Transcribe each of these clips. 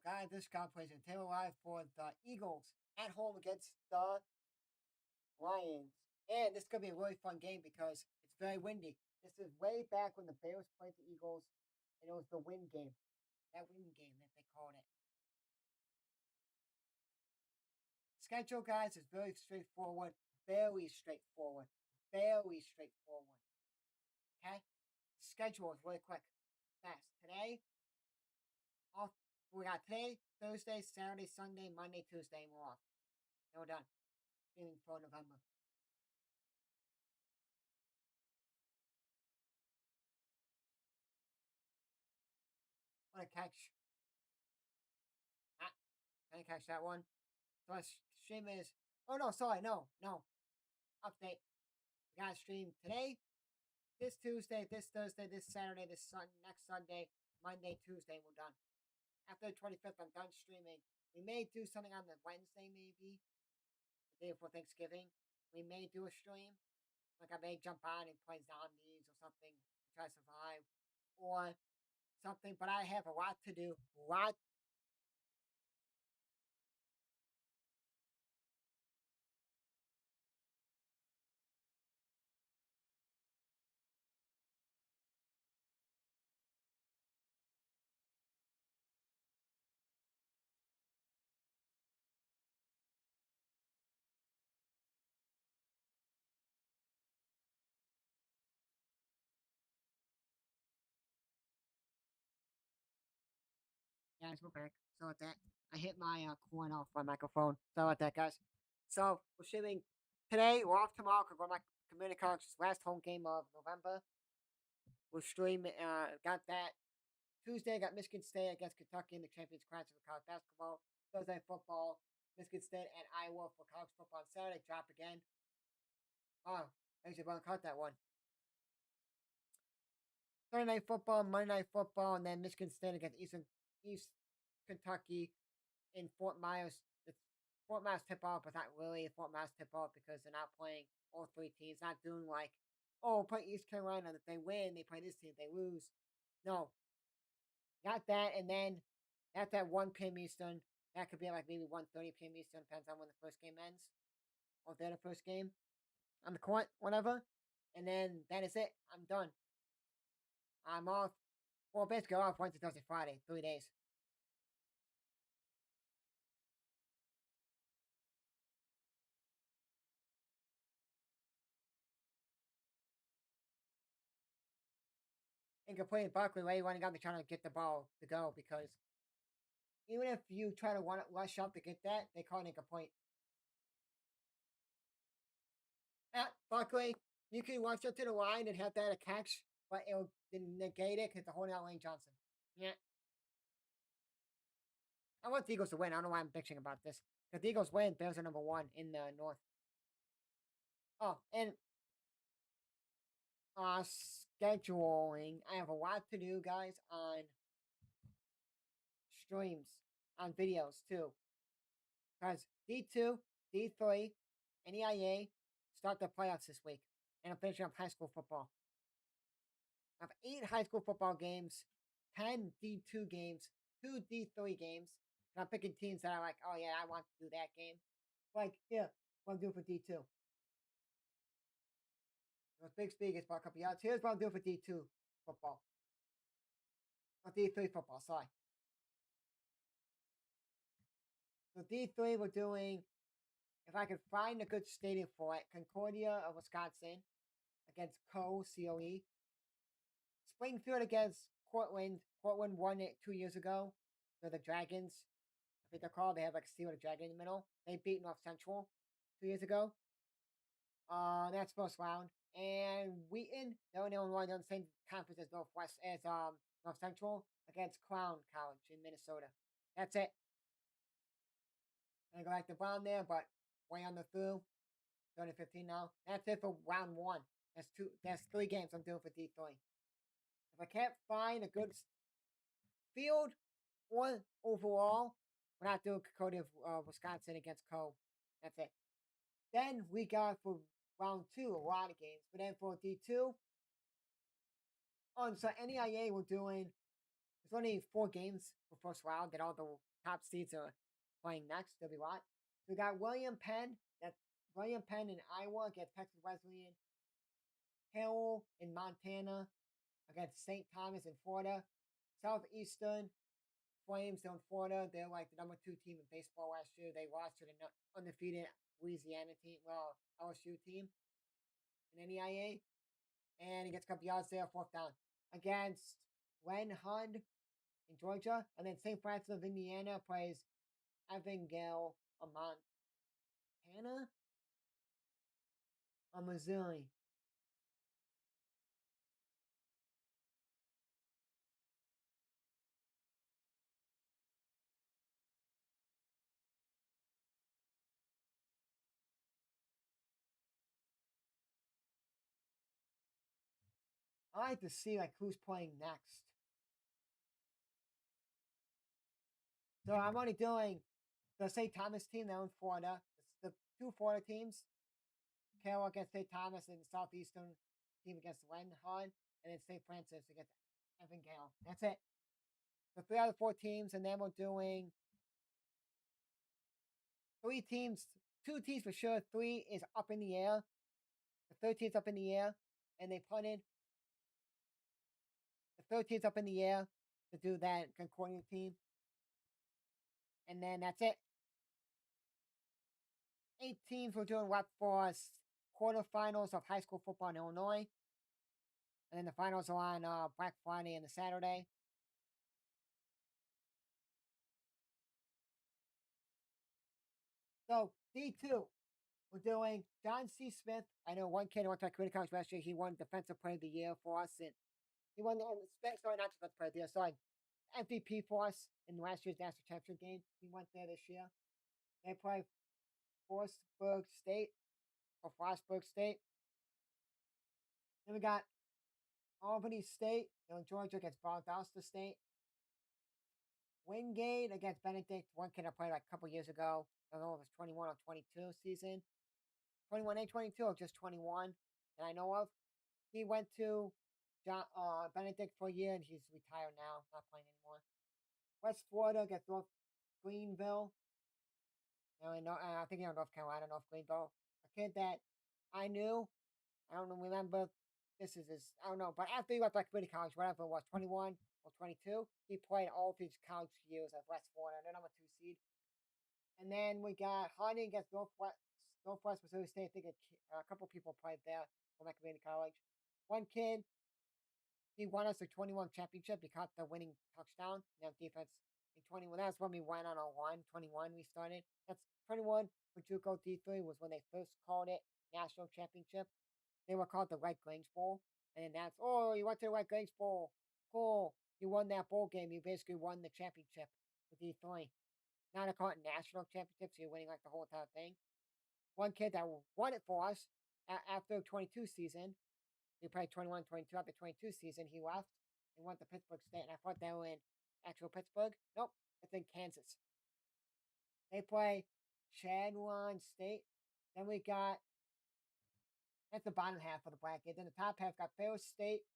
guys, this guy plays in Taylor Live for the Eagles at home against the Lions. And this is going to be a really fun game because it's very windy. This is way back when the Bears played the Eagles, and it was the wind game. That wind game that they called it. Schedule, guys, is very straightforward. Very straightforward. Very straightforward. Okay? Schedule is really quick. Fast. Today, off. We got today, Thursday, Saturday, Sunday, Monday, Tuesday, and we're off. And we're done. Streaming for November. What a catch. Ah, can I catch that one? So our stream is. Oh no, sorry, no. Update. We got to stream today, this Tuesday, this Thursday, this Saturday, next Sunday, Monday, Tuesday, we're done. After the 25th, I'm done streaming. We may do something on the Wednesday, maybe. The day before Thanksgiving. We may do a stream. Like I may jump on and play zombies or something, try to survive. Or something, but I have a lot to do. Guys, we're back. So with that, I hit my coin off my microphone. So with that, guys. So we're streaming today. We're off tomorrow because we're my community college last home game of November. We'll stream. Got that Tuesday. Got Michigan State against Kentucky in the Champions Classic for college basketball. Thursday football. Michigan State and Iowa for college football on Saturday. Drop again. Oh, I usually want to cut that one. Sunday night football, Monday night football, and then Michigan State against East Kentucky in Fort Myers. It's Fort Myers tip off, but not really a Fort Myers tip off because they're not playing all three teams. Not doing like, oh, play East Carolina. If they win, they play this team. If they lose, no. Got that, and then that's at 1 p.m. Eastern. That could be like maybe 1:30 p.m. Eastern, depends on when the first game ends. Or if they're the first game on the court, whatever. And then that is it. I'm done. I'm off. Well, basically off Wednesday, Thursday, Friday. 3 days. Incomplete Buckley, where you want to go, trying to get the ball to go because even if you try to rush up to get that, they call it incomplete. At Buckley, you can rush up to the line and have that a catch, but it'll negate it because they're holding out Lane Johnson. Yeah. I want the Eagles to win. I don't know why I'm bitching about this. Because the Eagles win, Bears are number 1 in the North. Oh, and scheduling. I have a lot to do, guys, on streams, on videos too. Because D2, D3, and EIA start the playoffs this week. And I'm finishing up high school football. I have 8 high school football games, 10 D2 games, 2 D3 games. And I'm picking teams that are like, oh yeah, I want to do that game. Like, yeah, what I'm doing for D2. Big Speed gets about a couple yards. Here's what I'm doing for D2 football. Not D3 football, sorry. So D3, we're doing, if I could find a good stadium for it, Concordia of Wisconsin against COE. Springfield against Cortland. Cortland won it 2 years ago. So the Dragons, I think they're called. They have like a steel and a dragon in the middle. They beat North Central 2 years ago. That's first round. And Wheaton, they're in Illinois. They're in the same conference as North Central against Crown College in Minnesota. That's it. I go back to Brown there, but way on the through. 30-15 now. That's it for round 1. That's 3 games I'm doing for D3. If I can't find a good field or overall, we're not doing Concordia of Wisconsin against Co. That's it. Then we got for round 2 a lot of games. But then for D2, so NEIA we're doing There's only 4 games for first round that all the top seeds are playing next. There'll be what? We got William Penn. That's William Penn in Iowa against Texas Wesleyan. Carroll in Montana against St. Thomas in Florida. Southeastern Flames down Florida. They're like the number 2 team in baseball last year. They lost to the undefeated Louisiana team, well, LSU team in NEIA. And he gets a couple yards there, 4th down. Against Len Hund in Georgia. And then St. Francis of Indiana plays Evangel of Montana or Missouri. I like to see like who's playing next. So I'm only doing the St. Thomas team down in Florida. It's the 2 Florida teams. Carroll against St. Thomas and Southeastern team against Len Hund. And then St. Francis against Evan Gale. That's it. The 3 out of 4 teams, and then we're doing 3 teams, 2 teams for sure. 3 is up in the air. The 3rd team's up in the air, and they punted. The 3rd team's up in the air to do that Concordia team. And then that's it. 8 teams we're doing what for quarterfinals of high school football in Illinois. And then the finals are on Black Friday and the Saturday. So D2, we're doing John C. Smith. I know one kid who went to community college last year. He won Defensive Player of the Year for us, and he won the sorry, not Defensive Player of the Year. Sorry, MVP for us in last year's national championship game. He went there this year. They play Frostburg State or Frostburg State. Then we got Albany State, Georgia against Valdosta State. Wingate against Benedict. One kid I played like a couple years ago. I don't know if it was 21 or 22 season. 21 and 22 or just 21 that I know of. He went to Benedict for a year and he's retired now, not playing anymore. West Florida against North Greenville. I think North Carolina, North Greenville. A kid that I knew. I don't remember. This is his. I don't know. But after he went back to community college, whatever it was, 21 or 22, he played all of his college years at West Florida. They're number 2 seed. And then we got Harding against Northwest Missouri State. I think a couple people played there from that community college. One kid, he won us the 21 championship. He caught the winning touchdown. Now defense in 21. That's when we went on a run. 21 we started. That's 21 for JUCO D3 was when they first called it national championship. They were called the Red Grange Bowl. And that's, oh, you went to the Red Grange Bowl. Cool. You won that bowl game. You basically won the championship for D3. Now they call it national championship, so you're winning like the whole entire thing. One kid that won it for us after 22 season, he played 21, 22. After 22 season, he left and went to Pittsburg State. And I thought they were in actual Pittsburgh. Nope, it's in Kansas. They play Chadron State. Then we got, that's the bottom half of the bracket. Then the top half got Ferris State,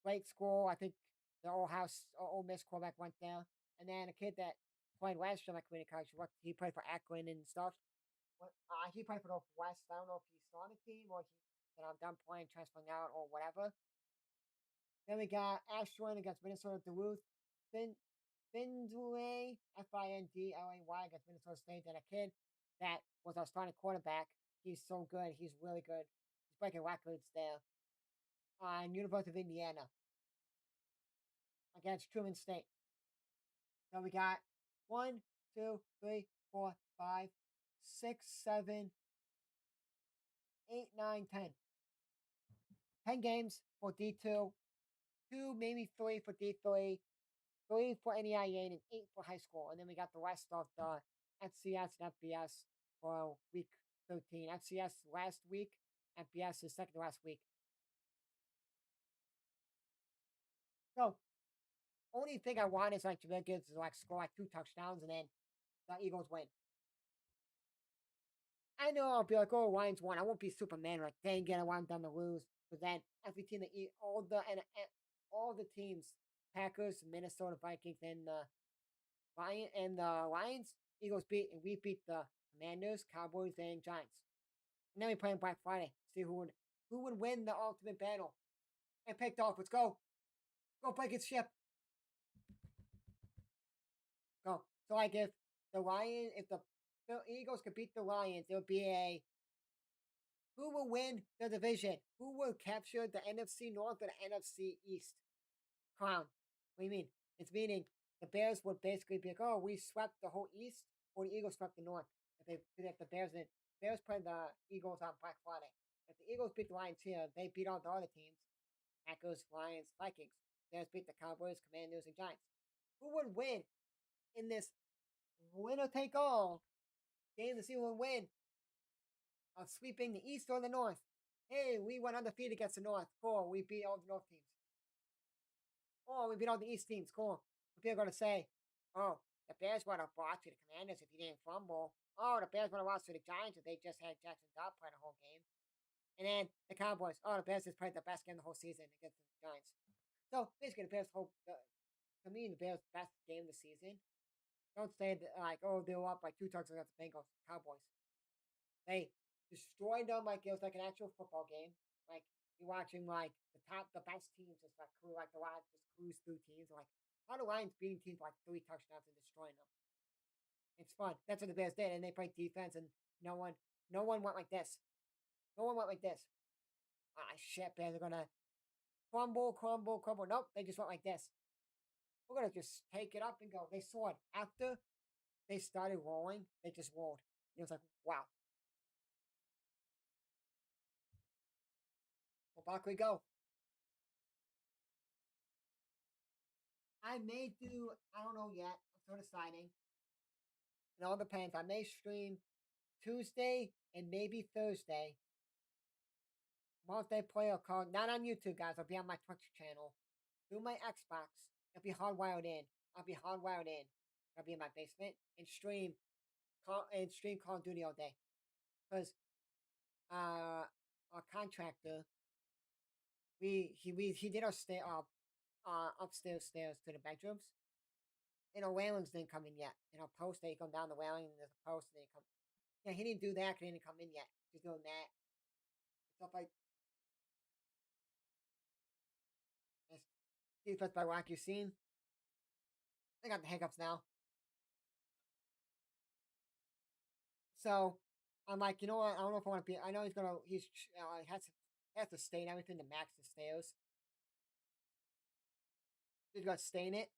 Great School. I think the Old Miss quarterback went there. And then a kid that played last year at community college, he played for Akron and stuff. He played for Northwest. I don't know if he's still on the team or he said I'm done playing, transferring out or whatever. Then we got Ashland against Minnesota Duluth. Findlay, Findlay against Minnesota State. Then a kid that was our starting quarterback. He's so good. He's really good. He's breaking records there. On University of Indiana against Truman State. So we got 1, 2, 3, 4, 5, 6, 7, 8, 9, 10. 10 games for D2, 2, maybe 3 for D3, 3 for NEIA, and 8 for high school. And then we got the rest of the FCS and FBS for week 13. FCS last week, FBS is second to last week. So, only thing I want is like Jamaica to like score like 2 touchdowns and then the Eagles win. I know I'll be like, oh, Lions won. I won't be Superman like, dang it, I want them to lose. But then every team that all the teams Packers, Minnesota Vikings, and the Lions. Eagles beat, and we beat the Commanders, Cowboys, and Giants. And then we play on Black Friday. See who would win the ultimate battle. And picked off. Let's go. Go break its ship. Go. So like if the Eagles could beat the Lions, it would be a who will win the division? Who will capture the NFC North or the NFC East crown? What do you mean? It's meaning the Bears would basically be like, oh, we swept the whole East, or the Eagles swept the North. If the Bears play the Eagles on Black Friday. If the Eagles beat the Lions here, they beat all the other teams: Packers, Lions, Vikings. Bears beat the Cowboys, Commanders, and Giants. Who would win in this winner take all game to see who would win of sweeping the East or the North? Hey, we went undefeated against the North. Cool. We beat all the North teams. Oh, we beat all the East teams. Cool. But people are going to say, oh, the Bears would have lost to the Commanders if he didn't fumble. Oh, the Bears would have lost to the Giants if they just had Jackson Dart play the whole game. And then the Cowboys. Oh, the Bears just played the best game the whole season against the Giants. So basically, the Bears to me, the Bears' best game of the season. Don't say that, like, oh, they were up by 2 touchdowns against the Bengals, Cowboys. They destroyed them like it was like an actual football game. Like you're watching like the best teams just like the Lions just cruise through teams. Like how the Lions beating teams like 3 touchdowns and destroying them. It's fun. That's what the Bears did, and they played defense, and no one went like this. No one went like this. Ah, shit, Bears are gonna crumble, crumble, crumble. Nope, they just went like this. We're gonna just take it up and go. They saw it after they started rolling. They just rolled. It was like, wow. Well, back we go. I may do. I don't know yet. I'm still deciding. It all depends. I may stream Tuesday and maybe Thursday. Multiplayer card. Not on YouTube, guys. I'll be on my Twitch channel. Through my Xbox. It'll be hardwired in. I'll be hardwired in. I'll be in my basement and stream Call of Duty all day. Because our contractor, he did our upstairs stairs to the bedrooms. And our railings didn't come in yet. And our post, they come down the railing and there's a post and they come. Yeah, he didn't do that because he didn't come in yet. He's doing that. Stuff like this. Defense by Rocky Scene. I got the hiccups now. So I'm like, you know what? I don't know if I want to be. I know he has to stain everything to max the stairs. He's gonna stain it.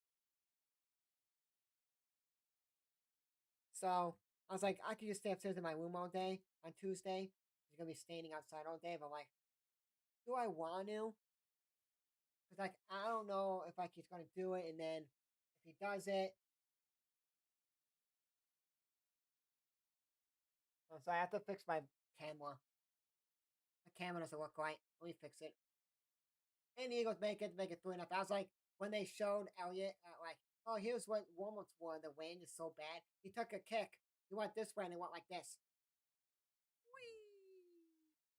So I was like, I could just stay upstairs in my room all day on Tuesday. He's gonna be staining outside all day. But I'm like, do I want to? Because like I don't know if like he's gonna do it, and then if he does it, so I have to fix my camera. My camera doesn't look right. Let me fix it. And the Eagles make it 3-0. I was like, when they showed Elliott, like, oh, here's what Wilmots were. The wind is so bad. He took a kick. He went this way and he went like this. Whee!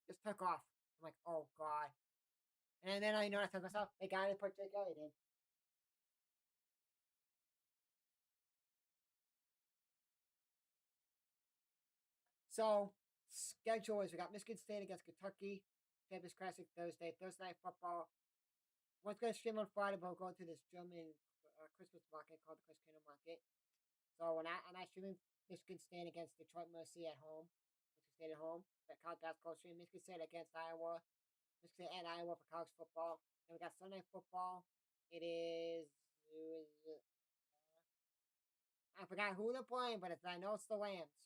Just took off. I'm like, oh god. And then I noticed to myself, they got to put Jake Elliott in. So schedule is we got Michigan State against Kentucky, Champions Classic Thursday, Thursday night football. One's going to stream on Friday, but we're going to this German Christmas market called the Christmas Market. So when I'm not streaming Michigan State against Detroit Mercy at home, Michigan State at home, the college basketball stream, Michigan State against Iowa, Michigan State and Iowa for college football. Then we got Sunday football. It is I forgot who they're playing, but I know it's the Rams.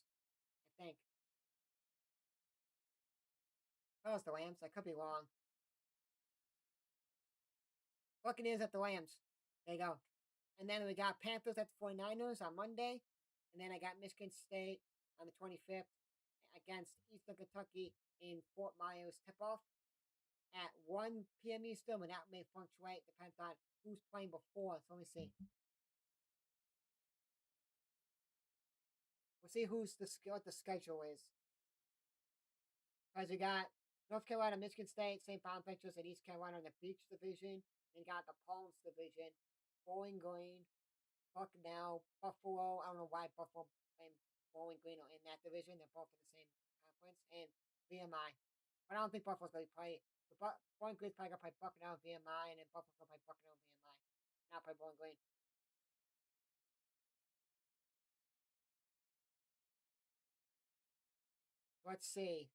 I think. Oh, it's the Rams. I could be wrong. Buccaneers at the Rams. There you go. And then we got Panthers at the 49ers on Monday. And then I got Michigan State on the 25th against Eastern Kentucky in Fort Myers tip-off at 1 p.m. Eastern, and that may fluctuate. Depends on who's playing before. So let me see. We'll see what the schedule is. Because we got North Carolina, Michigan State, St. Bonaventure, and East Carolina in the Beach Division. And got the Palms Division. Bowling Green, Bucknell, Buffalo. I don't know why Buffalo and Bowling Green are in that division. They're both in the same conference. And VMI. But I don't think Buffalo's going to play. Bowling Green's probably going to play Bucknell and VMI, and then Buffalo's going to play Bucknell and VMI. Not play Bowling Green. Let's see.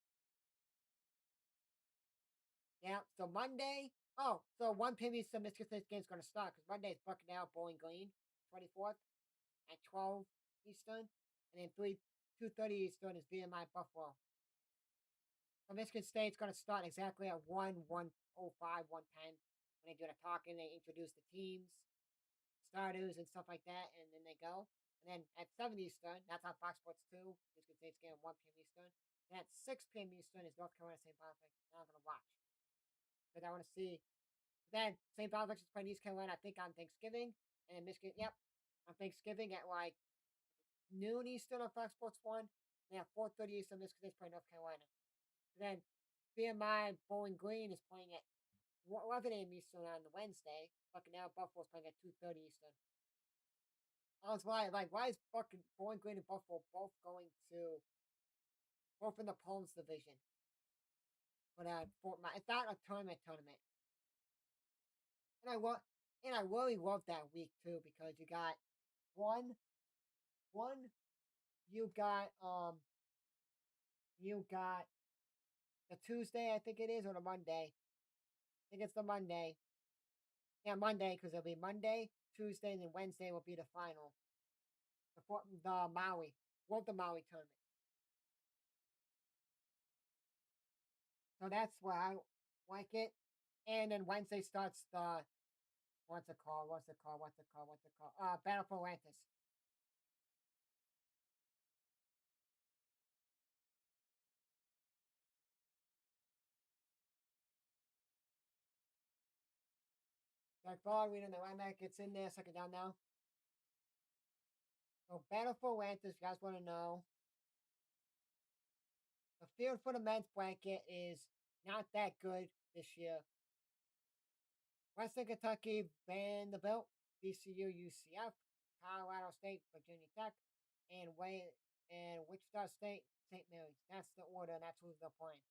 Yeah, so Monday. Oh, so 1 p.m. Eastern, Michigan State game's going to start because Monday is Bucknell, Bowling Green, 24th at 12 Eastern, and then 2:30 Eastern is VMI Buffalo. So Michigan State's going to start exactly at 1:05, 1:10 when they do the talking. They introduce the teams, starters, and stuff like that, and then they go. And then at 7 Eastern, that's on Fox Sports 2. Michigan State's game at 1 p.m. Eastern. And at 6 p.m. Eastern is North Carolina St. Bonaventure. Now I'm going to watch because I want to see. Then St. Bonaventure's playing East Carolina, I think, on Thanksgiving. And then Michigan, yep, on Thanksgiving at like noon Eastern on Fox Sports 1. And at 4:30 Eastern, Michigan State's playing North Carolina. And then VMI Bowling Green is playing at 11 a.m. Eastern on the Wednesday. Fucking now Buffalo's playing at 2:30 Eastern. I was like, why is fucking Bowling Green and Buffalo both in the Palms division? But it's not a tournament. And I really love that week too because you got one one you got the Tuesday, I think it is, or the Monday. I think it's the Monday. Yeah, Monday, because it'll be Monday, Tuesday, and then Wednesday will be the final. The Maui. World the Maui tournament. So that's why I like it. And then Wednesday starts the what's it called? Battle for Atlantis. Like ball arena, the Linebacker gets in there, second down now. So Battle for Atlantis, you guys want to know. The field for the men's bracket is not that good this year. Western Kentucky, Vanderbilt, VCU, UCF, Colorado State, Virginia Tech, and Wichita State, St. Mary's. That's the order, and that's who they're playing.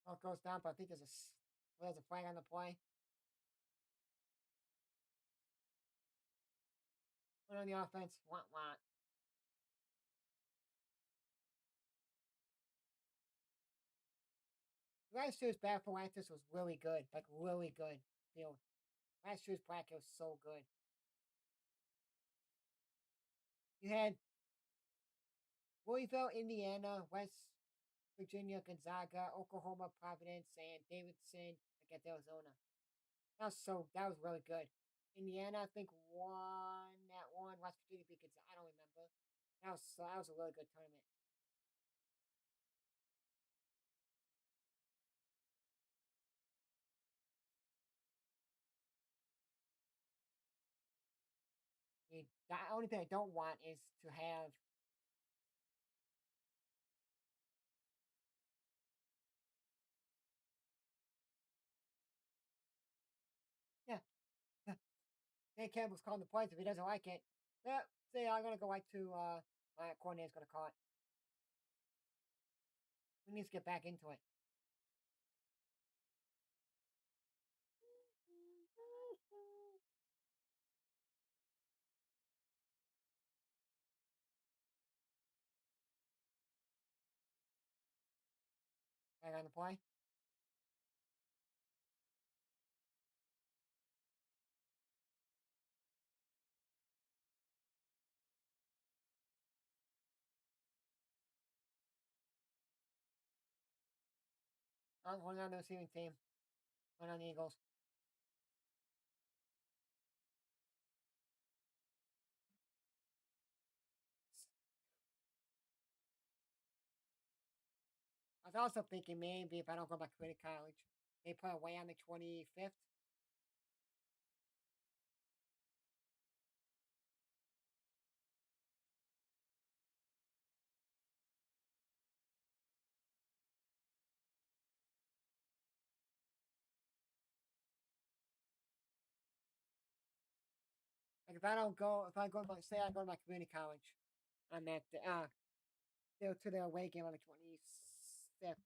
Well, it goes down, but I think there's a flag on the play. One on the offense. Want. Last year's Battle Atlantis was really good, like really good field. Last year's bracket was so good. You had Louisville, Indiana, West Virginia, Gonzaga, Oklahoma, Providence, and Davidson against Arizona. That was really good. Indiana, I think, won that one. West Virginia beat Gonzaga. I don't remember. That was a really good tournament. The only thing I don't want is to have. Yeah, Dan Campbell's calling the plays if he doesn't like it. Yeah, say I'm gonna go right to my coordinator's gonna call it. We need to get back into it. Back on the play. I'm going on the receiving team. Going on the Eagles. I was also thinking maybe if I don't go back to community college, they play away on the 25th. if I go to say I go to my community college on that, they'll to their away game on the 25th.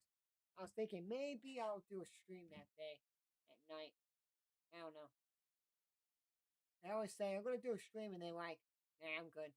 I was thinking maybe I'll do a stream that day at night. I don't know. They always say I'm gonna do a stream, and they're like, "Nah, I'm good."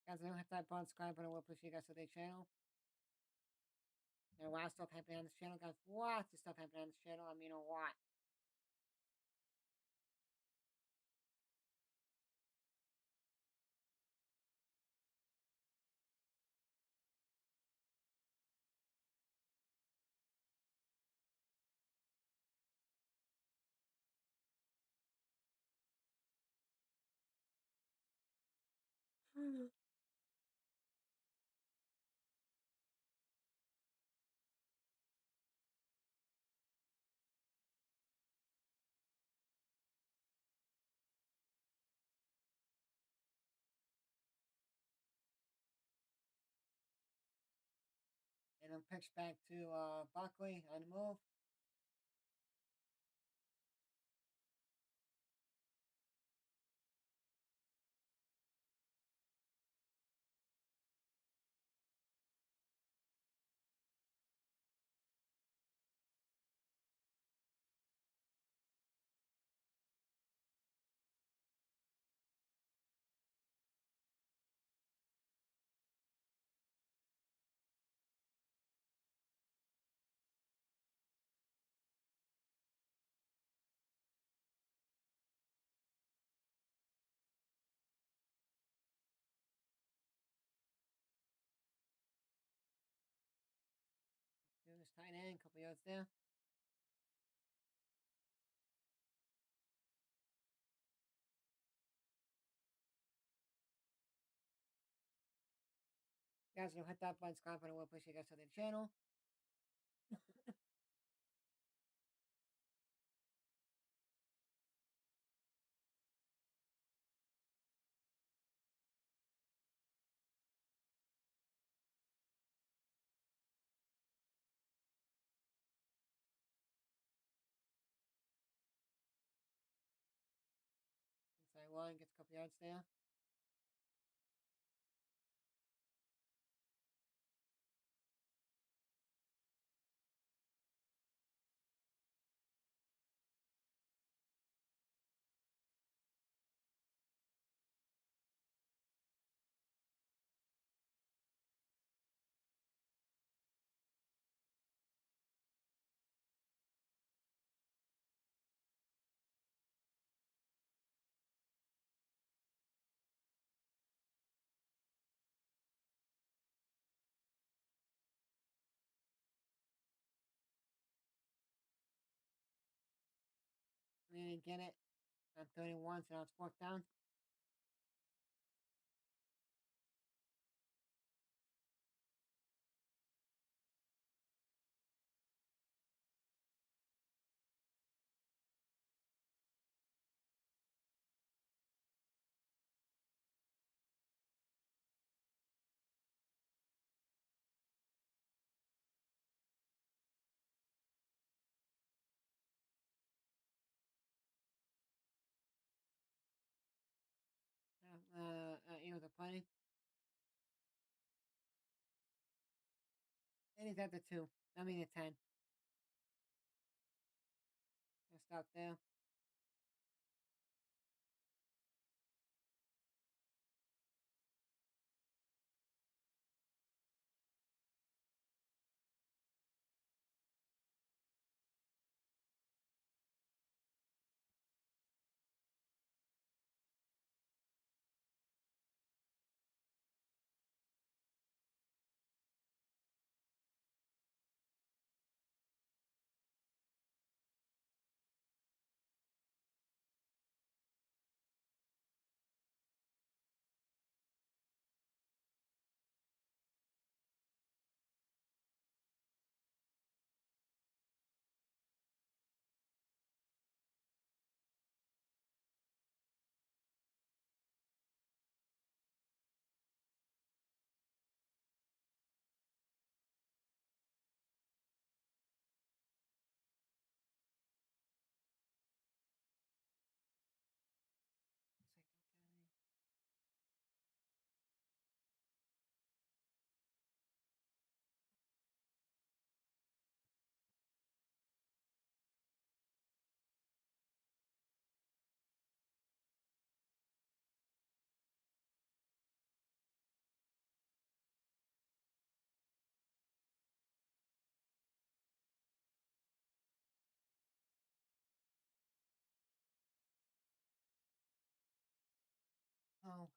Guys, I don't have to unsubscribe, but I will push you guys to their channel. There are a lot of stuff happening on this channel, guys. Lots of stuff happening on this channel. I mean, a lot. And then pitch back to Buckley on the move. Do this tight end, couple yards there. Guys, don't hit that button, subscribe, but I will push you guys to the channel. Inside one, gets a couple yards there. We didn't get it. On 31, so now it's fourth down. Eagles are punting. And he's at the 2. I mean, the 10. Let's stop there. Oh,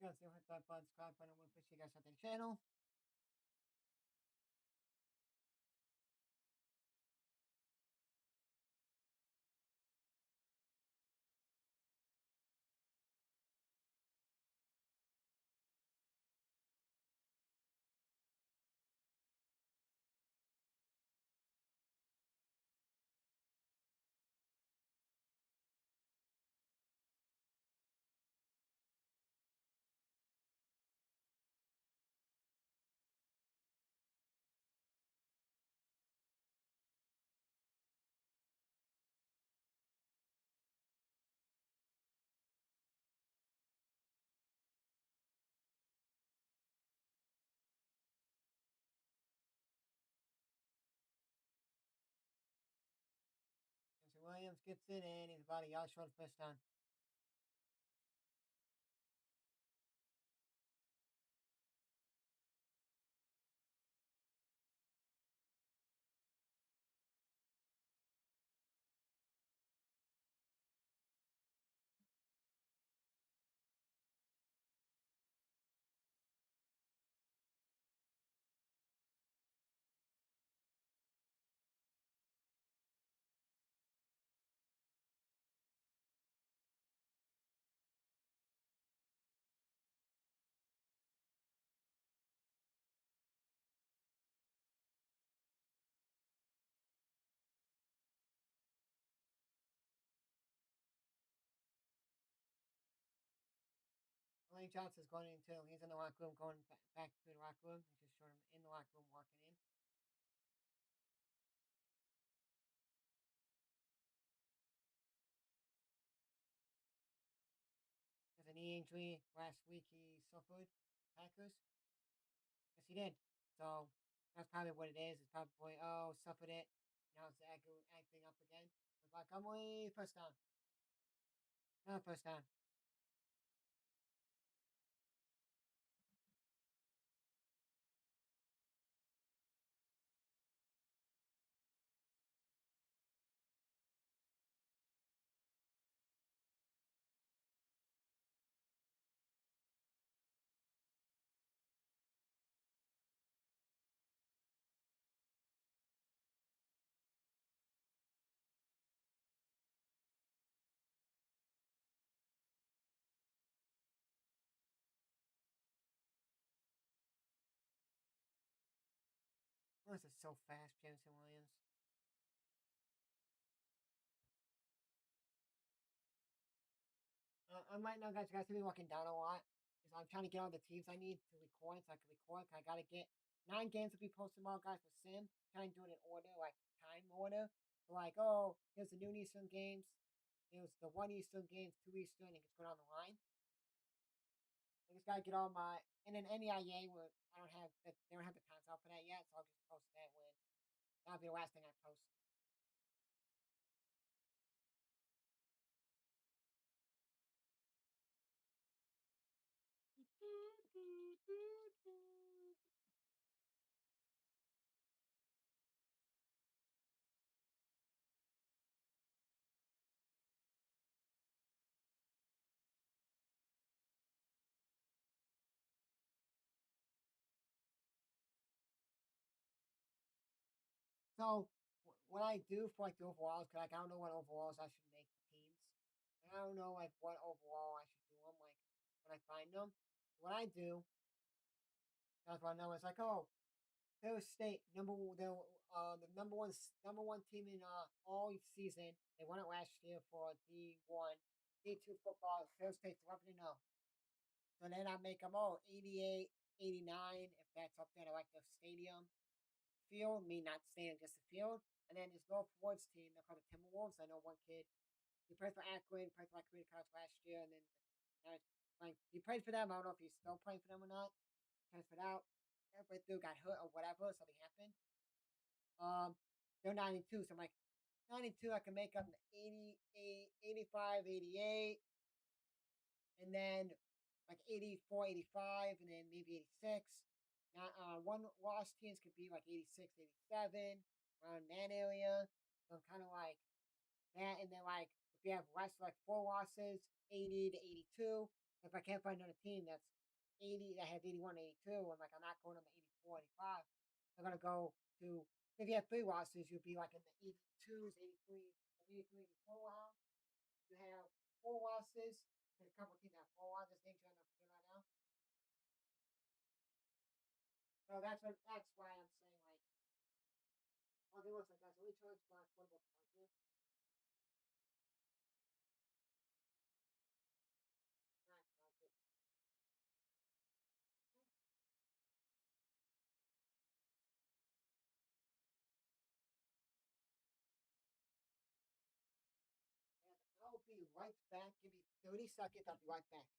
grazie per il subscribe button. We'll push you guys on the channel. Jesse Williams gets it in. He's about a yard short of first down. Lane Johnson's going in too. He's in the locker room, going back to the locker room. He just showed him in the locker room, walking in. There's a knee injury last week he suffered. Packers. Yes, he did. So that's probably what it is. It's probably, oh, suffered it. Now it's acting up again. It's like, I'm way first down. No, first down. Oh, this is so fast, Jameson Williams. right now, guys, see me walking down a lot because I'm trying to get all the teams I need to record so I can record. 'Cause I gotta get 9 games to be posted tomorrow, guys, for Sim. Trying to do it in order, like time order. So like, oh, here's the noon Eastern games. Here's the 1 Eastern games, 2 Eastern, and just go down the line. I just gotta get all my and then NEIA where I don't have that they don't have the times out for that yet, so I'll just post that when that'll be the last thing I post. So what I do for like the overalls, cause like I don't know what overalls I should make the teams. I don't know like what overall I should do them. Like when I find them, what I do, that's what I know. It's like, oh, Hill State the number one team in all season. They won it last year for D1, D2 football. Hill State's 11-0. So then I make them all 88, 89 if that's up there. I like the stadium field, me not staying just the field. And then this North Woods team, they're called the Timberwolves. I know one kid. He played for Akron, played for my community college last year, and then now he played for them. I don't know if he's still playing for them or not. Transferred out. Halfway through, got hurt or whatever, something happened. They're 92, so I'm like, 92, I can make them 88, 85, 88, and then like 84, 85, and then maybe 86. Now, one loss teams could be like 86, 87, around that area. So I'm kind of like that. And then, like, if you have less, like 4 losses, 80 to 82. If I can't find another team that's 80, that has 81, 82, I'm like, I'm not going on the 84, 85. I'm going to go to, if you have 3 losses, you'll be like in the 82s, 83, 83, 84 round. You have 4 losses. There's a couple teams that have 4 losses. Things you're on the field right now. So that's why I'm saying like, okay, listen, guys, let me try to explain one more time here. Alright, and I'll be right back. Give me 30 seconds. I'll be right back.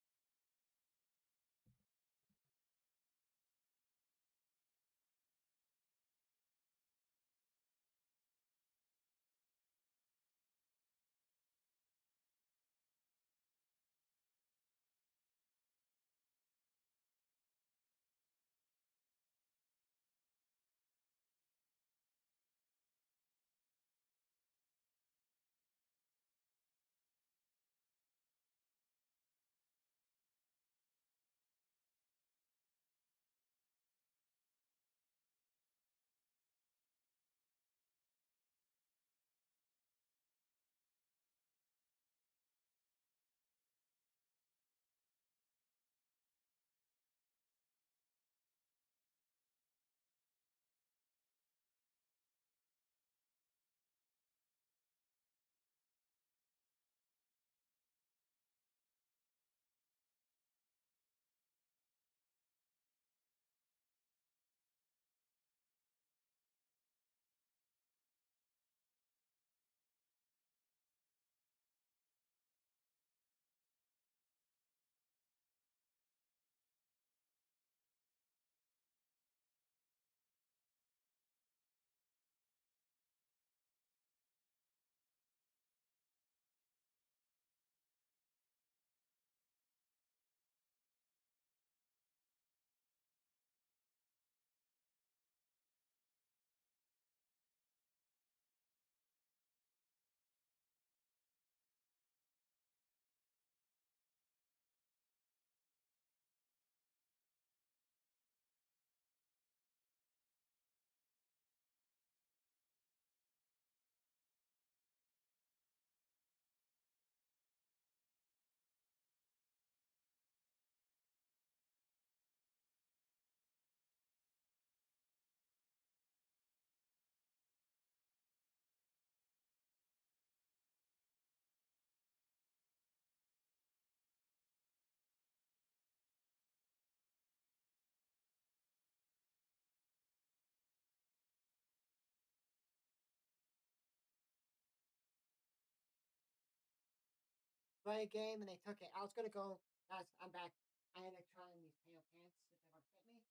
play a game and they took it. I was gonna go. Guys, I'm back. I had to try on these pale pants if they're gonna fit me.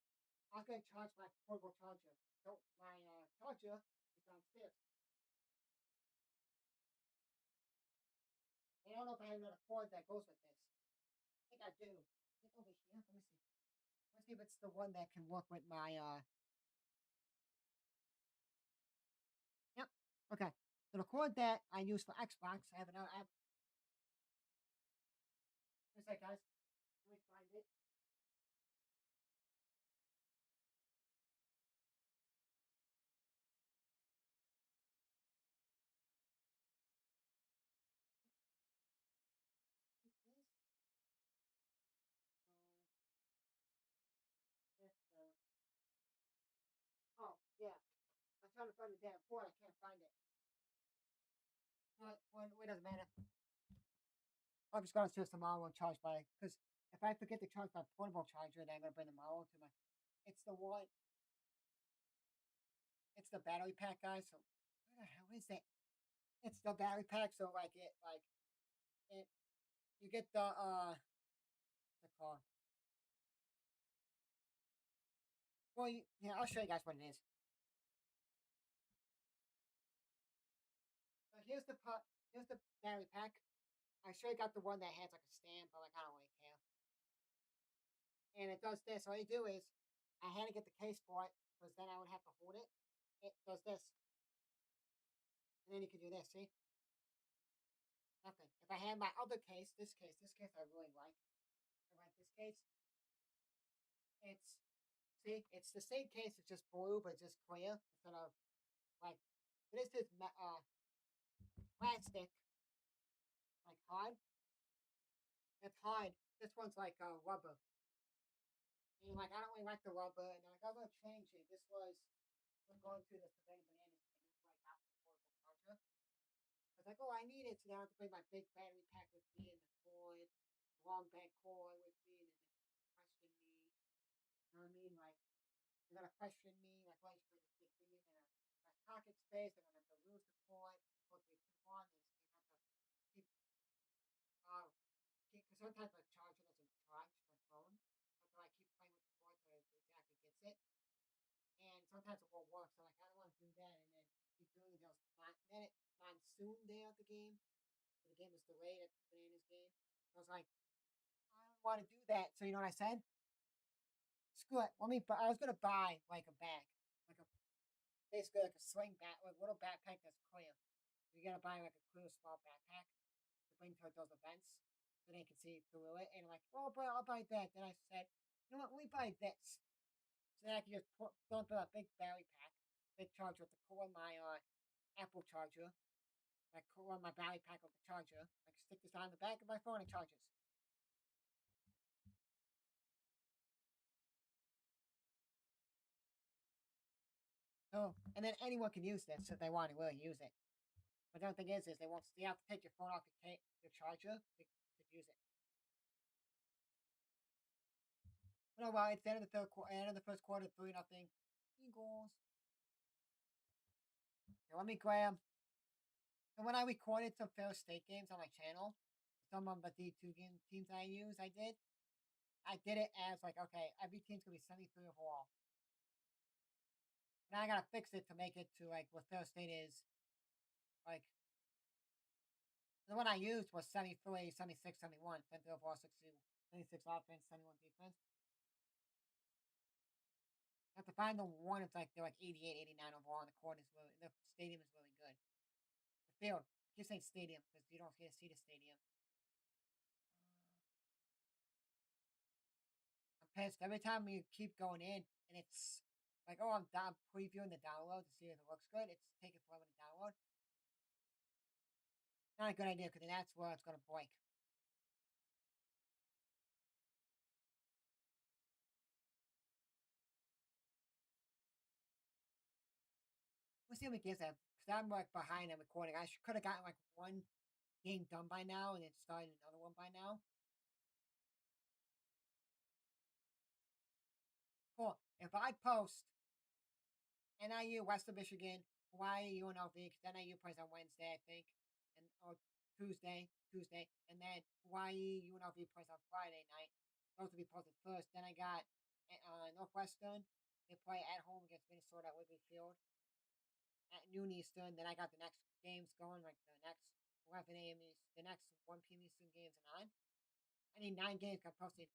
I was gonna charge my portable charger. So my charger is downstairs. And I don't know if I have another cord that goes with this. I think I do. I think over here. Let me see. Let's see if it's the one that can work with my Yep. Okay. So the cord that I use for Xbox, I have another app. Where's that, guys? Let me find it. Oh, yeah. I'm trying to find the damn cord. I can't find it. Well, it doesn't matter. I'm just going to switch the model and charge by. Because if I forget to charge my portable charger, then I'm going to bring the model to my. It's the one. It's the battery pack, guys. So, where the hell is it? It's the battery pack. So, it. You get what's it called? Well, yeah, I'll show you guys what it is. So here's the battery pack. I sure got the one that has like a stand, but like I don't really care. And it does this. All you do is, I had to get the case for it because then I would have to hold it. It does this, and then you can do this. See, nothing. If I had my other case, this case I really like. I like this case. It's it's the same case. It's just blue, but it's just clear instead of like this is plastic, like hard. It's hard. This one's like rubber. And like I don't really like the rubber, and like I'm gonna change it. This was I'm going through this Savannah Bananas thing. This is like half the portable charger. I was like, oh, I need it, so now I have to bring my big battery pack with me and the cord, the long back cord with me, and then question me. You know what I mean? Like they're gonna question me, like why you bring this big thing in there? My pocket space. They're gonna have to lose the cord. Supposed to be too long. They have to keep uh because sometimes my charger doesn't charge my phone, so I keep playing with the cord so it exactly gets it. And sometimes it won't work. So like I don't want to do that, and then keep doing it. Then it monsoon day of the game. So the game was delayed at the Bananas game. So I was like, I don't want to do that. So you know what I said? Screw it. Let me. I was gonna buy like a bag, like a basically like a sling bag, like a little backpack that's clear. You gotta buy like a clear small backpack to bring to those events so they can see through it. And I'm like, oh, but I'll buy that. Then I said, you know what? Let me buy this. So then I can just fill into a big battery pack, big charger with the core of my Apple charger, my core of my battery pack with the charger. I can stick this on the back of my phone and charges. So, and then anyone can use this if they want to really use it. But the other thing is they won't. You have to take your phone off your charger to use it. But oh well, it's the end of the end of the first quarter, 3-0 Eagles. Okay, let me grab. And when I recorded some Fair State games on my channel, some of the D2 teams I use, I did it as like, okay, every team's gonna be 73 overall. Now I gotta fix it to make it to like what Fair State is. Like the one I used was 73, 76, 71, 73 overall, 60, 76 offense, 71 defense. I have to find the one it's like they're like 88, 89 overall, and the court is really the stadium is really good. The field, I keep saying stadium because you don't get to see the stadium. I'm pissed every time we keep going in, and it's like, oh, I'm down previewing the download to see if it looks good. It's taking forever to download. Not a good idea because that's where it's gonna break. We'll see how many games I have because I'm like behind on recording. I could have gotten like one game done by now and then started another one by now. Cool. If I post NIU, Western Michigan, Hawaii, UNLV, because NIU plays on Wednesday, I think, and Tuesday, and then Hawaii UNLV plays on Friday night. Those will be posted first. Then I got Northwestern. They play at home against Minnesota at Wrigley Field at noon Eastern. Then I got the next games going, like the next 11 a.m. the next 1 p.m. Eastern games and on. I need 9 games. Got posted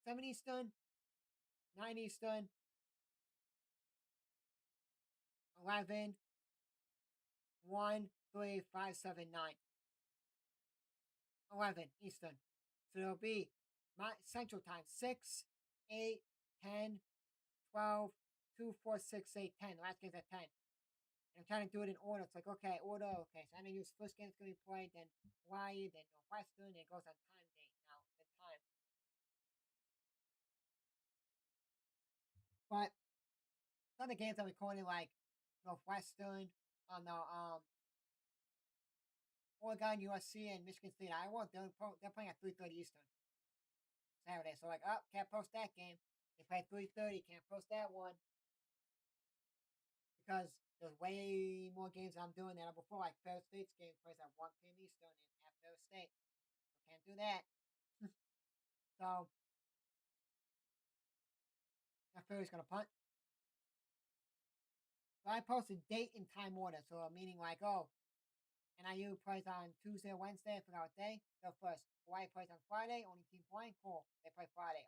7 Eastern, 9 Eastern, 11, 1, 3, 5, 7, 9. 11 Eastern. So it'll be my Central Time 6, 8, 10, 12, 2, 4, 6, 8, 10. The last game's at 10. And I'm trying to do it in order. It's like, okay, order, okay. So I'm going to use first game that's going to be played, then Hawaii, then Northwestern, and it goes on time date now, the time. But some of the games I'm recording, like Northwestern, on the Oregon, USC, and Michigan State, Iowa, they're playing at 3:30 Eastern Saturday. So like, oh, can't post that game. They play at 3:30, can't post that one because there's way more games I'm doing than before. Like Ferris State's game plays at 1 p.m. Eastern at Ferris State. So can't do that. So now Ferris gonna punt. So I posted date and time order. So meaning like, oh, NIU plays on Tuesday or Wednesday. I forgot what day. So first, Hawaii plays on Friday. Only team playing. Cool. They play Friday.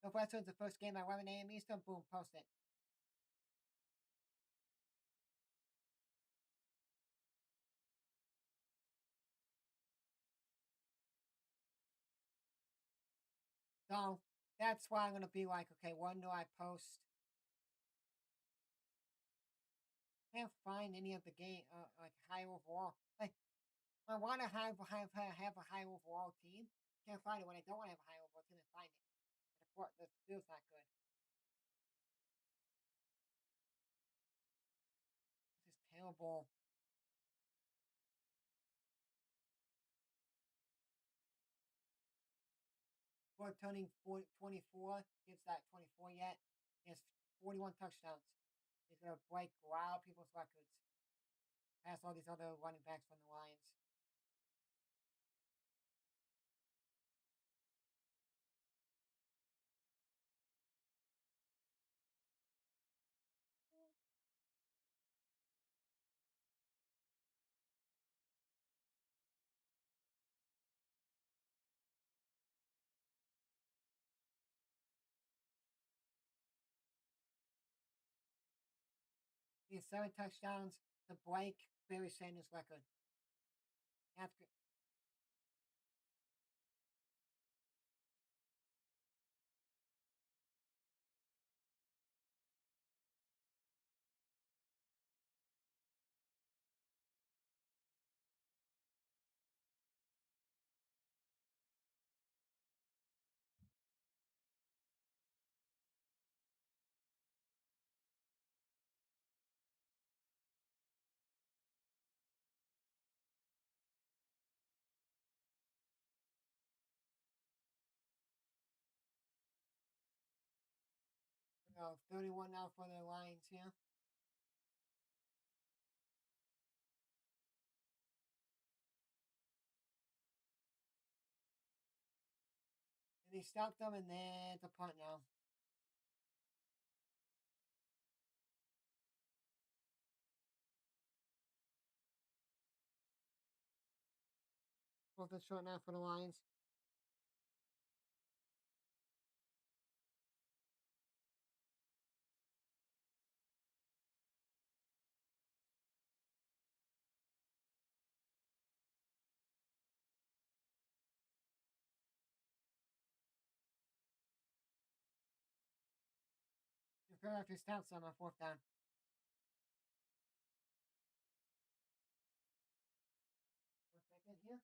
Northwestern's the first game at 11 a.m. Eastern. Boom, post it. So that's why I'm gonna be like, okay, when do I post? Can't find any of the game like high overall. Like I want to have a high overall team. Can't find it when I don't want to have a high overall team. I find it. The feels not good. This is terrible. For turning 24, gives that 24 yet. He has 41 touchdowns. He's gonna break a lot of people's records. Pass all these other running backs from the Lions. He has 7 touchdowns to break Barry Sanders' record. After you know, 31 now for the Lions here. And they stopped them, and then it's a punt now. Fourth and short now for the Lions. If they're after stops them on 4th down. One second here.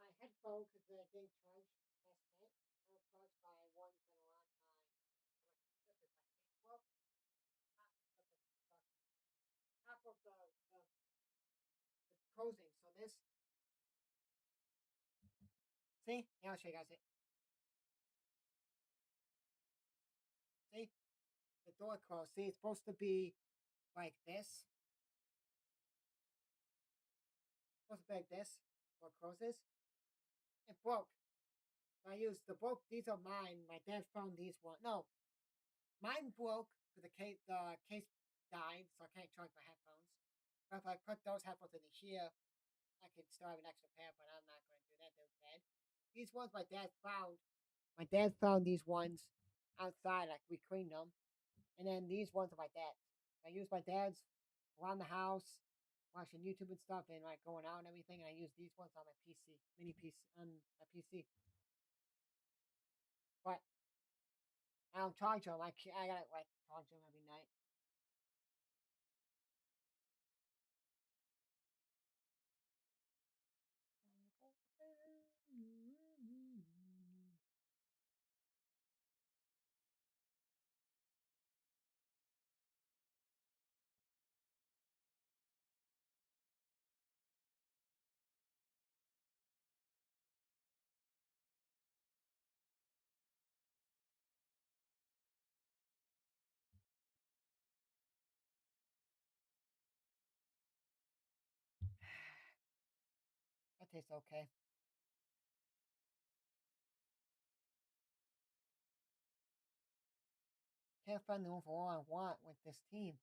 My headphone, because I didn't charge last night, I was charged by 1 on the closing. So this, see, yeah, I'll show you guys it. See, the door closed. See, it's supposed to be like this. It's supposed to be like this. Door closes. It broke. So I used the broke. These are mine. My dad found these one. No, mine broke because the case died, so I can't charge my headphones. But if I put those headphones in here, I could still have an extra pair. But I'm not going to do that. They're bad. These ones my dad found. My dad found these ones outside. Like we cleaned them, and then these ones are my dad's. I use my dad's around the house, watching YouTube and stuff, and like going out and everything. And I use these ones on my PC, mini PC on my PC. But I don't charge them. I gotta like charge them every night. That tastes okay. Can't find the overall I want with this team.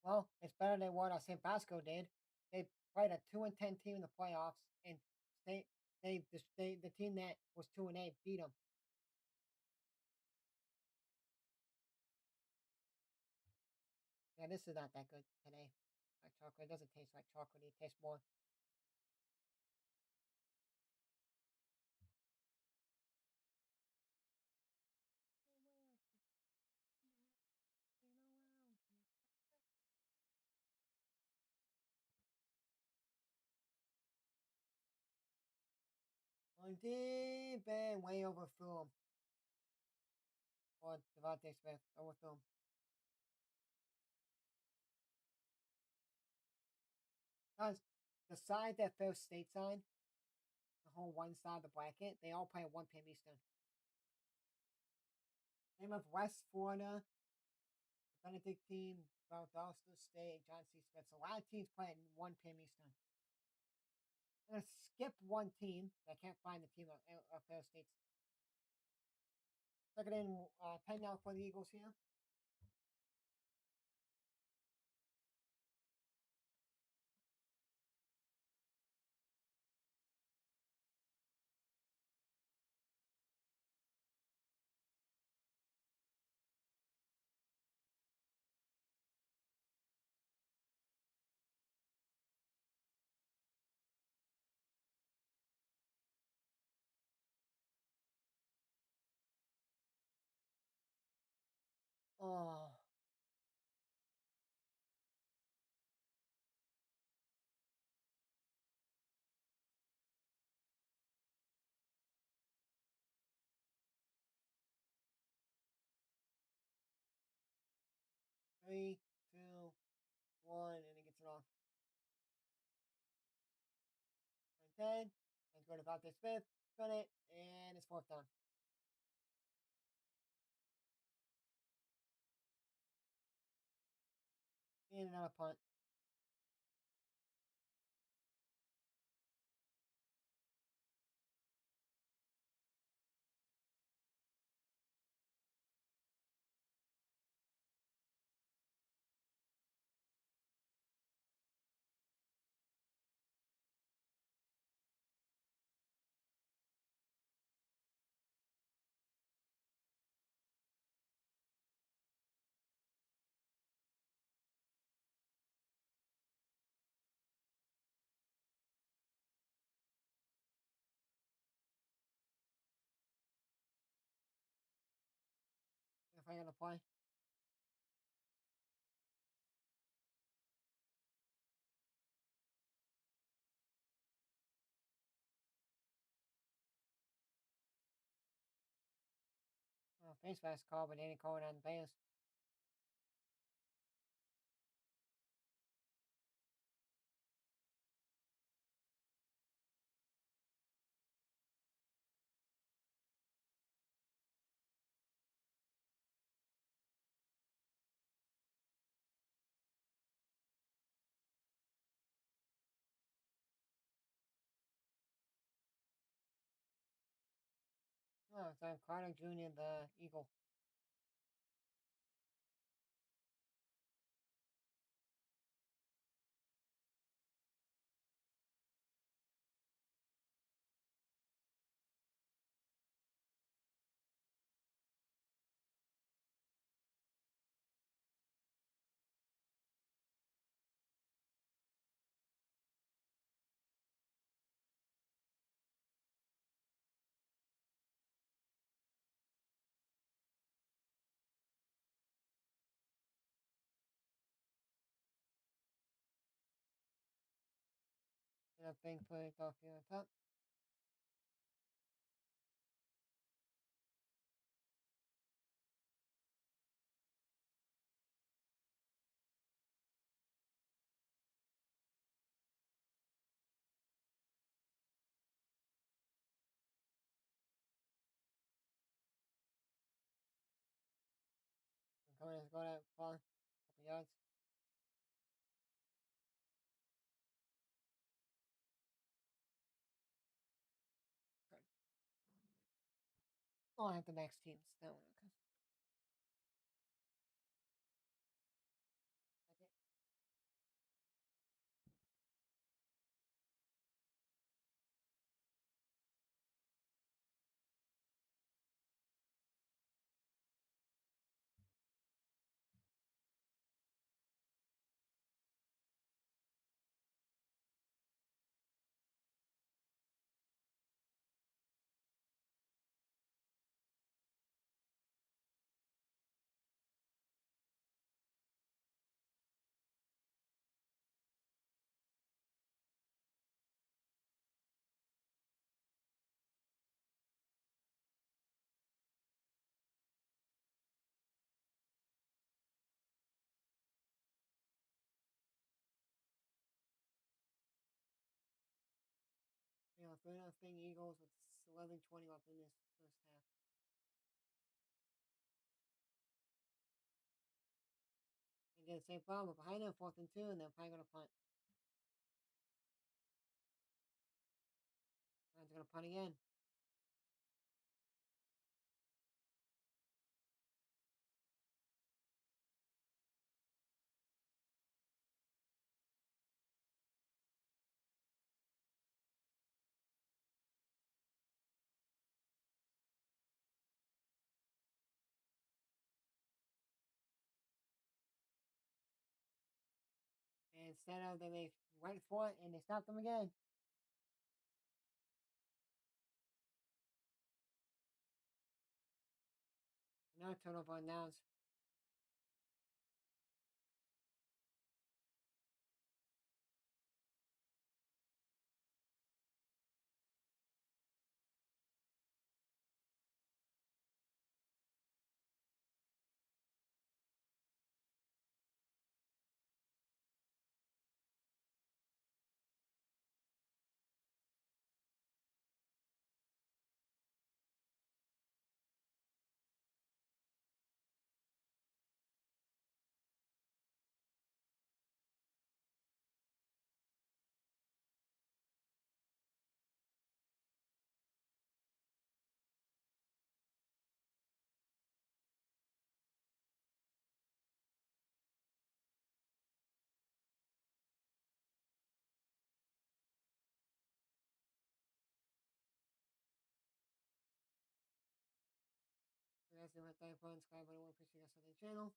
Well, it's better than what St. Basco did. They played a 2-10 team in the playoffs, and the team that was 2-8 beat them. Yeah, this is not that good today. Like chocolate, it doesn't taste like chocolate. It tastes more. On deep and way overthrew him. Or Devontae Smith overthrew him. Guys, the side that Fair State's on, the whole one side of the bracket, they all play at 1 p.m. Eastern. Name of West Florida, Benedict team, Valdosta State, John C. Smith. So a lot of teams play at 1 p.m. Eastern. I'm going to skip one team. I can't find the team of Fair State's. Second in 10 now for the Eagles here. Oh, 3, 2, 1, and it gets it off. And 10. Let's go to Devontae Smith. Got it. And it's fourth down. And another punt. Probably gonna play. Face mask call, but they didn't call it on base. Oh, it's on Carter Jr., the Eagle. And I think Philadelphia on top. Going to go that far. Couple yards. Okay. Oh, I have the max teams. That one, okay. Second. You know, 3-0 Eagles with 11:20 left in this first half. Again, same problem. Behind them, 4th and 2, and they're probably going to punt. They're going to punt again. And instead of, they went for it, and they stopped them again. Another turnover on downs. So that's the third point. Subscribe button. Appreciate us on the channel.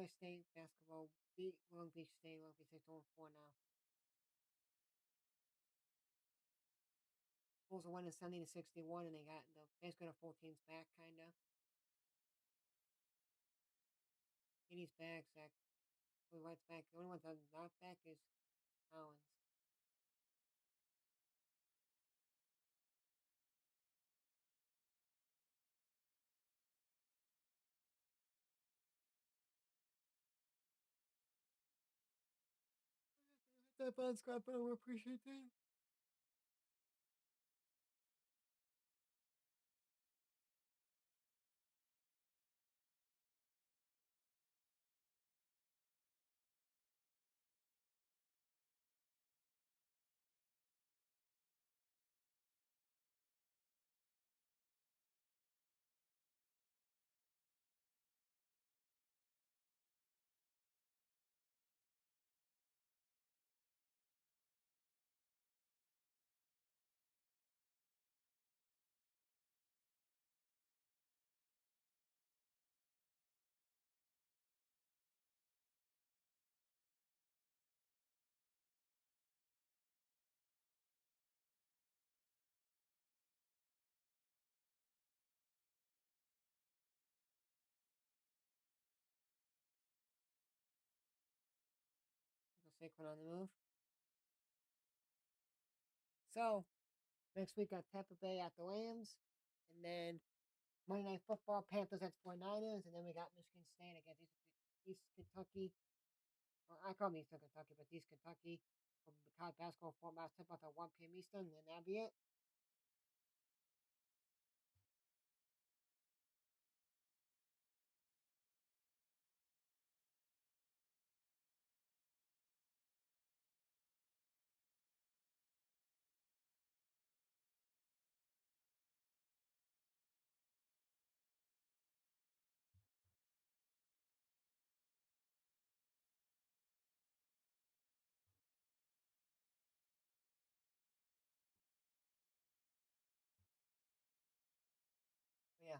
Illinois State basketball beat Long Beach State. Long Beach State's 0-4 now. Bulls are winning 70-61, and they got the basically the full team's back, kind of. Katie's back. Zach White's back. The only one that's not back is Collins. That fun, Scott, but I appreciate that. Saquon on the move. So next week got Tampa Bay at the Rams, and then Monday Night Football, Panthers at 49ers, and then we got Michigan State against East Kentucky. Well, I call them Eastern Kentucky, but East Kentucky from the college basketball format tip off at 1 p.m. Eastern, and then that'll be it. Yeah,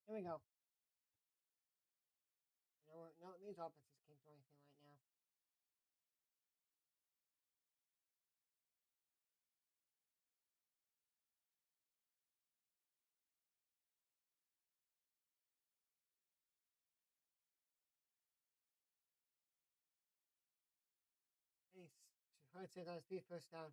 here we go. No, these offenses can't do anything right now. Hey, Hurts is on his feet, first down.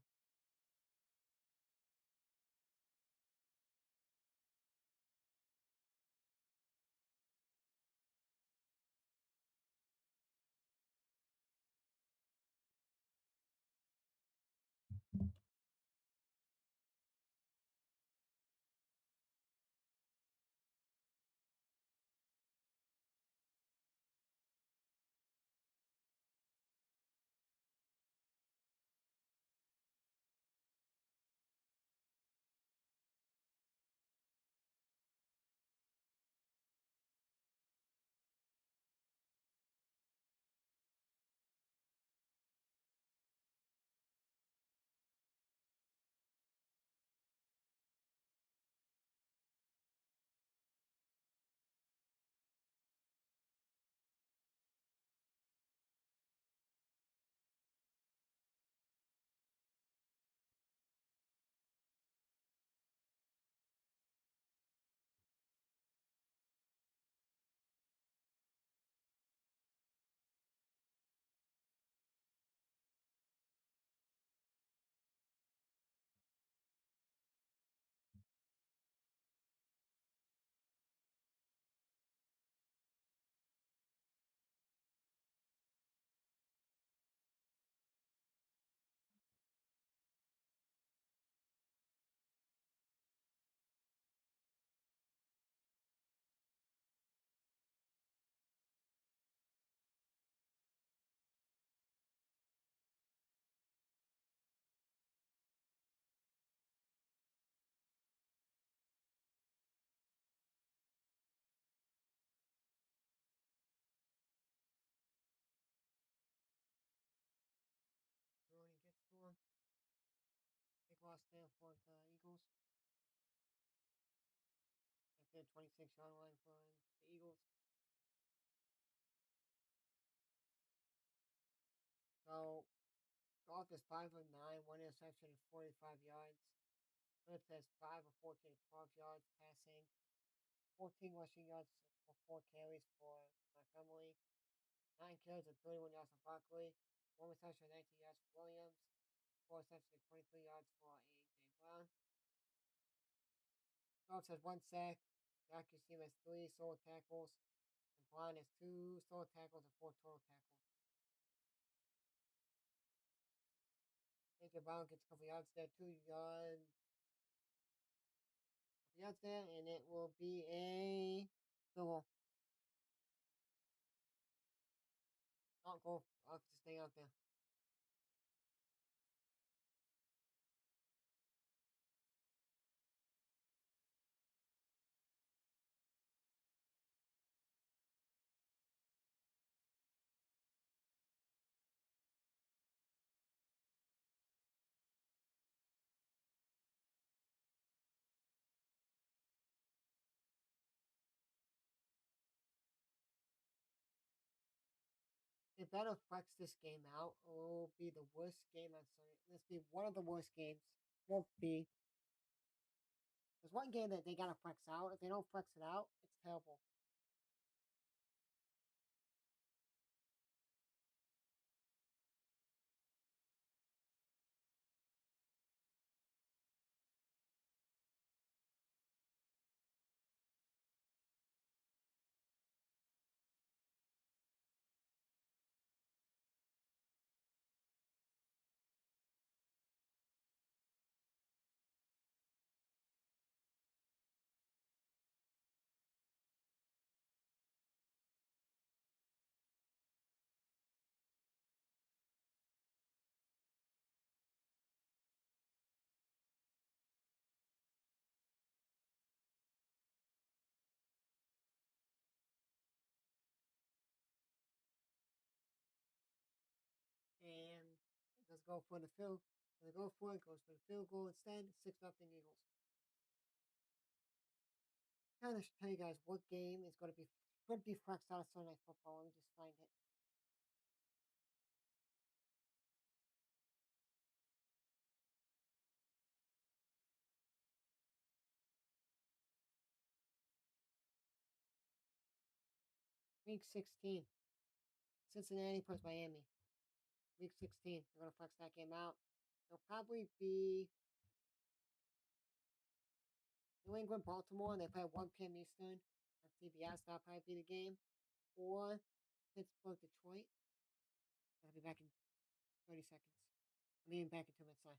for the Eagles. If they're 26-yard line for the Eagles. So, Goff is 5 of 9, one interception and 45 yards. Hurts has 5 of 14 and 12 yards passing. 14 rushing yards for 4 carries for Montgomery. 9 carries and 31 yards for Barkley. 1 reception and 19 yards for Williams. 4 receptions and 23 yards for A.J. Brown. Phelps has 1 sack. Jack Receiver has 3 solo tackles. And Blount has 2 solo tackles and 4 total tackles. A.J. Brown gets a couple yards there, 2 yards. Couple yards there, and it will be a field goal. Not goal. I'll just stay out there. They better flex this game out, or it will be the worst game on Sunday. Let's be one of the worst games. Won't be. There's one game that they gotta flex out. If they don't flex it out, it's terrible. And let's go for the field. They go for it, goes for the field goal instead. 6-0 Eagles. Kind of tell you guys what game is going to be could be flexed out of Sunday Night Football. Let me just find it. Week 16. Cincinnati plays Miami. Week 16. They're going to flex that game out. It'll probably be New England, Baltimore, and they play at 1 p.m. Eastern on CBS. That'll probably be the game. Or Pittsburgh, Detroit. I'll be back in 30 seconds. I mean, back in 2 minutes. Sorry.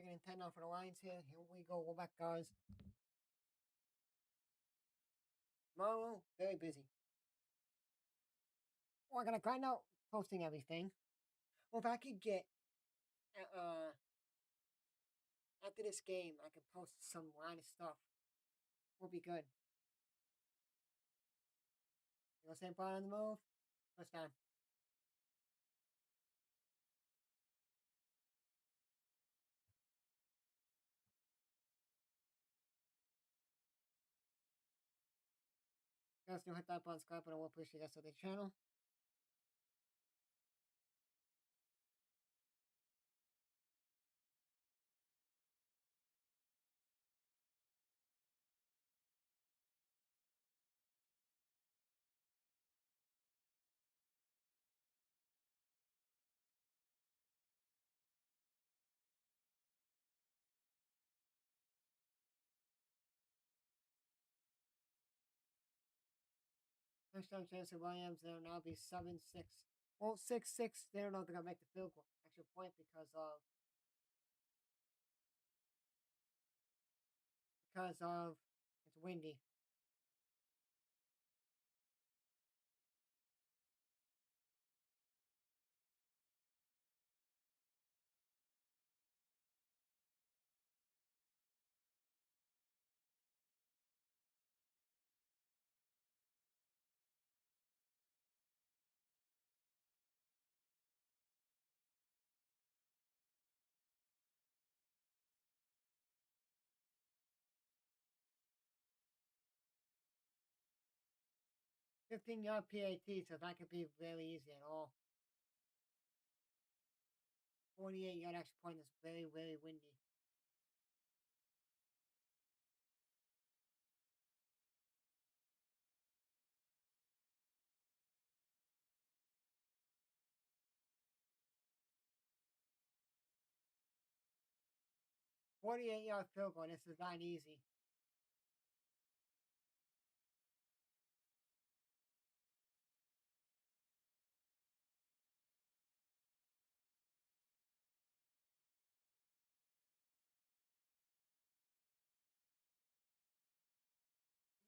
Second and 10 now for the Lions here. Here we go. We're back, guys. Tomorrow, very busy. We're gonna grind out posting everything. Well, if I could get uh after this game, I could post some line of stuff. Will be good. You know, St. Brian on the move. First time. Guys, do hit that button, subscribe, and I will appreciate you guys to the channel. Next time, chance of Williams, there will now be 7-6. Well, 6-6. They don't know if they're gonna make the field goal extra point because of it's windy. — 15-yard PAT, so that could be very easy at all. 48-yard extra point is very, very windy. — 48-yard field goal. This is not easy.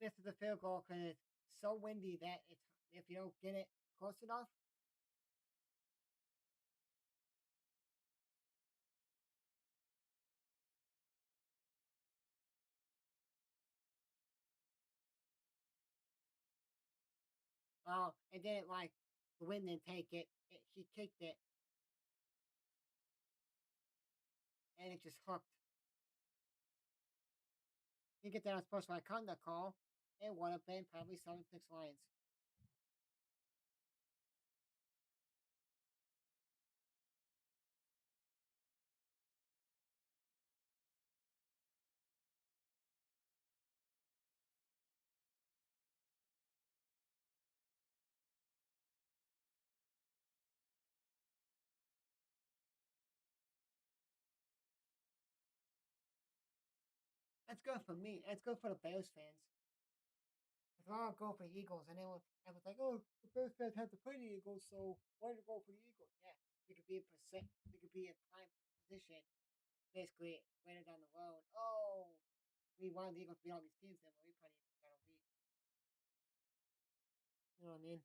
Misses the field goal because it's so windy that it's if you don't get it close enough. And then like the wind didn't take it. She kicked it, and it just hooked. You get that on sports my conduct call. It would have been probably 7-6 Lions. That's good for me. That's good for the Bears fans. If I would go for the Eagles, and I was like, oh, the Bears fans have to play the Eagles, so why did you go for the Eagles? Yeah, you could be in percent. You could be in prime position, basically later down the road. Oh, we wanted the Eagles to beat all these teams, then we probably got a week. You know what I mean?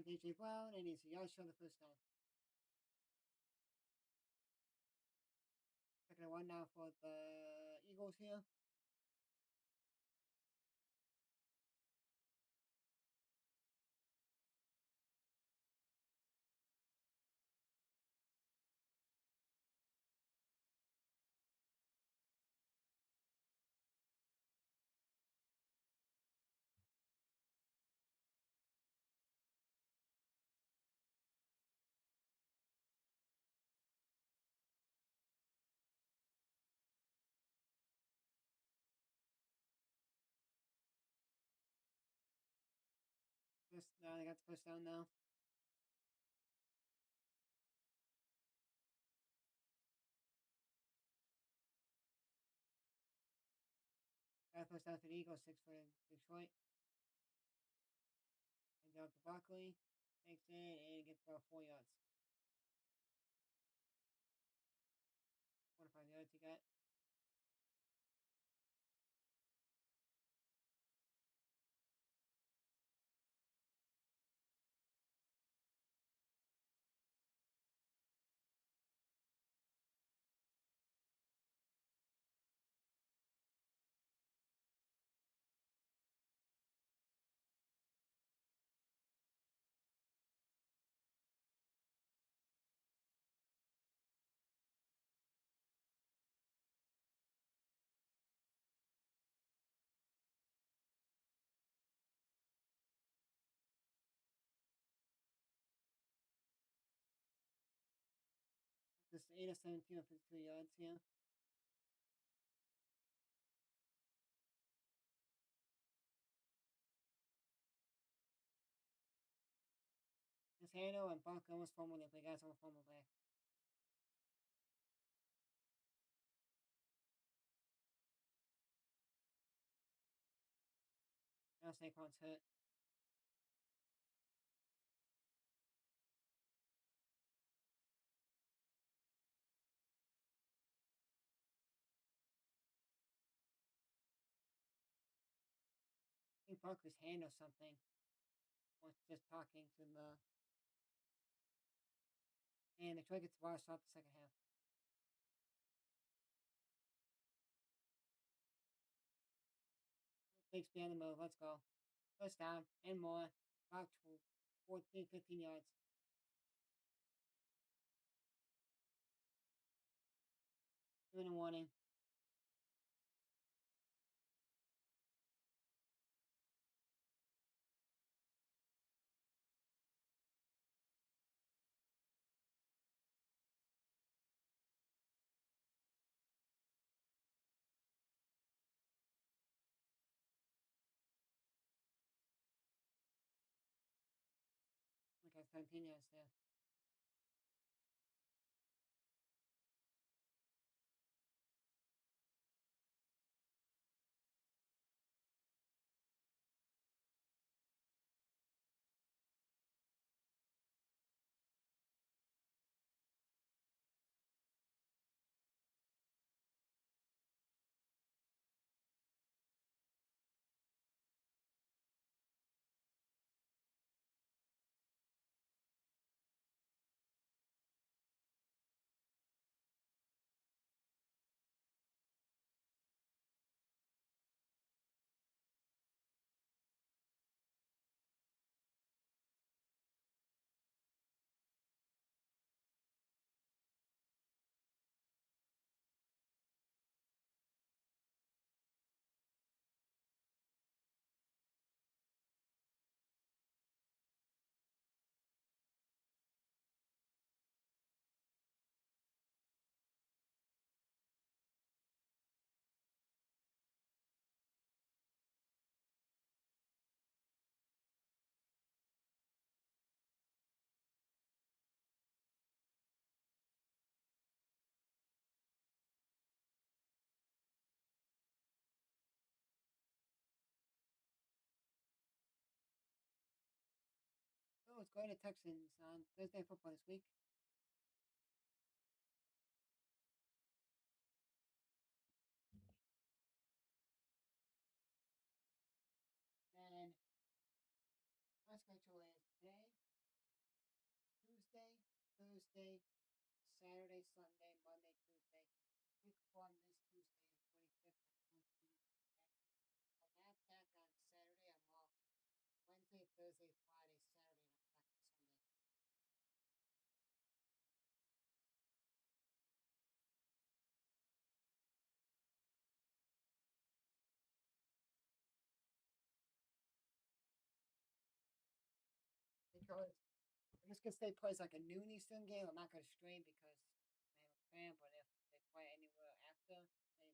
on AJ Brown, and he's a yard short of the first down. Second and one now for the Eagles here. They got the first down now. Got the first down for the Eagles, 6 for Detroit. And down to Barkley. Takes it and gets about 4 yards. 4 to 5 yards he got. Just 8 of 17 for 52 yards here. Just Hano and Barkley almost fumbled it, but guys almost fumbled back. Now Saquon's hurt. I think Barkley's hand or something. Was just talking to the. And Detroit gets the ball start the second half. Bixby on the move. Let's go. First down and more. About 14, 15 yards. Doing a warning. Okay, 17 yards there. So it's going to Texans on Thursday football this week. And my schedule is today. Thursday, Saturday, Sunday, Monday, Tuesday. Week one this Tuesday, the 25th. On that pack on Saturday, I'm off. Wednesday, Thursday, Friday, Saturday, and I'm back on Sunday. Because I'm just gonna stay plays like a noon Eastern game. I'm not gonna stream because I am a fan. But if they play anywhere after, they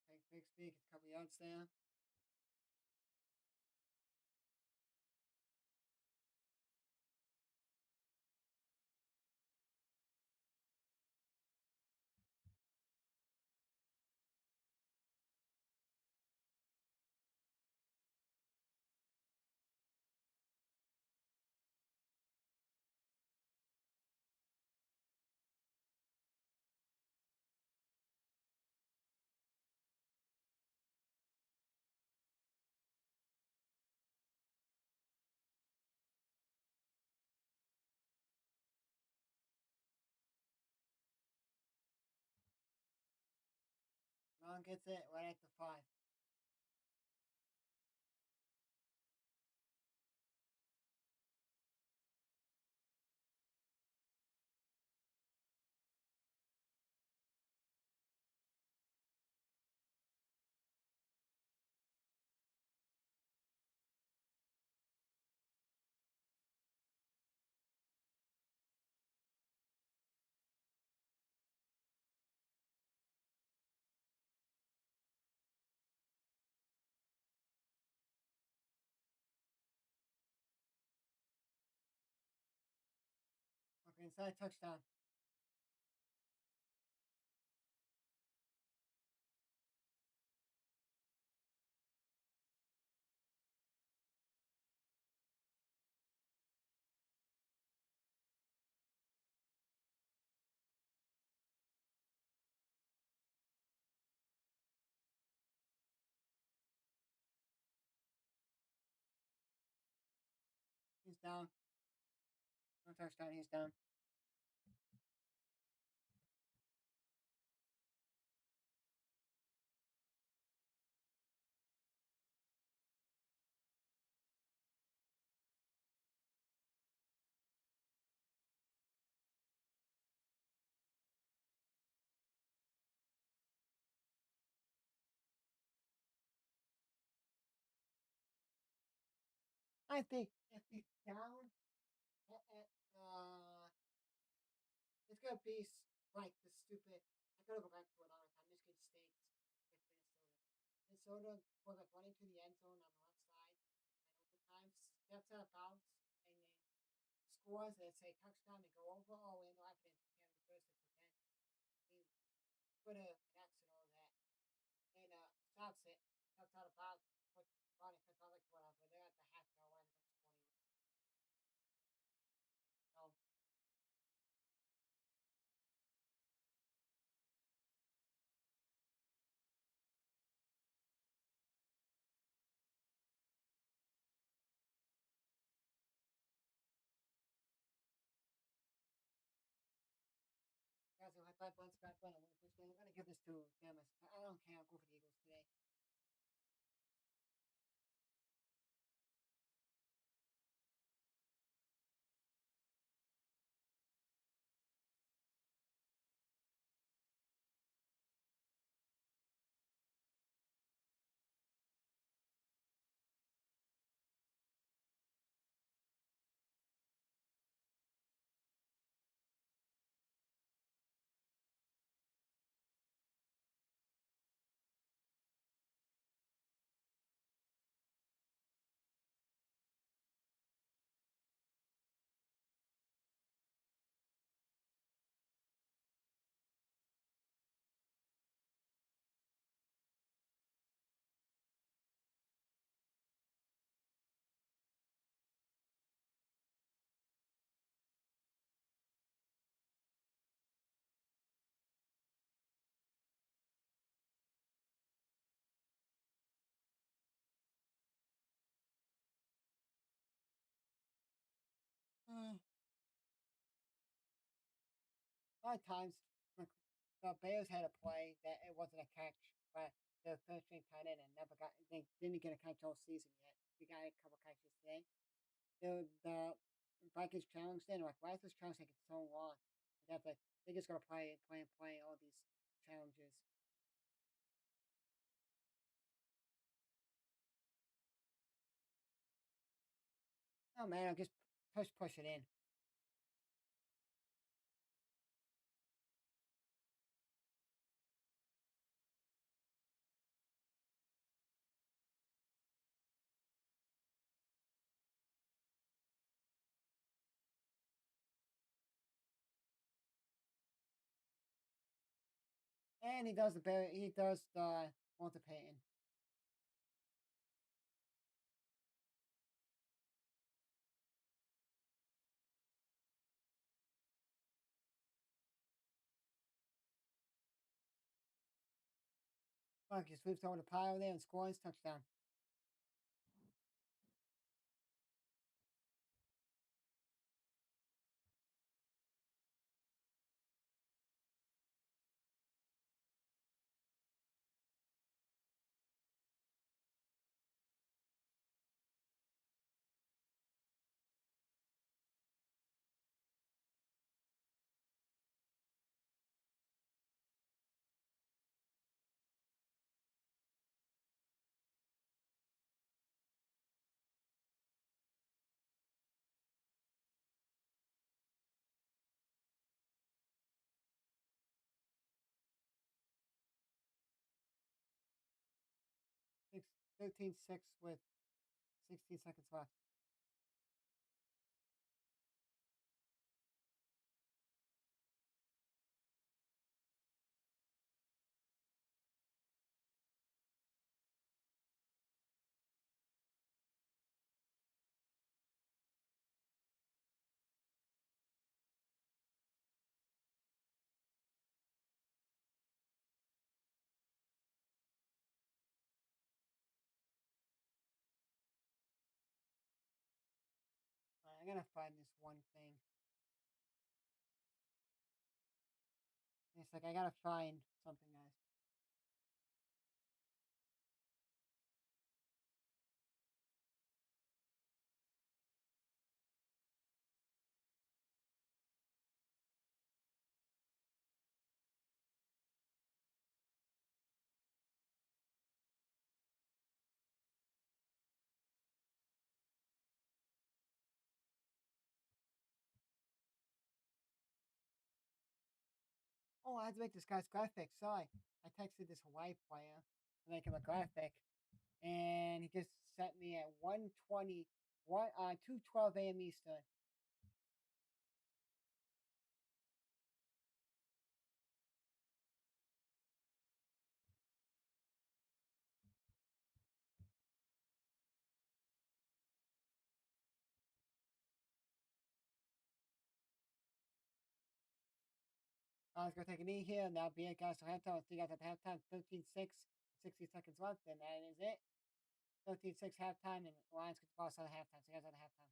take big speak. It's a couple yards there. Ron gets it right at the 5. Okay, inside touchdown. He's down. No touchdown. He's down. I think if he's down, it's gonna be like the stupid. I gotta go back to it all the time. Michigan State with Minnesota. Minnesota was like running to the end zone on the left side, and overtime steps out of bounds, and then scores. And say touchdown and go over. Oh, and I can reverse it, but then he put an accident on that, and stops it, steps out of bounds, puts on it, cuts out like whatever. They're at the half yard line. They're going to 20. So guys, if I play Buns back when I'm gonna give this to Famous. I don't care. I'll go for the Eagles today. lot of times when the Bears had a play that it wasn't a catch, but the third string tight end and never got they didn't get a catch all season yet. We got a couple catches today. The Vikings challenged it and like, why is this challenge taking so long? That's like they just gotta play all these challenges. Oh man, I'll just push it in. And he does the Walter Payton. Fuck, he sweeps over the pile there and scores touchdown. Six, 13-6 with 16 seconds left. I gotta find this one thing. It's like I gotta find something, guys. Oh, I had to make this guy's graphic. Sorry, I texted this Hawaii player to make him a graphic, and he just sent me at 1:20, 2:12 a.m. Eastern. I was gonna take a knee here, and that'll be it, guys. So halftime, I'll see you guys at halftime. 13-6, 60 seconds left, and that is it. 13-6 halftime, and Lions get the ball at halftime. See you guys at halftime.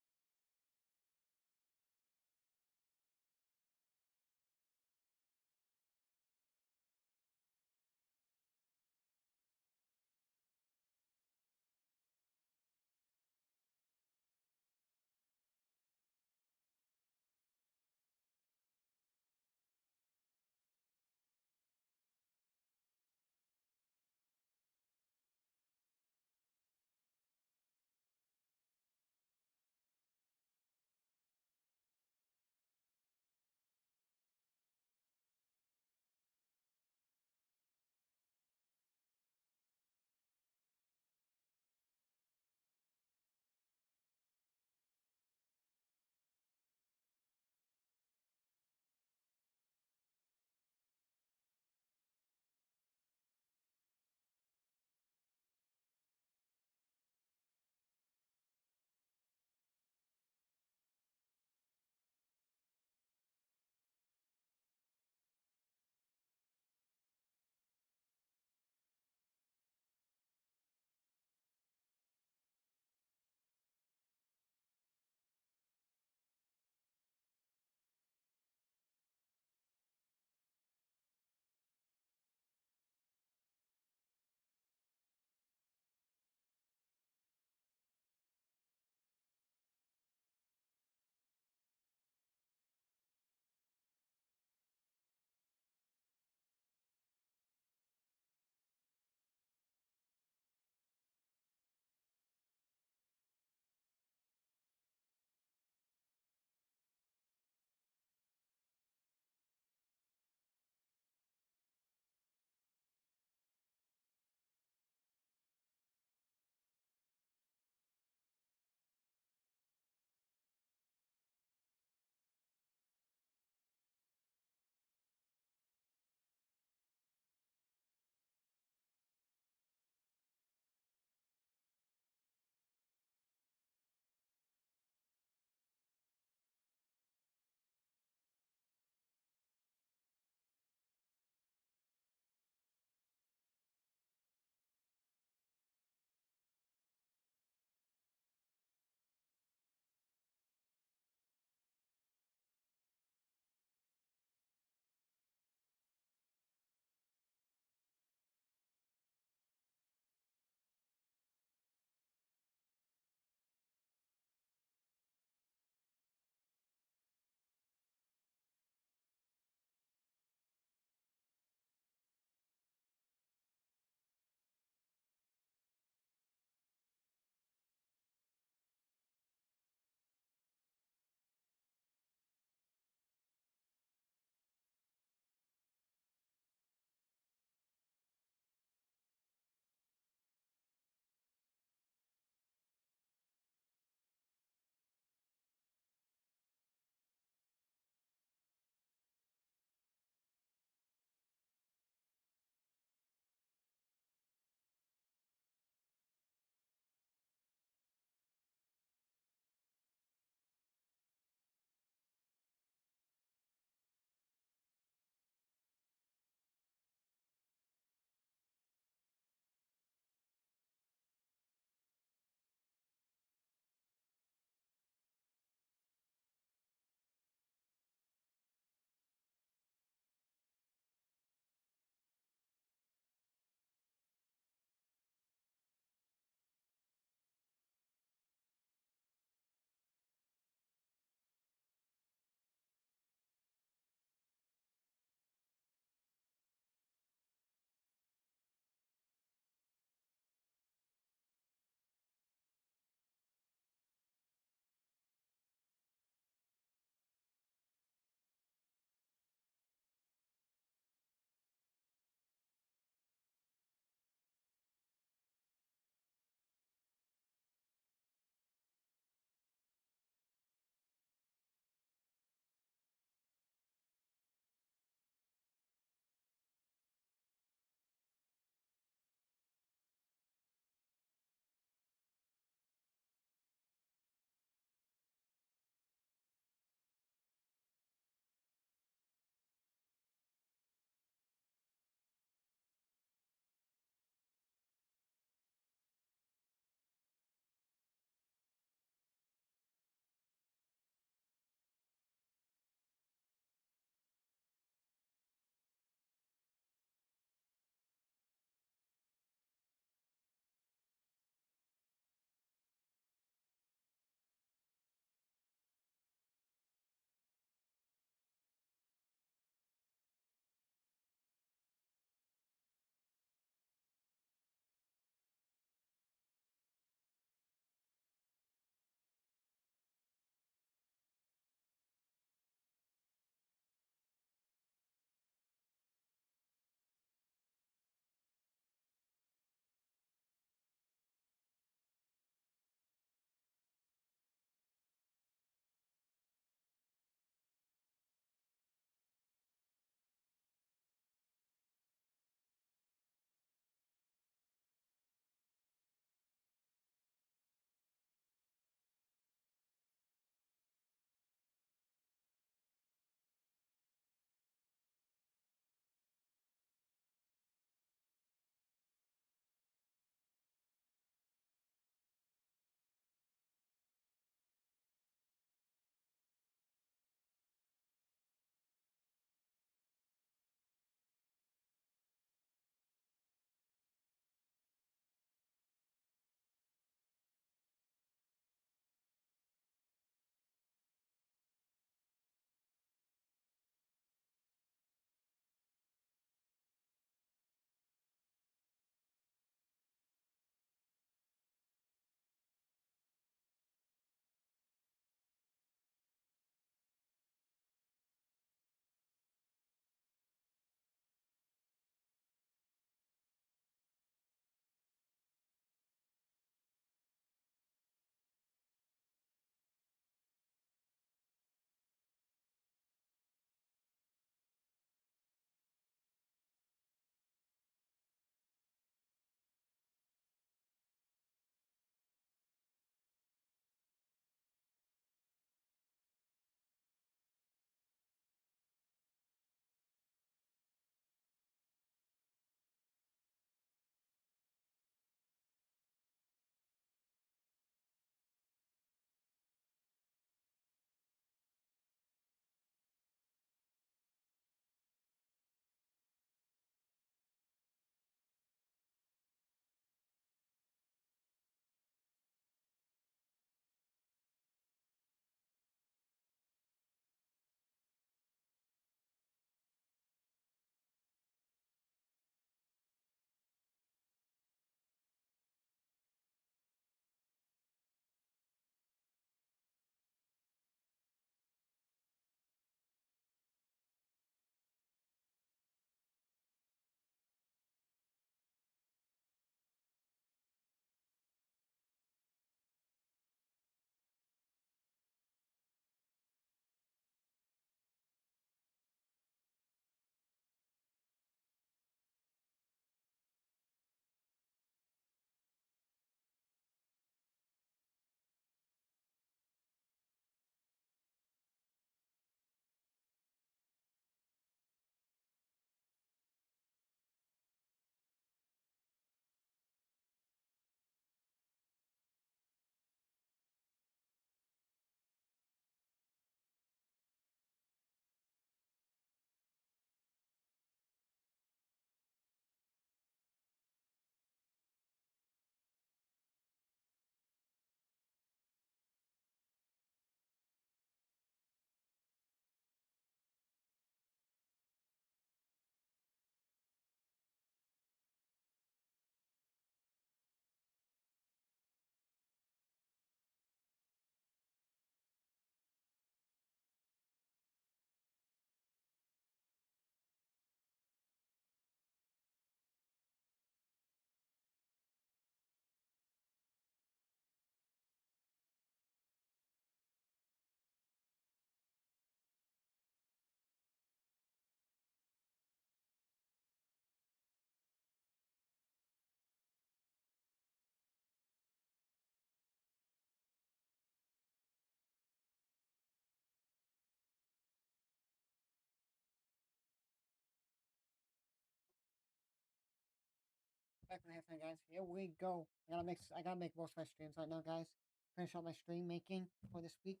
Back from the halftime, guys. Here we go. I gotta make most of my streams right now, guys. Finish up my stream making for this week.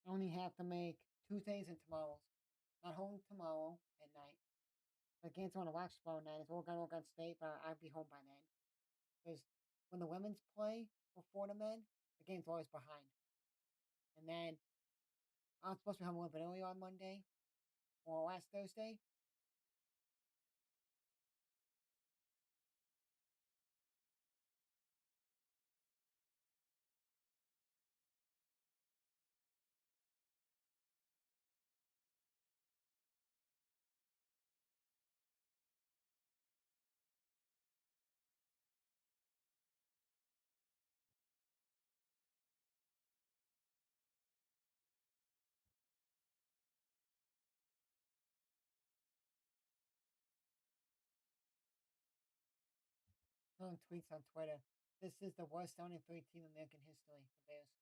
I only have to make Tuesdays and tomorrows. Not home tomorrow at night. The games I want to watch tomorrow night is Oregon State, but I'll be home by then. Because when the women's play before the men, the game's always behind. And then I'm supposed to be home a little bit early on Monday or last Thursday. Someone tweets on Twitter, "This is the worst 0-3 team in American history." The Bears.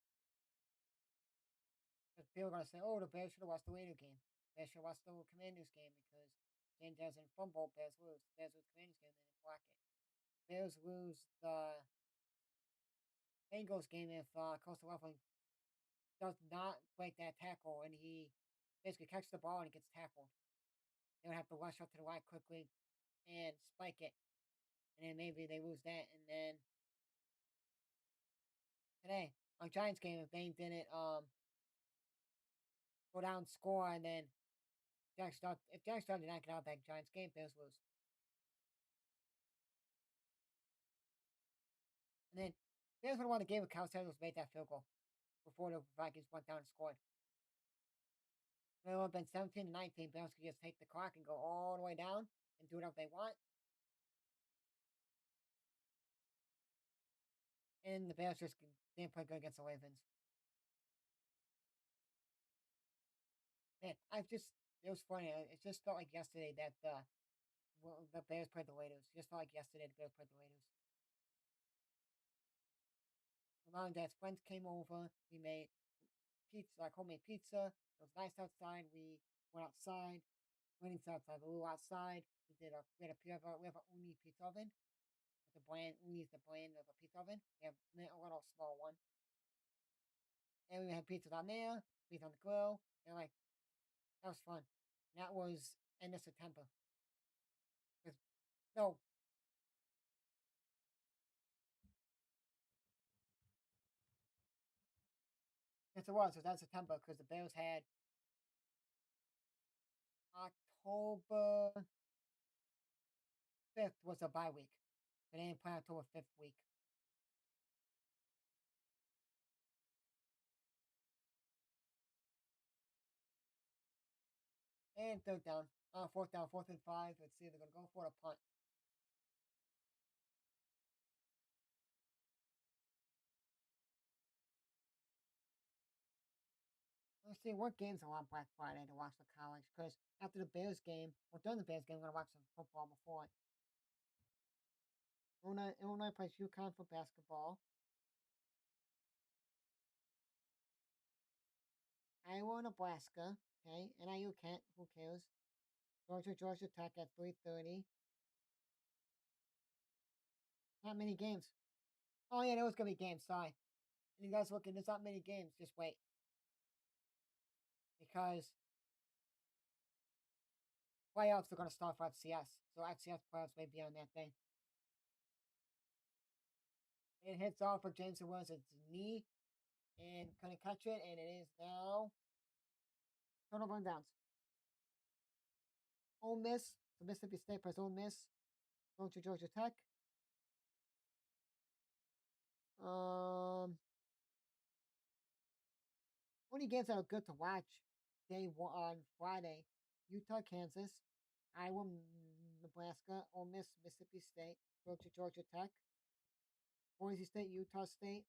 Because people are gonna say, "Oh, the Bears should have lost the Raider game. Bears should have lost the Commanders game because James doesn't fumble. Bears lose. Bears lose Commanders game, and then block it. Bears lose the Bengals game if Coastal Ruffin does not break that tackle and he basically catches the ball and he gets tackled. They would have to rush up to the line quickly and spike it, and then maybe they lose that. And then today on Giants game, if they didn't go down score and then if Jack Star did not get out that Giants game, Bears lose. And then Bears would have won the game if Kyle Sanders made that field goal before the Vikings went down and scored. It would have been 17-19. Bears could just take the clock and go all the way down and do whatever they want. And the Bears just didn't play good against the Ravens. Man, it was funny. It just felt like yesterday that the Bears played the Raiders. It just felt like yesterday the Bears played the Raiders. My mom and dad's friends came over. We made pizza, like homemade pizza. It was nice outside. We went outside. Went inside outside. We were outside. We have a Uni pizza oven. The brand Uni's the brand of a pizza oven. We have a little small one. And we had pizza on there, pizza on the grill. And like that was fun. That was end of September. No, yes, it was. It was end of September because the Bears had October 5th was a bye week. They didn't play October 5th week. And third down. Fourth down, 4th and 5. Let's see if they're going to go for it or punt. Let's see what games I want Black Friday to watch the college. Because after the Bears game, or during the Bears game, I'm going to watch some football before it. Illinois plays UConn for basketball. Iowa, Nebraska. Okay, NIU Kent. Who cares? Georgia Tech at 3:30. Not many games. Oh yeah, there was gonna be games. Sorry. And you guys looking? There's not many games. Just wait, because playoffs are gonna start for FCS. So FCS playoffs may be on that day. It hits off for Jameson Williams. It's knee and couldn't catch it, and it is now turnover and downs. Ole Miss. So Mississippi State plays Ole Miss. Going to Georgia Tech. Only games that are good to watch day one on Friday: Utah, Kansas, Iowa, Nebraska, Ole Miss, Mississippi State, Georgia Tech, Boise State, Utah State,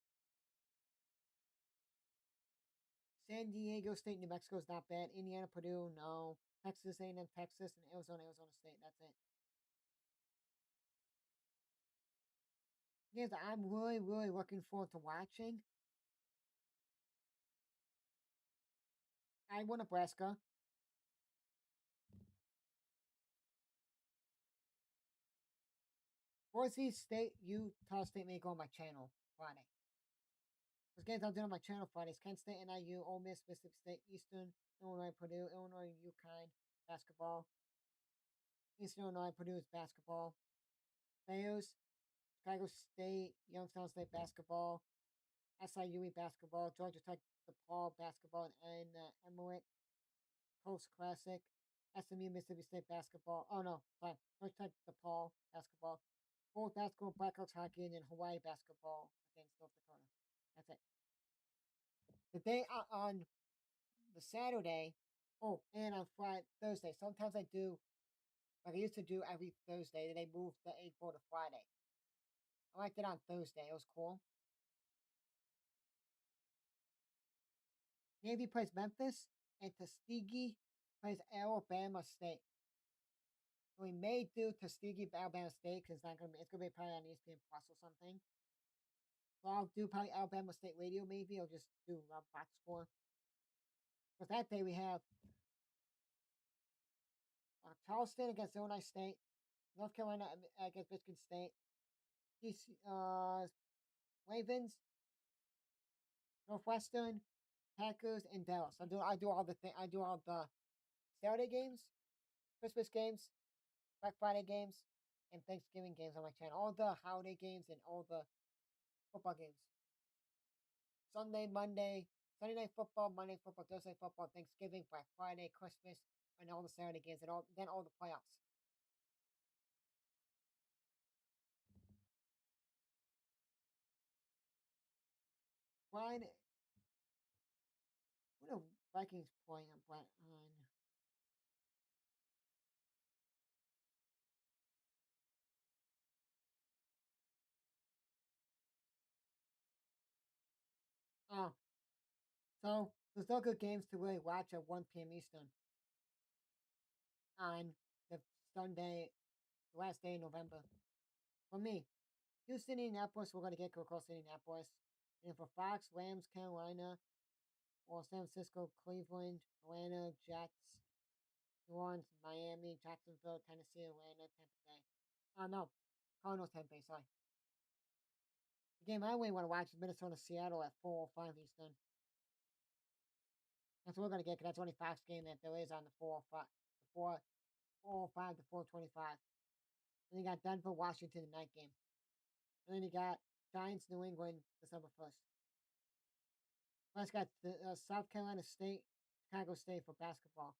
San Diego State, New Mexico is not bad. Indiana, Purdue, no. Texas A&M, Texas, and Arizona State. That's it. Games that I'm really, really looking forward to watching. Iowa, Nebraska. Boise State, Utah State may go on my channel Friday. Those games I'm doing on my channel Fridays: Kent State and IU, Ole Miss, Mississippi State, Eastern Illinois, Purdue, Illinois, UConn, basketball. Eastern Illinois, Purdue is basketball. Bears, Chicago State, Youngstown State basketball. SIUE basketball. Georgia Tech, DePaul basketball, and Emmerich Coast Classic. SMU, Mississippi State basketball. Oh no, sorry. Georgia Tech, DePaul basketball. Both basketball, Blackhawks hockey, and then Hawaii basketball against North Dakota. That's it. The day on the Saturday, oh, and on Friday, Thursday. Sometimes I do, like I used to do every Thursday, then they moved the 8-4 to Friday. I liked it on Thursday. It was cool. Navy plays Memphis, and Tuskegee plays Alabama State. So we may do Tuskegee Alabama State because it's gonna be probably on ESPN Plus or something. So I'll do probably Alabama State Radio maybe. I'll just do box score. Because that day we have Charleston against Illinois State, North Carolina against Michigan State, Ravens, Northwestern, Packers, and Dallas. I do all the Saturday games, Christmas games, Black Friday games, and Thanksgiving games on my channel. All the holiday games and all the football games. Sunday night football, Monday football, Thursday football, Thanksgiving, Black Friday, Christmas, and all the Saturday games, and then all the playoffs. Friday, what are Vikings playing on? Oh, so there's no good games to really watch at 1 p.m. Eastern on the Sunday, the last day in November. For me, Houston, Indianapolis, we're going to get across Indianapolis. And for Fox, Rams, Carolina, or San Francisco, Cleveland, Atlanta, Jets, New Orleans, Miami, Jacksonville, Tennessee, Atlanta, Tampa Bay. No, Cardinals, Tampa Bay, sorry. The game I really want to watch is Minnesota, Seattle at 4:05 Eastern. That's what we're going to get because that's the only Fox game that there is on the 4:05, the 4:05 to 4:25. Then you got Denver, Washington, the night game. And then you got Giants, New England, December 1st. Plus, got the, South Carolina State, Chicago State for basketball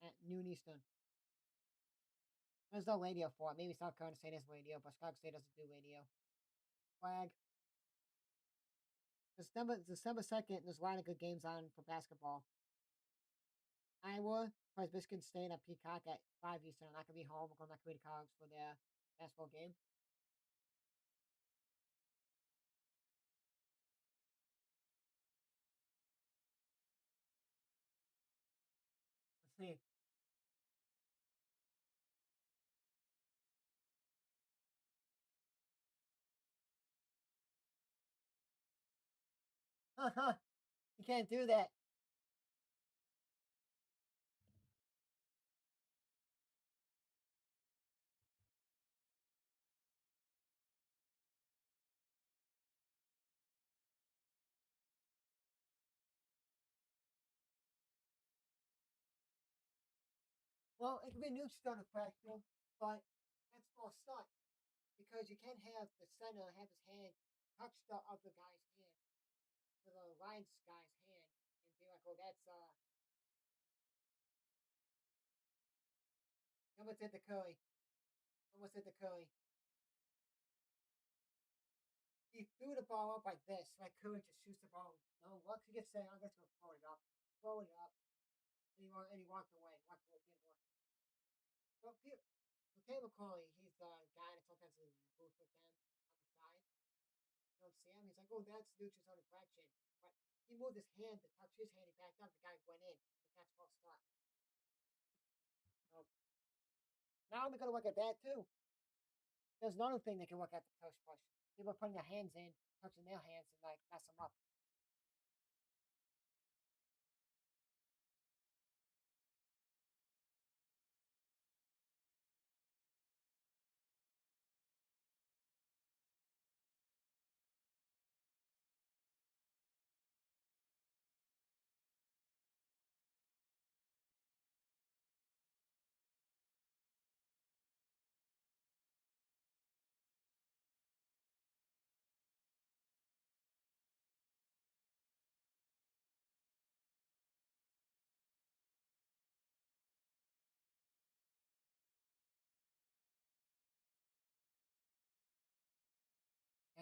at noon Eastern. There's no radio for it. Maybe South Carolina State has radio, but Chicago State doesn't do radio. Flag. December 2nd, there's a lot of good games on for basketball. Iowa plays Michigan State at Peacock at 5 Eastern. I'm not going to be home. I'm going back to Community College for their basketball game. Let's see. You can't do that. Well, it could be a new start factor, but that's false start because you can't have the center have his hand touch the other guy's hand, to the Lions guy's hand, and be like, "Oh, that's almost hit the Curry, almost hit the Curry." He threw the ball up like this, like Curry just shoots the ball. No, once he gets there, I'm just gonna throw it up, and he walked away, didn't work. So, so Caleb Curry, he's the guy that sometimes is in the booth with them on the side. You don't see him. He's like, "Oh, that's neutral zone infraction," but he moved his hand to touch his hand. He backed up. The guy went in. That's false start. So now I'm gonna look at that too. There's another thing that can work at the push push. People are putting their hands in, touching their hands, and like mess them up.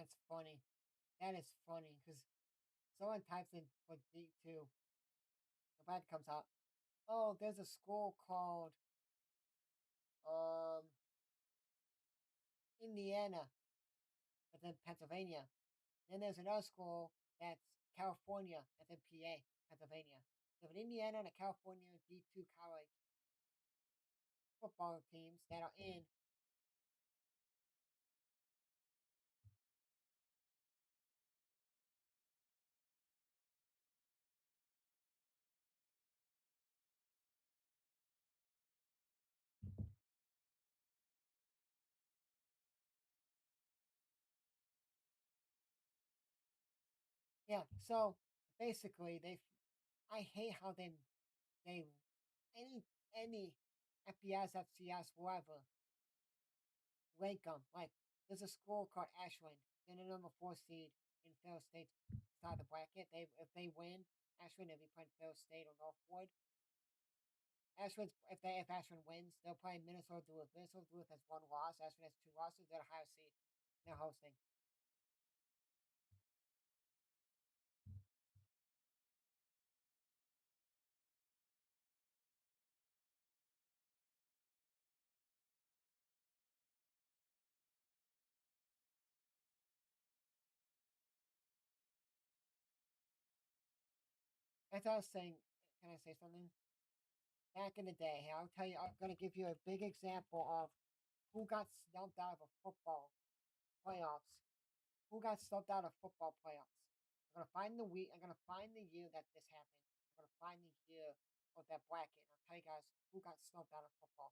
That's funny. That is funny because someone types in for D2, the bracket comes out. Oh, there's a school called um Indiana, that's in Pennsylvania. Then there's another school that's California, that's in PA, Pennsylvania. So an Indiana and a California D2 college football teams that are in. Yeah, so basically I hate how they any FBS, FCS, whatever, rank them. Like there's a school called Ashland. They're the number 4 seed in Fair State's side of the bracket. They if they win, Ashland they'll be playing Fair State or Northwood. If Ashland wins, they'll play Minnesota Duluth. Minnesota Duluth has 1 loss. Ashland has 2 losses. They're the higher seed. They're hosting. As I was saying, can I say something? Back in the day, I'll tell you. I'm gonna give you a big example of who got snubbed out of a football playoffs. Who got snubbed out of football playoffs? I'm gonna find the week. I'm gonna find the year that this happened. I'm gonna find the year of that bracket. And I'll tell you guys who got snubbed out of football.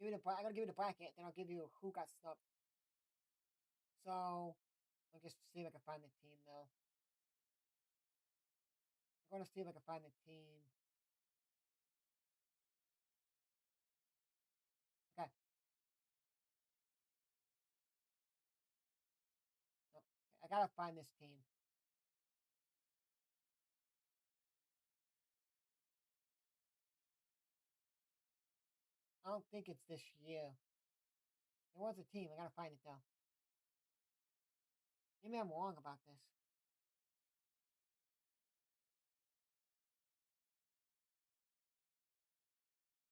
I'm gonna give you the bracket, then I'll give you who got snubbed. So I'll just see if I can find the team though. I'm gonna see if I can find the team. Okay. No, I gotta find this team. I don't think it's this year. There was a team. I gotta find it though. Maybe I'm wrong about this.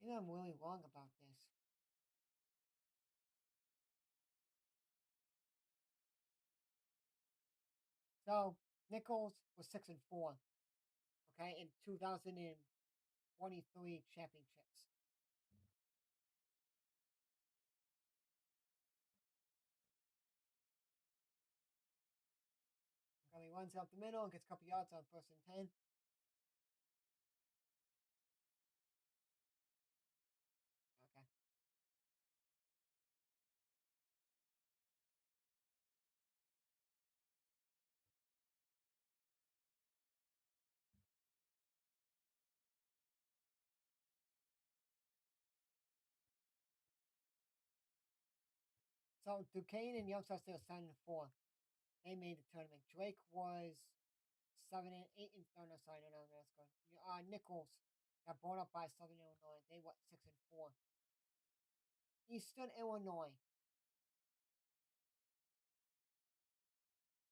Maybe I'm really wrong about this. So Nichols was 6-4. Okay, in 2023 championships. Okay, he runs up the middle and gets a couple yards on 1st and 10. Okay. So Duquesne and Youngstown still 7-4. They made the tournament. Drake was 7 and 8 and no, sorry, no, that's good. Nichols got blown up by Southern Illinois. They went 6-4. Eastern Illinois.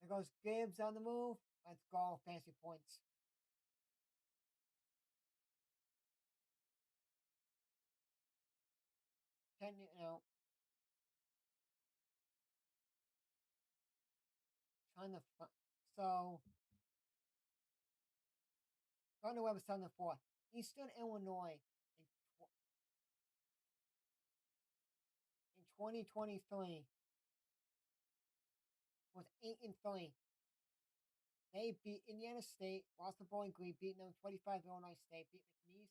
There goes Gibbs on the move. Let's go. Fancy points. Ten, trying to. So Gardner Webb was 7-4. Eastern Illinois in 2023 was 8-3. They beat Indiana State, lost to Bowling Green, beating them 25. Illinois State, beat McNeese,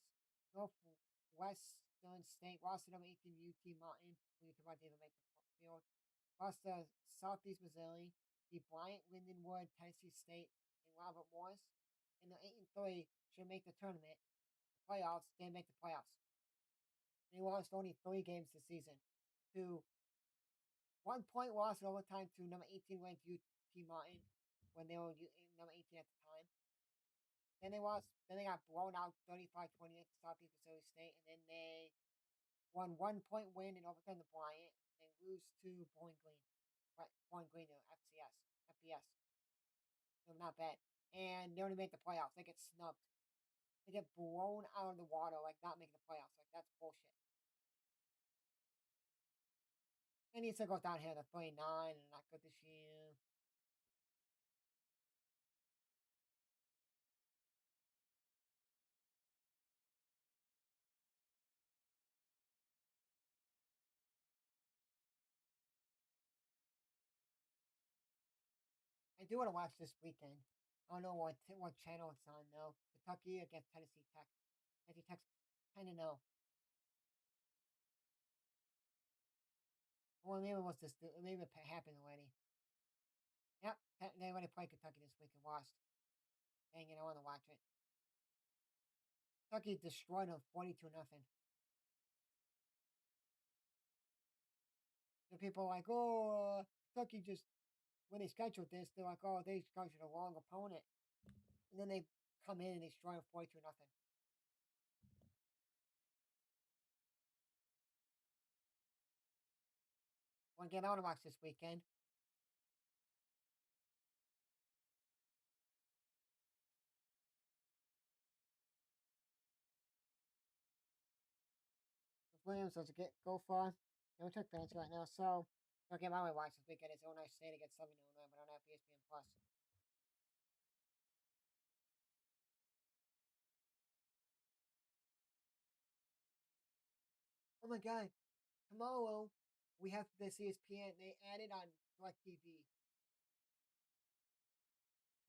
Northwestern State, lost to number 18 UT Martin, who you about didn't make the field. Lost to Southeast Missouri, beat Bryant, Lindenwood, Tennessee State, and Robert Morris. And the 8-3 should make the tournament. The playoffs, they make the playoffs. They lost only 3 games this season. To 1 point loss in overtime to number 18 ranked UT Martin when they were number 18 at the time. Then they lost. Then they got blown out 35-20 at Southeast Missouri State, and then they won 1 point win in overtime to Bryant. They lose to Bowling Green. Right, Bowling Green to FCS, FBS. So not bad. And they only make the playoffs. They get snubbed. They get blown out of the water, like not making the playoffs. Like that's bullshit. And Easter goes down here to 39 and not good this year. I do want to watch this weekend. I don't know what channel it's on though. Kentucky against Tennessee Tech. Tennessee Tech's 10-0. Well, maybe it was this. Maybe it happened already. Yep, they already played Kentucky this week and lost. Dang it, I want to watch it. Kentucky destroyed them 42-0. The people are like, oh, Kentucky just when they scheduled this, they're like, oh, they scheduled a wrong opponent, and then they come in and they destroy them 42-0. One game I want to watch this weekend. Williams doesn't go far. Don't check fancy right now. So, the game I want to watch this weekend is Illinois State against Southern Illinois, but I don't have ESPN Plus. Oh my god, tomorrow we have this ESPN. They added on DirecTV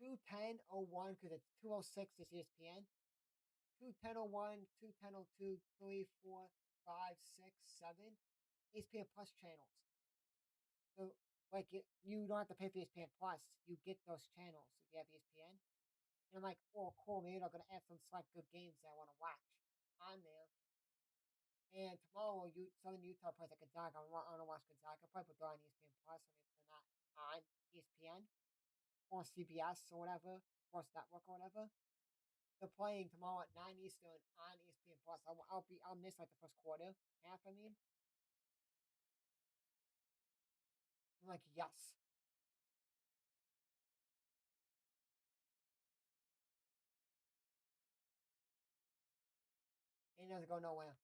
2:10:01 because it's 2:06 is ESPN. 2:10:01, 2:10:02, 3, 4, 5, 6, 7 ESPN Plus channels. So like you don't have to pay for ESPN Plus. You get those channels if you have ESPN. And I'm like, oh, cool. Maybe they're gonna add some select good games that I want to watch on there. And tomorrow, Southern Utah plays at Gonzaga. I want to watch Gonzaga. I'll probably put that on ESPN Plus, and if they're not on ESPN or CBS or whatever, Sports Network or whatever, they're playing tomorrow at 9 Eastern on ESPN Plus. I'll miss like the first quarter, half. I mean, I'm like, yes. And it doesn't go nowhere.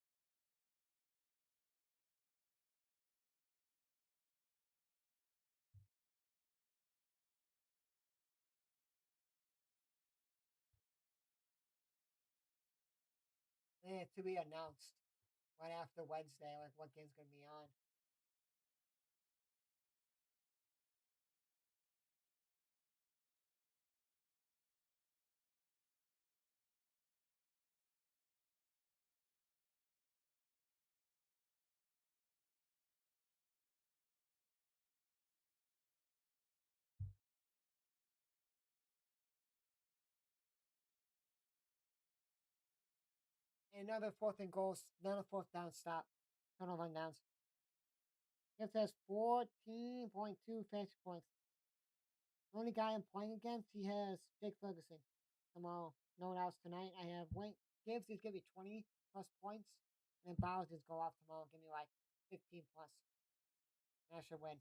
And to be announced right after Wednesday, like what game's gonna be on. And another fourth and goals, another fourth down stop. Total run downs. Gibbs has 14.2 fantasy points. The only guy I'm playing against, he has Jake Ferguson tomorrow. No one else tonight. I have Wayne Gibbs is gonna be 20 plus points. And then Bowers is go off tomorrow and give me like 15 plus. And I should win.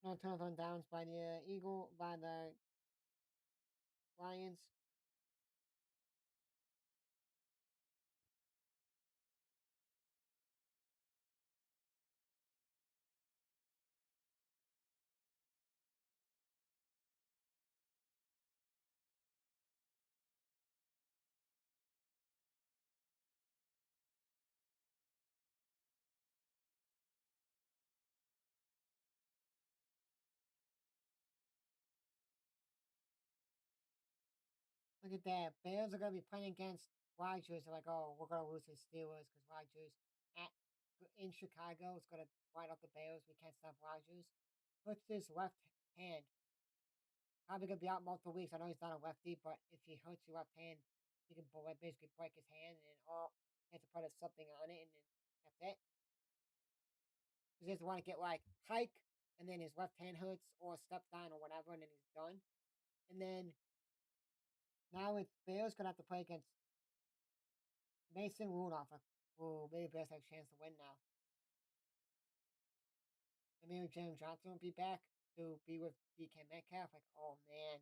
No turns on downs by the by the Lions. Look at that. Bears are gonna be playing against Rodgers. They're like, oh, we're gonna lose to Steelers because Rodgers at in Chicago is gonna wind up the Bears. We can't stop Rodgers. Puts his left hand Probably gonna be out multiple weeks. I know he's not a lefty, but if he hurts your left hand, he can basically break his hand, and then he has to put something on it, and then that's it. Because he doesn't want to get like hike, and then his left hand hurts or step down or whatever, and then he's done. And then now it's Bears gonna have to play against Mason Rudolph. Oh, maybe Bears have a chance to win now. And maybe James Johnson will be back to be with DK Metcalf. Like, oh man.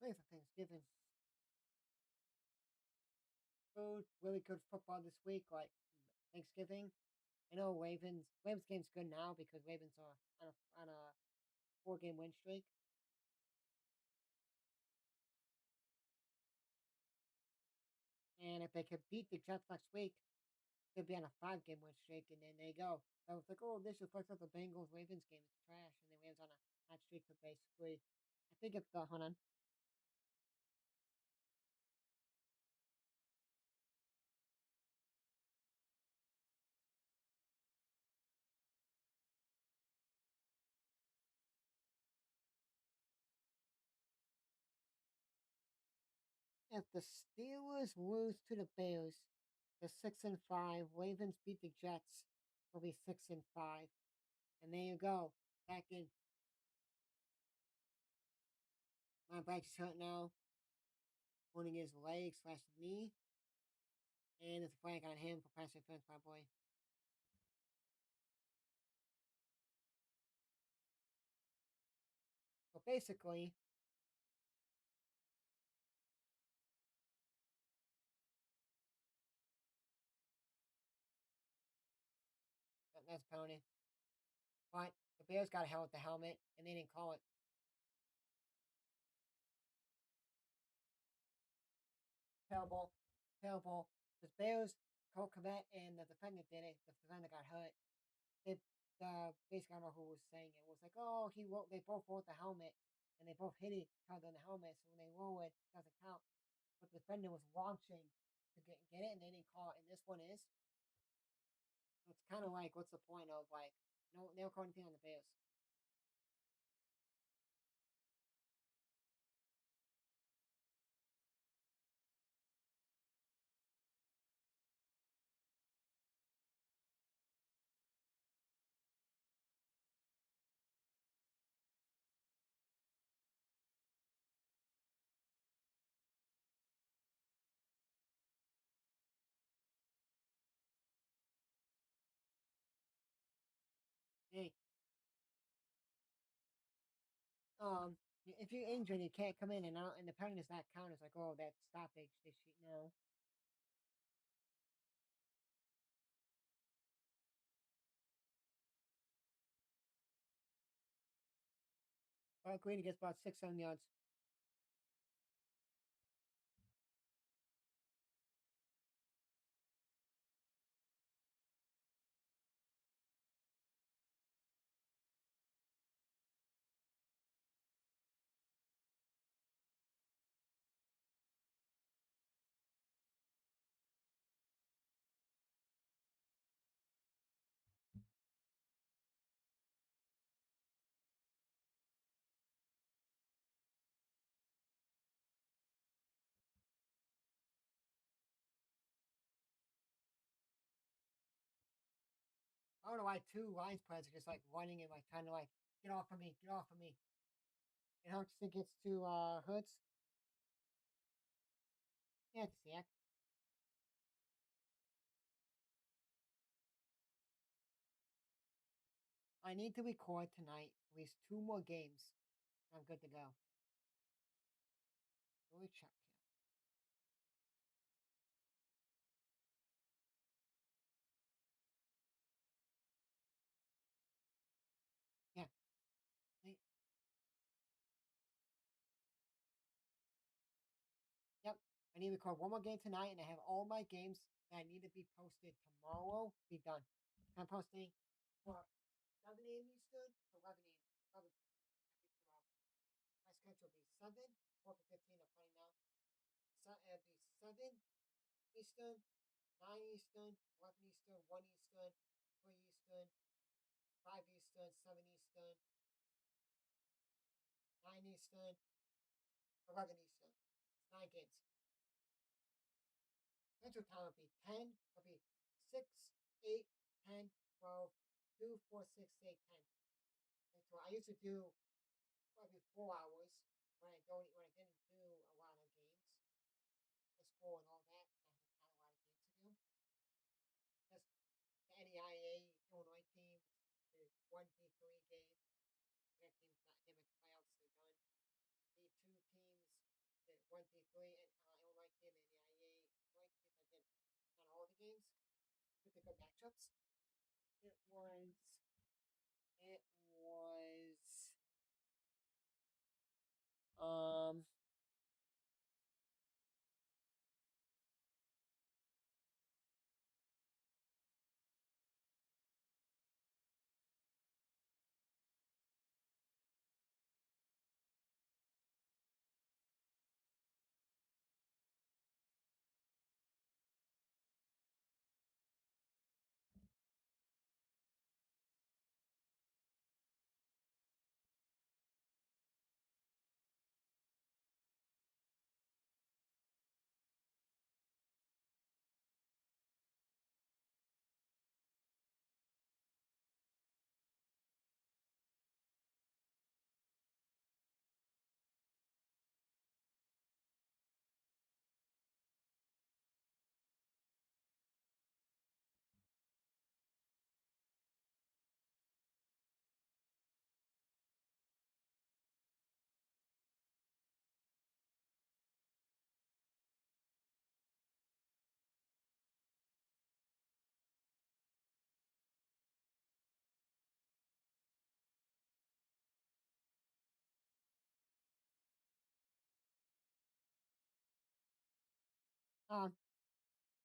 Wait for Thanksgiving. Food, really good football this week, like Thanksgiving. I know Ravens game's good now because Ravens are on a 4 game win streak. And if they could beat the Jets next week, they'll be on a 5 game win streak, and then they go. So it's like, oh, this reflects out the Bengals Ravens game. It's trash, and the Rams on a hot streak for basically. I think it's the hold on. If the Steelers lose to the Bears, they're 6-5. Ravens beat the Jets, will be 6-5. And there you go. Back in my back's hurt now. Holding his leg slash knee. And it's a flag on him for pass interference, my boy. So basically, that's penalty. But the Bears got held with the helmet, and they didn't call it. Terrible. Terrible. The Bears, Cole Komet, and the defender did it. The defender got hurt. They, basically, I don't know who was saying it. It was like, oh, they both wore the helmet, and they both hit each other in the helmet, so when they roll it, it doesn't count. But the defender was launching to get it, and they didn't call it, and this one is. So it's kind of like, what's the point of, like, no, they don't call anything on the Bears. Hey, um, if you're injured, you can't come in and out, and the penalty does not count. It's like, oh, that's stoppage. This shit, no. Green gets about 6 7 yards. I don't know why two Lions players are just like running and like trying to like get off of me, get off of me. And how much you think it's to Hurts? Yeah, it's Zach. I need to record tonight at least two more games. I'm good to go. Let me check here. Yeah. I- Yep. I need to record one more game tonight, and I have all my games that need to be posted tomorrow. Be done. I'm posting for 7 a.m. Eastern to 11 a.m. 11 every 2 hours. My schedule will be 7, 4 to 15. I'm finding now. So it'll be 7 Eastern, 9 Eastern, 11 Eastern, 1 Eastern, 3 Eastern, 5 Eastern, 7 Eastern, 9 Eastern, 11 Eastern. It's 9 games. Central time will be 10, it'll be 6, 8, 10, 12, 2, 4, 6, 8, 10. And so I used to do every 4 hours when I didn't do a lot of games, the school and all that, and I had a lot of games to do. Just the NEIA Illinois teams, the 1v3 games, that team's not they make tryouts, they're done. D2 teams, the 1v3 and Illinois team and the NEIA Illinois teams, I did on all the games with the good matchups. It was it was um um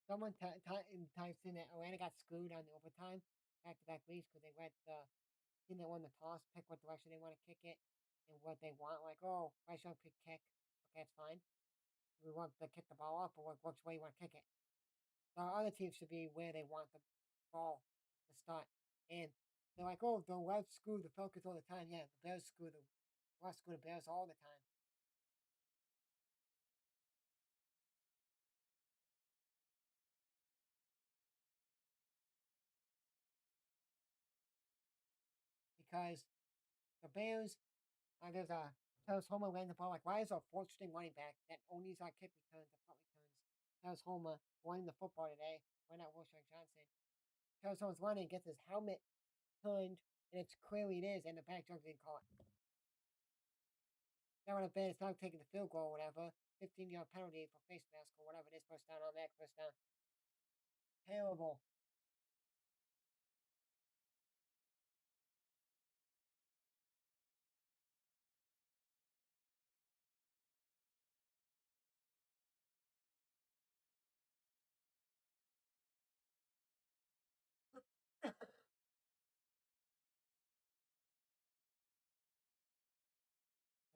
someone types in that Atlanta got screwed on the overtime back to back leads because they let the team that won the toss pick what direction they want to kick it and what they want. Like, oh, Bryce Young pick kick. Okay, that's fine. We want to kick the ball up, or which way you want to kick it. The other teams should be where they want the ball to start. And they're like, oh, the Reds screw the Falcons all the time. Yeah, the Bears screw the Reds screw the Bears all the time. Because the Bears, there's a Travis Homer ran the ball. Like, why is a fourth string running back that only needs our kick returns and punt returns? Travis Homer running the football today. Why not Wilshire Johnson? Travis Homer's running, gets his helmet turned, and it's clearly it is, and the back jump didn't call it. That would have been, it's not taking the field goal or whatever. 15-yard penalty for face mask or whatever it is. First down on that, first down. Terrible.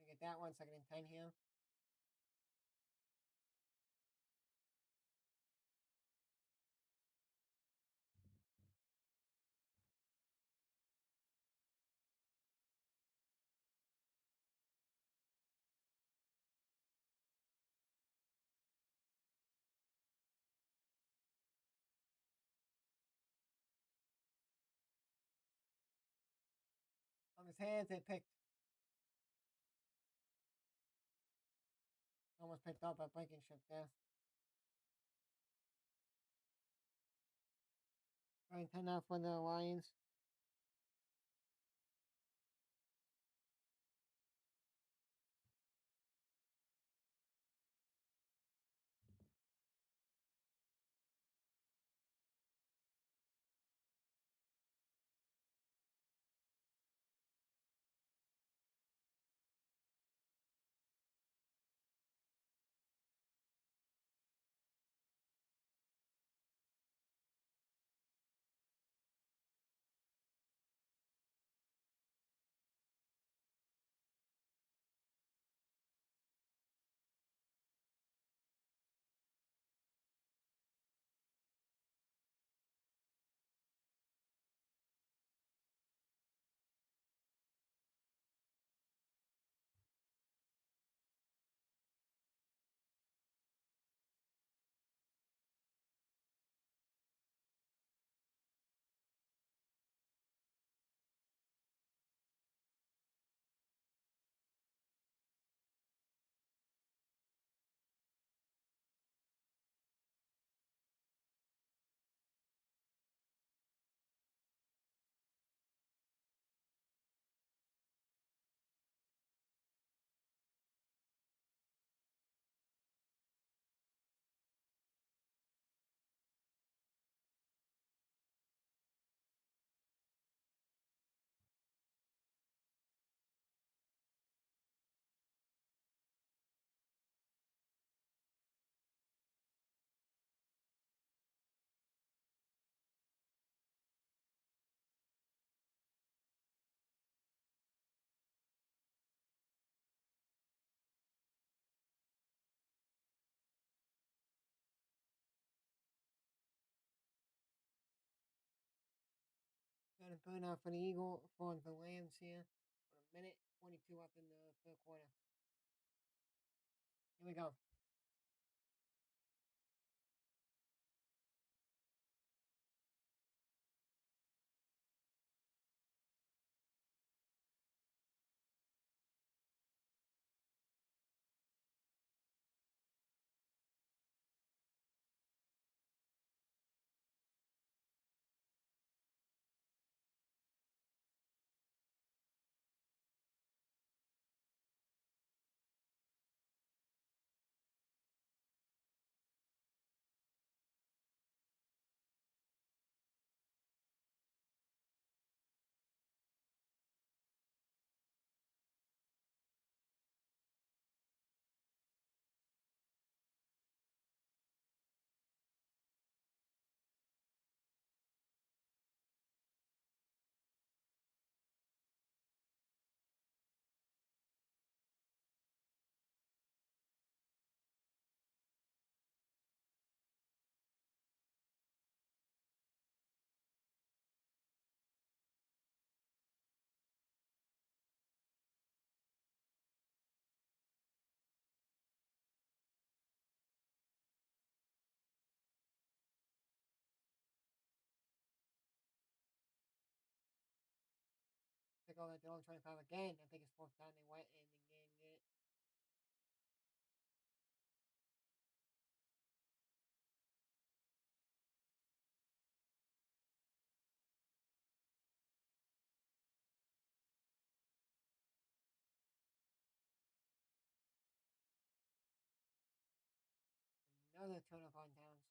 I get that one, second and 10 here. hands and picked. Almost picked up a Blankenship there. Going 10 now for the Lions. Got a burn out for the Eagle for the Lambs here. For a minute 22 up in the third quarter. Here we go. Take all that Dylan 25 again. I think it's fourth time they went and again get it. Another turnover on downs.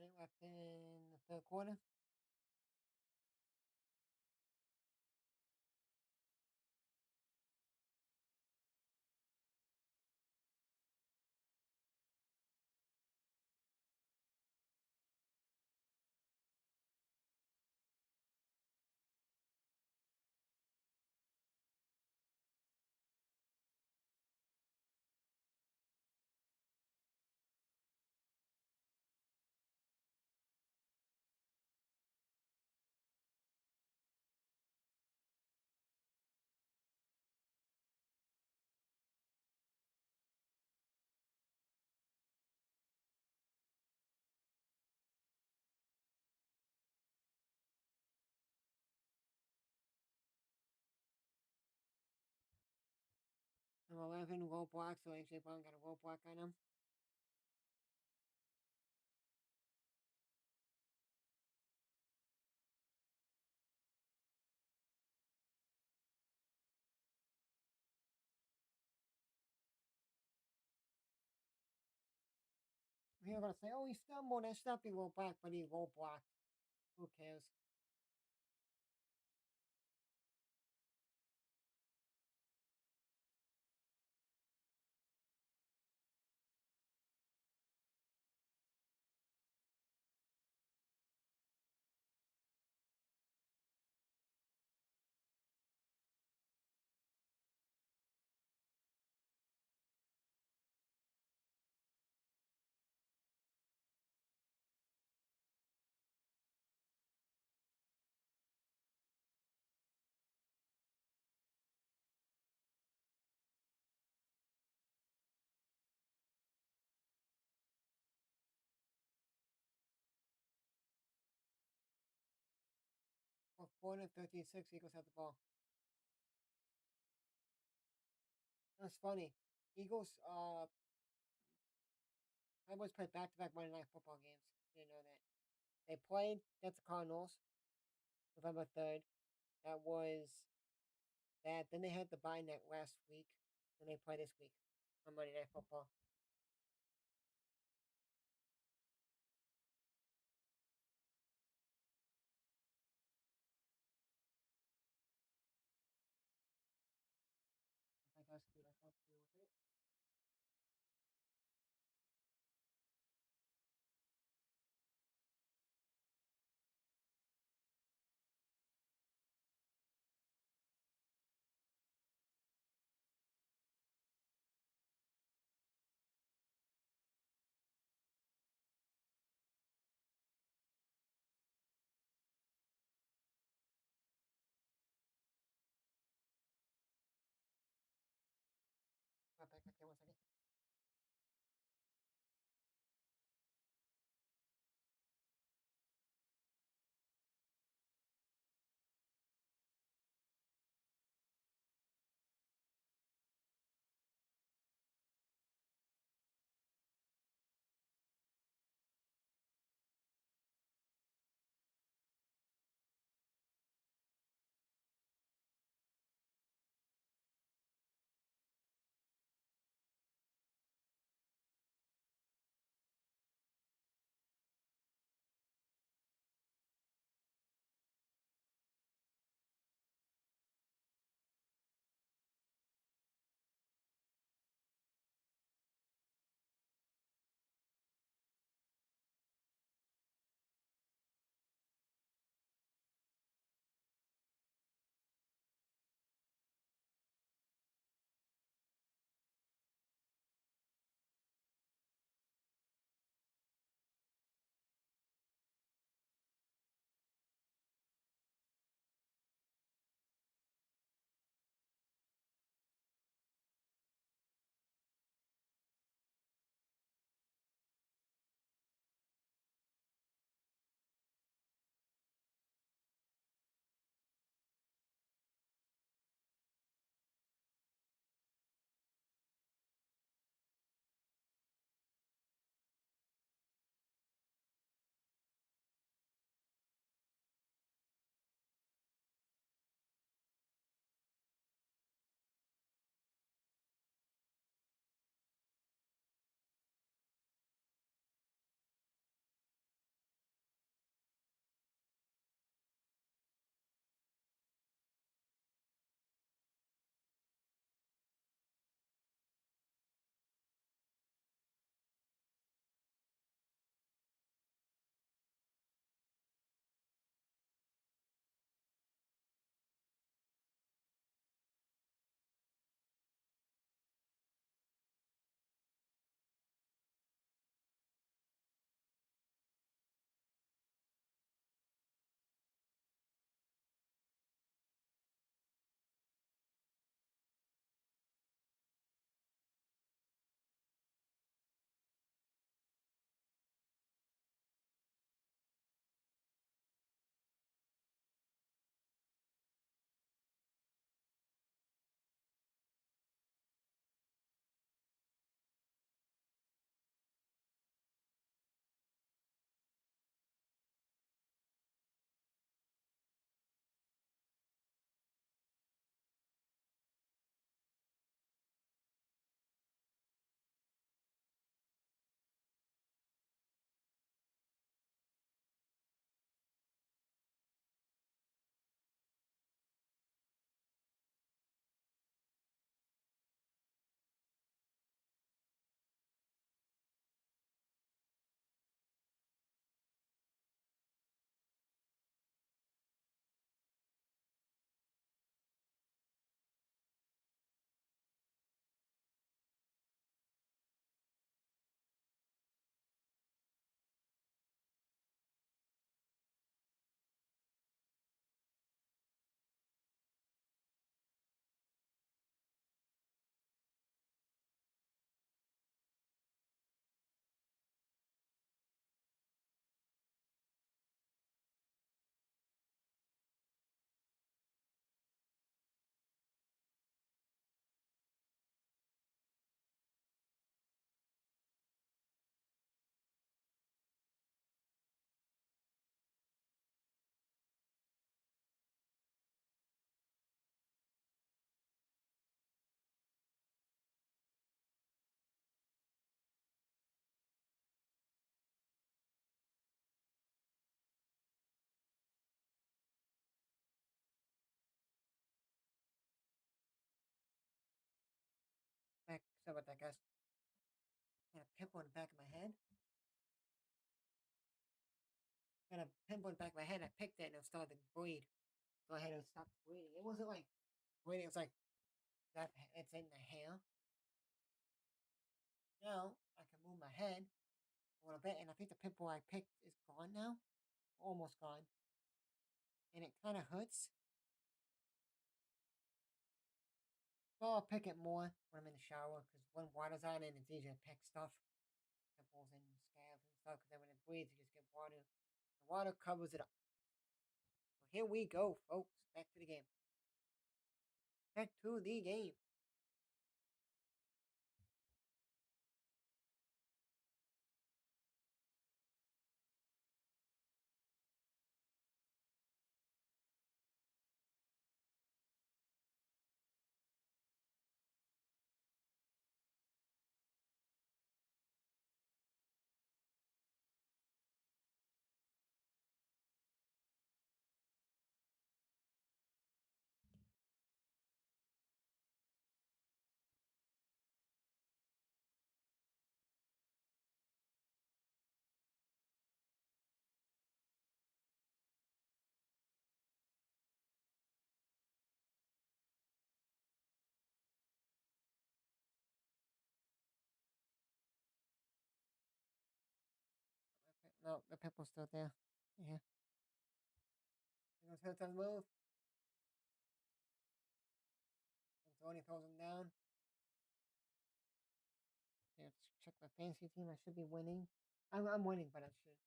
Minute left in the third quarter. So 11 roadblocks, so AJ Brown got a roadblock on him. You're gonna say, oh, he stumbled, that's not the roadblock, but he roadblocked. Who cares? For 4 13-6, Eagles have the ball. That's funny. Eagles, Cowboys played back-to-back Monday Night Football games. Didn't know that. They played against the Cardinals November 3rd. That was that. Then they had the bye net last week. Then they play this week on Monday Night Football. I guess do myself to with it. Sorry about that, guys. Got a pimple in the back of my head. Got a pimple in the back of my head. I picked it and it started to bleed. So I had to stop bleeding. It wasn't like bleeding. It was like that. It's in the hair. Now I can move my head a little bit, and I think the pimple I picked is gone now, almost gone, and it kind of hurts. Well, I'll pick it more when I'm in the shower because when water's on it, it's easier to pick stuff, pimples and scabs and stuff. Because then when it bleeds, you just get water. The water covers it up. So here we go, folks. Back to the game. Back to the game. No, the pimple's still there. Yeah. You know, time to move. And Tony throws him down. Yeah, let's check my fantasy team. I should be winning. I'm winning, but I should.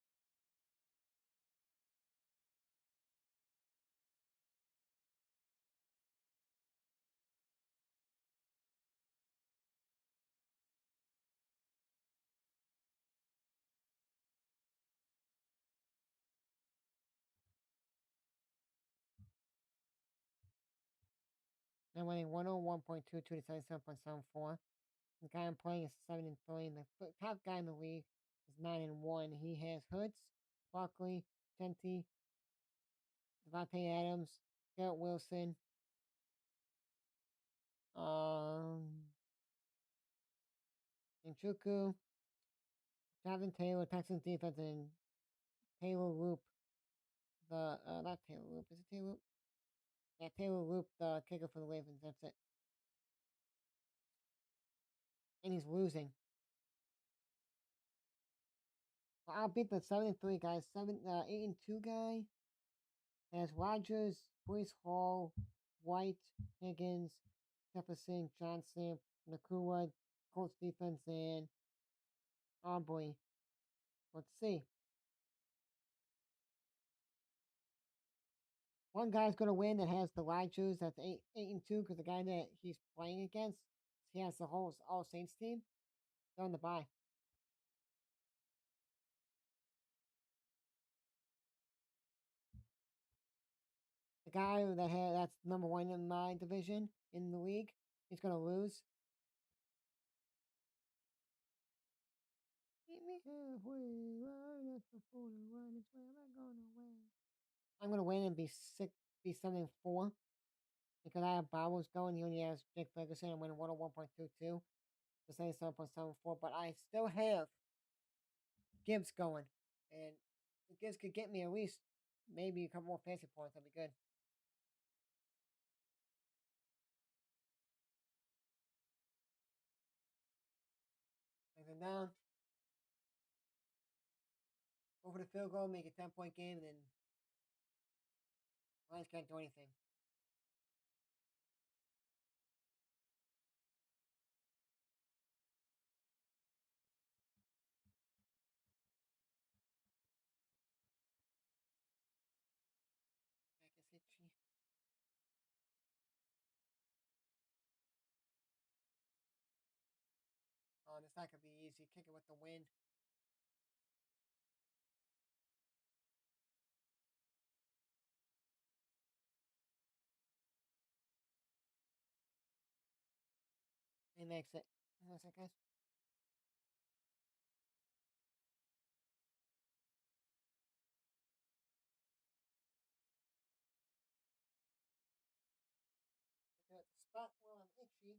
I'm winning 101.22 to 77.74. The guy I'm playing is 7-3. The top guy in the league is 9-1. He has Hurts, Barkley, Genti, Devontae Adams, Garrett Wilson, Nchuku, Jonathan Taylor, Texans defense, and Taylor Loop. Not Taylor Loop. Is it Taylor Loop? Yeah, Taylor Loop, the kicker for the Ravens. That's it. And he's losing. Well, I'll beat the 7-3 guy. 8-2 guy has Rogers, Brees Hall, White, Higgins, Jefferson, Johnson, Nakua, Colts defense, and Aubrey. Let's see. One guy's gonna win that has the Rogers. That's 8-2 because the guy that he's playing against, he has the whole All Saints team. They're on the bye. The guy that's number one in my division in the league, he's gonna lose. Meet me halfway, right at the 41. It's where I'm gonna win. I'm gonna win and be 7-4 because I have Bowers going. He only has Jake Ferguson. I'm winning 101.22 to 77.74, but I still have Gibbs going, and if Gibbs could get me at least maybe a couple more fantasy points, that'd be good. Take them down, go for the field goal, make a 10-point game, and then Lions can't do anything. Back is itchy. Oh, this not gonna be easy. Kick it with the wind. He makes it. Hang on a sec, guys. Pick it at the spot where I'm itchy.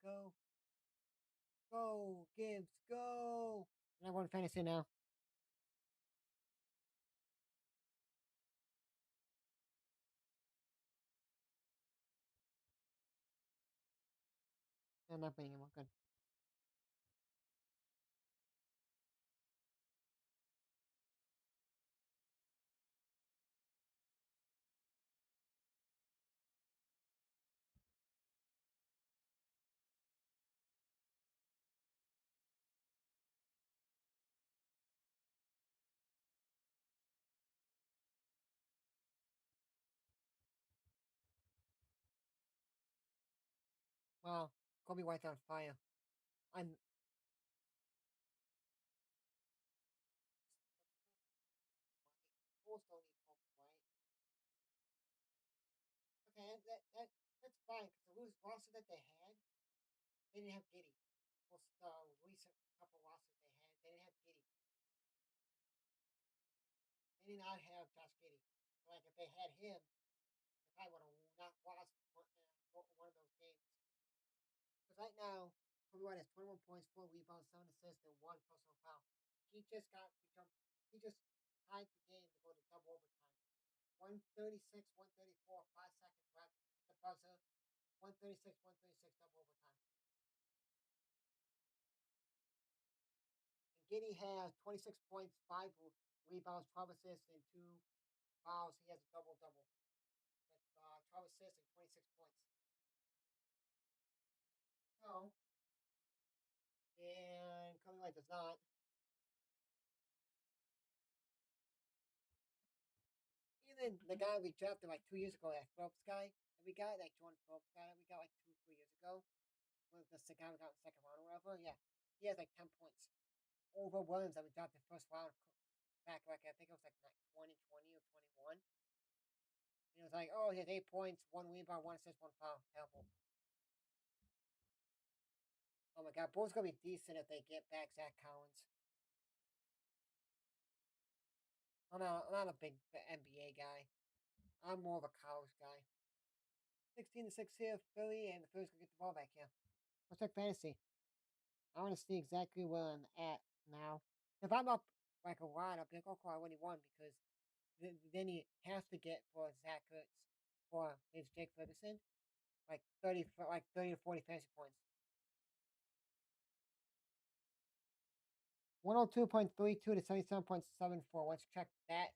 go. Go, Gibbs, go. And I won fantasy now. I'm not beating him. Good. Wow. Kobe White's on fire. I'm Bulls don't need Kobe White. Okay, that's fine because the lose roster that they had, they didn't have Giddy. Most recent couple losses they didn't have Giddy. They did not have Josh Giddy. So, like if they had him, they probably would have not lost one of those games. Because right now, Kobe White has 21 points, 4 rebounds, 7 assists, and 1 personal foul. He just got to jump. He just tied the game to go to double overtime. 136, 134, 5 seconds left at the buzzer. 136, 136, double overtime. And Giddy has 26 points, 5 rebounds, 12 assists, and 2 fouls. He has a double double with 12 assists and 26 points. So, and Kobe White does not. Even the guy we drafted like 2 years ago, that Phillips guy that we got, that Jordan Phillips guy that we got like 2, 3 years ago, with the guy we got in the second round or whatever, yeah, he has like 10 points. Over Williams that we drafted first round back like I think it was like 2020 or 21. And it was like, oh, he has 8 points, 1 rebound, 1 assist, 1 foul. Terrible. Oh my god, Bulls gonna be decent if they get back Zach Collins. I'm not a big NBA guy. I'm more of a college guy. 16-6 here, Philly, and the Phillies gonna get the ball back here. Let's check fantasy. I want to see exactly where I'm at now. If I'm up like a lot, I'll be like, okay, I already won because then he has to get for Zach Ertz for his Jake Ferguson like 30 to 40 fantasy points. 102.32 to 77.74. Let's check that.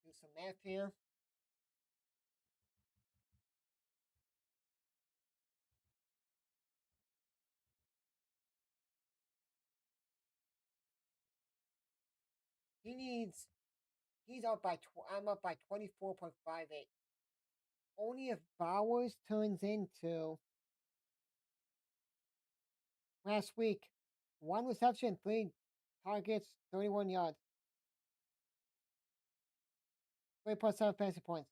Do some math here. He needs. He's up by. I'm up by 24.58. Only if Bowers turns into last week, 1 reception, 3 targets, 31 yards, 3.7 fantasy points.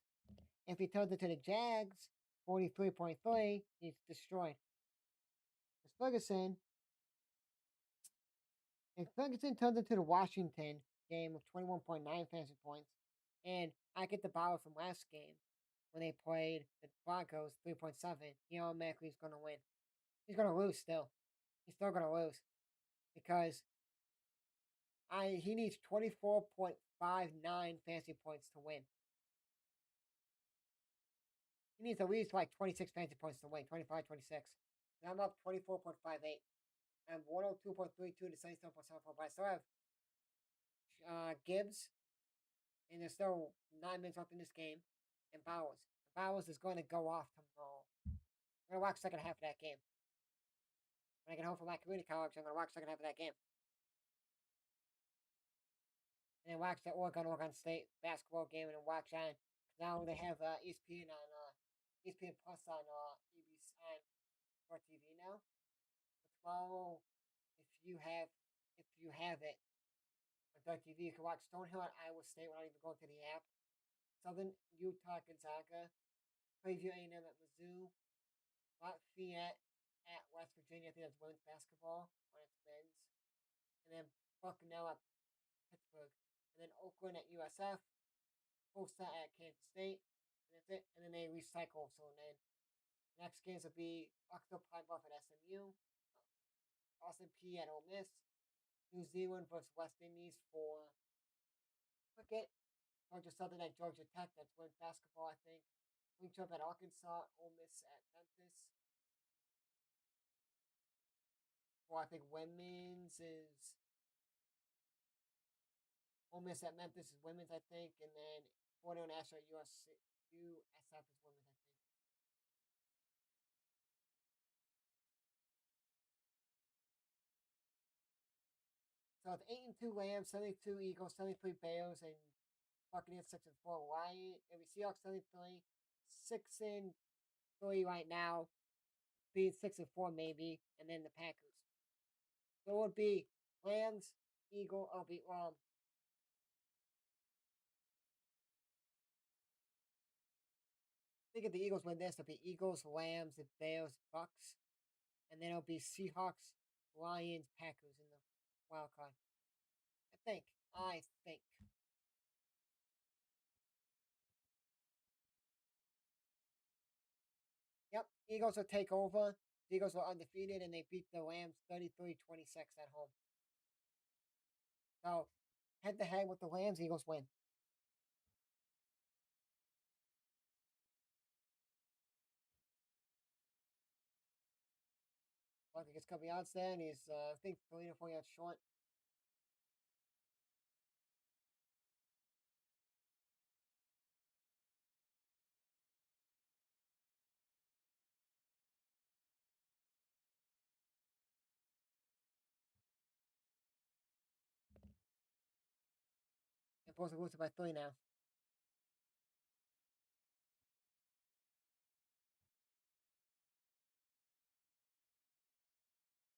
If he turns into the Jags, 43.3, he's destroyed. Ferguson, if Ferguson turns into the Washington game of 21.9 fantasy points, and I get the Bauer from last game when they played the Broncos 3.7, he automatically is going to win. He's going to lose still. He's still going to lose because he needs 24.59 fantasy points to win. He needs at least like 26 fantasy points to win, 25, 26. And I'm up 24.58. I'm 102.32 to 77.74, but I still have Gibbs, and there's still 9 minutes left in this game, and Bowers. Bowers is going to go off tomorrow. I'm going to watch the second half of that game. When I get home from my community college, I'm going to watch the second half of that game. And then watch the Oregon State basketball game, and then watch on. Now they have ESPN on ESPN Plus on EBC on Sport TV now. But tomorrow, if you have it on Dark TV, you can watch Stonehill at Iowa State without even going to the app. Southern Utah Gonzaga, Preview A&M at Mizzou, Lafayette at West Virginia. I think that's women's basketball, or it's men's. And then Bucknell at Pittsburgh. And then Oakland at USF, Tulsa at Kansas State. And that's it. And then they recycle. So then Next games will be Octopi Buff at SMU, Austin P at Ole Miss, New Zealand versus West Indies for cricket, Georgia Southern at Georgia Tech. That's women's basketball, I think. Winthrop at Arkansas, Ole Miss at Memphis. Well, I think women's is Ole Miss at Memphis is women's, I think, and then Florida National at USF is women's, I think. So it's 8-2 Rams, 72 Eagles, 73 Bears, and Buccaneers 6-4 Lions. And we Seahawks 73, 6-3 right now, being 6-4 maybe, and then the Packers. So it would be Rams, Eagle. I'll be I think if the Eagles win this, it'll be Eagles, Lambs, and Bears, Bucks, and then it'll be Seahawks, Lions, Packers in the wild card. I think. I think. Yep. Eagles will take over. The Eagles were undefeated and they beat the Rams 33-26 at home. So head to head with the Rams, Eagles win. I think it's couple yards there, and he's I think 3 to 4 yards short. And Bulls are losing by 3 now.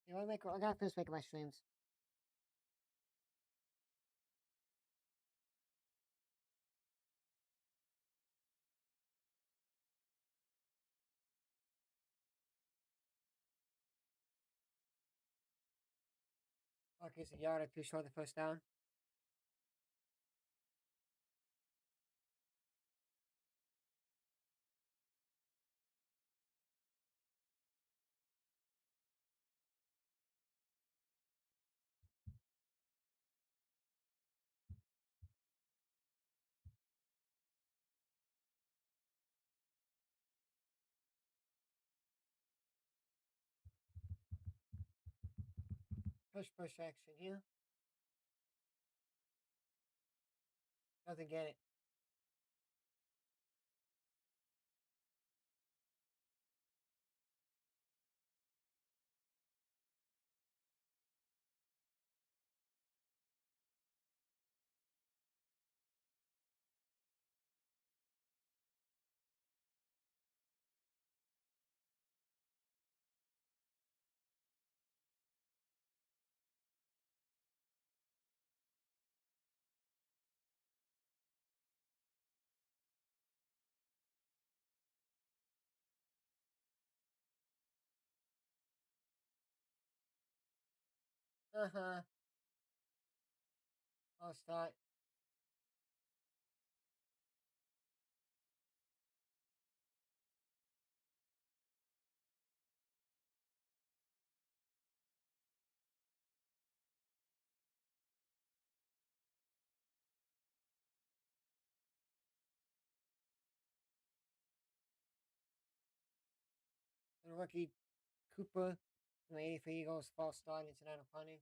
You know, I gotta finish making my streams. Okay, so yard or two short the first down. Push action here. Doesn't get it. Uh-huh. I'll start. And rookie Cooper, 80 for Eagles, false start, incidental punting.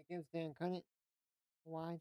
gives Dan Cunnett wide.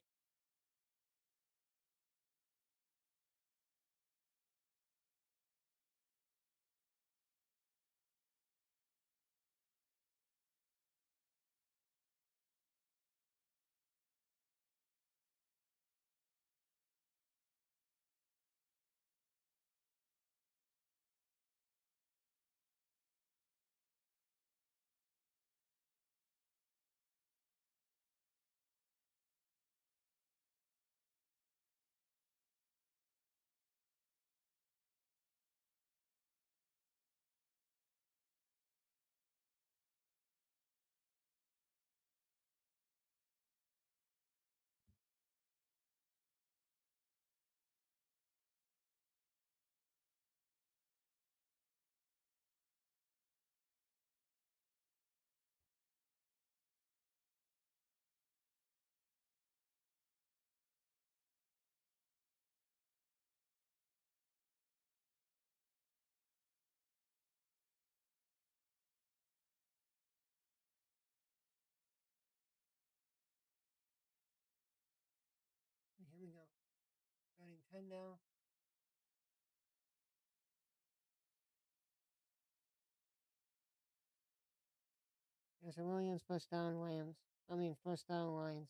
Here we go. Starting 10 now. There's a Williams first down Lambs. First down Lions.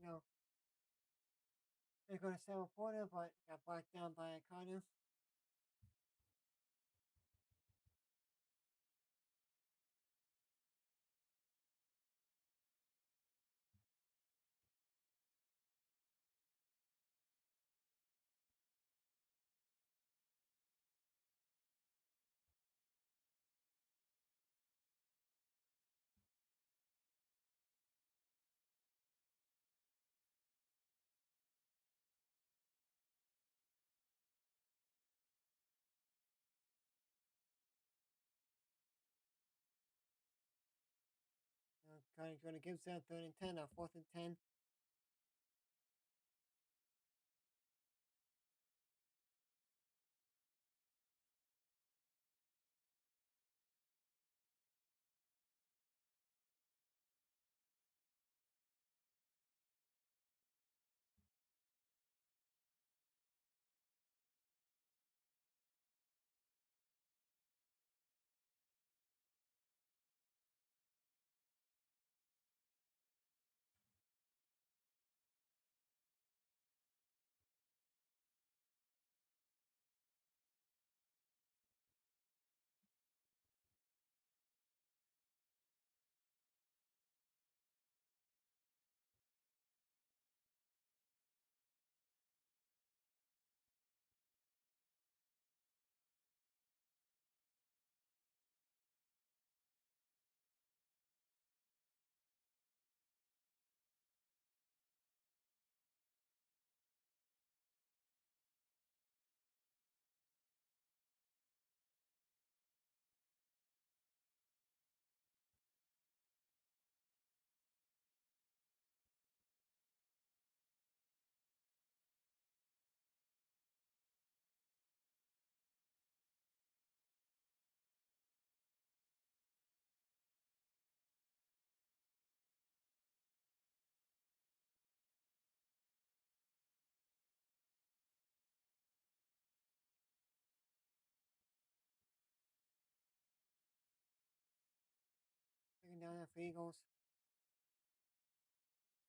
No. They're going to Sarah Porter, but got blocked down by Connor. Connor's going to give them 3rd and 10 or 4th and 10. down there for Eagles.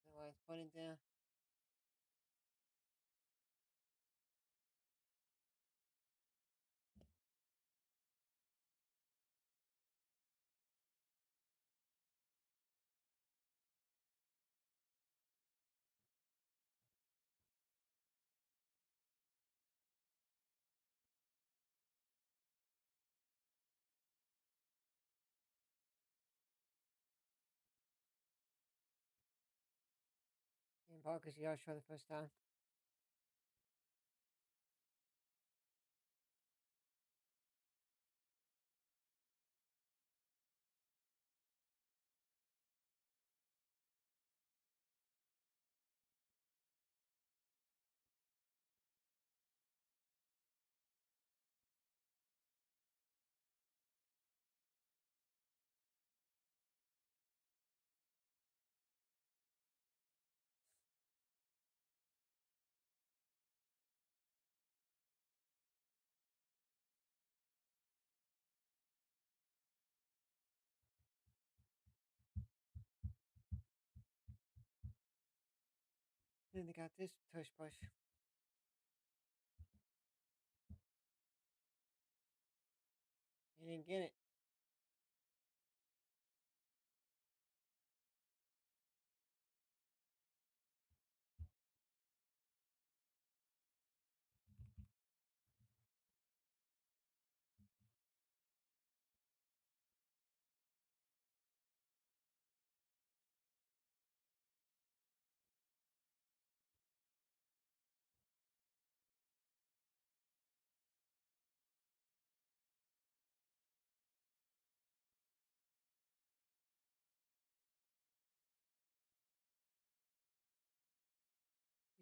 Otherwise, put it there. And Parker's yards for the first time. Then they got this tush push. He didn't get it.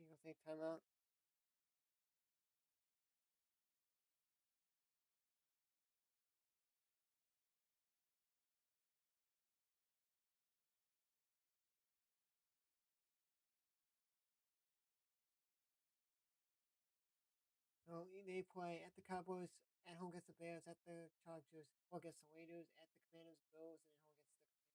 Eagles take timeout. So they play at the Cowboys, at home against the Bears, at the Chargers, or against the Raiders, at the Commanders, Bills, and at home against the.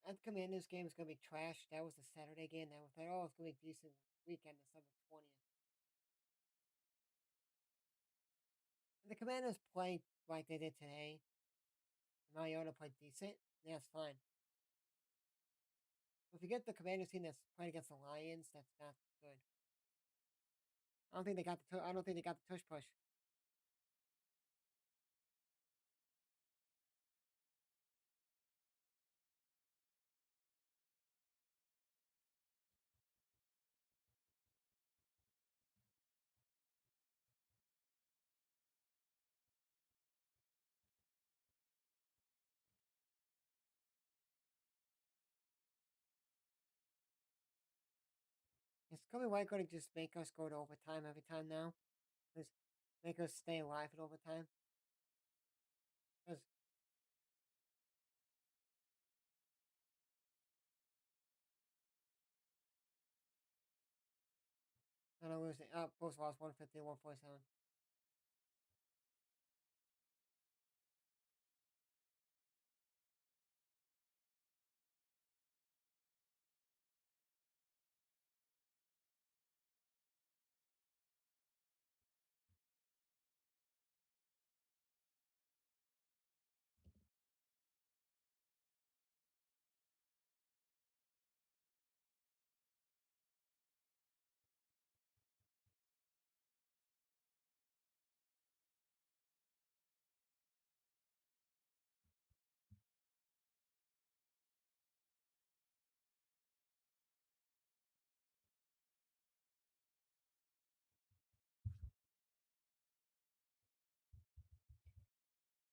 At the Commanders game is gonna be trash. That was the Saturday game. That was like, oh, it's gonna be a decent weekend, December 20th. The Commanders play like they did today. Mariota played decent. That's fine. If you get the Commanders team that's playing against the Lions, that's not good. I don't think they got the. I don't think they got the tush push. Is Kobe White going to just make us go to overtime every time now? Just make us stay alive in overtime? Because I don't know, losing. Both lost 150, 147.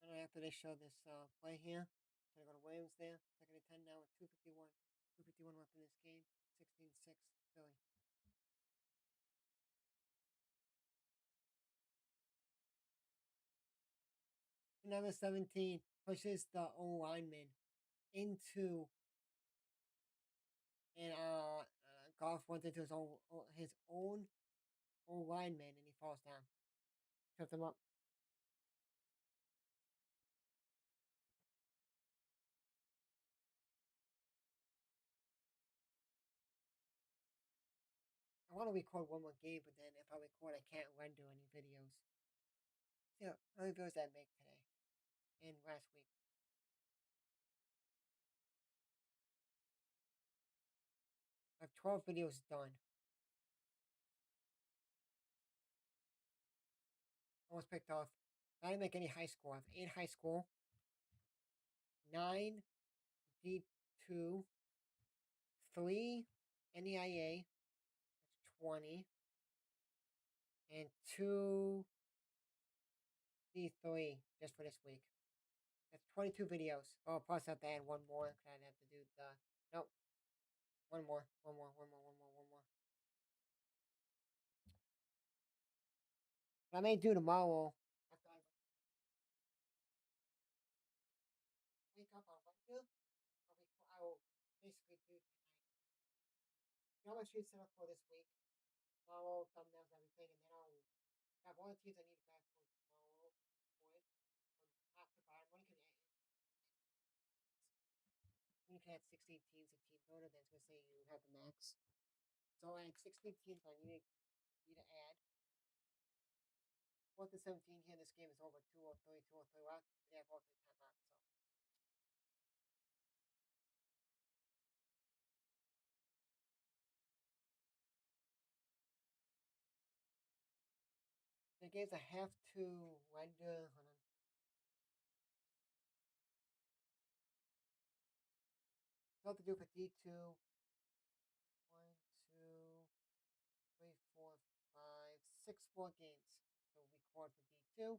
And after they show this play here, so they go to Williams there. Second and 10 now with 251. 251 left in this game. 16-6 Philly. Number 17 pushes the O lineman into, and Goff went into his own O lineman and he falls down. Set them up. I want to record one more game, but then if I record, I can't render any videos. So, how many videos did I make today and last week? I have 12 videos done. Almost picked off. I didn't make any high school. I have 8 high school, 9 D2, 3 NEIA, that's 20, and 2 D3 just for this week. That's 22 videos. Oh, plus I have to add one more because I'd have to do the. Nope. One more. I may do tomorrow after I wake up on Wednesday. I will basically do tonight. You know what street set up for this week? Tomorrow, thumbnails, everything, and then I'll have all the teams I need to grab for tomorrow. For it, from top to bottom. When you can add 16 teams of team builder, then it's gonna say you have the max. So I add 16 teams I need to add. 4 to 17 here. This game is over 203, 203 left. We have all 3 timeouts. So the games I have to render. Hold on. So I have to do for D2. 1, 2, 3, 4, 5, 6 more games. So record for D2.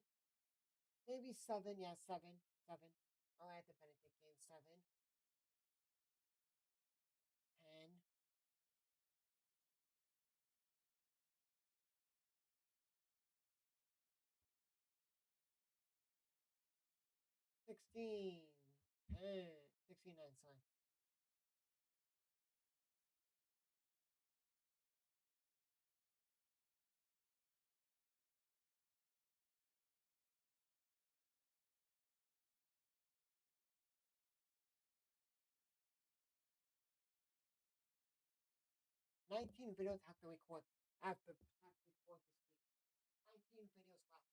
Maybe 7. Yeah, 7. 7. I'll add the Benedict game. 7. 10. 16. 10. 69, sorry. Nineteen videos have to record. Have to record this week. 19 videos left.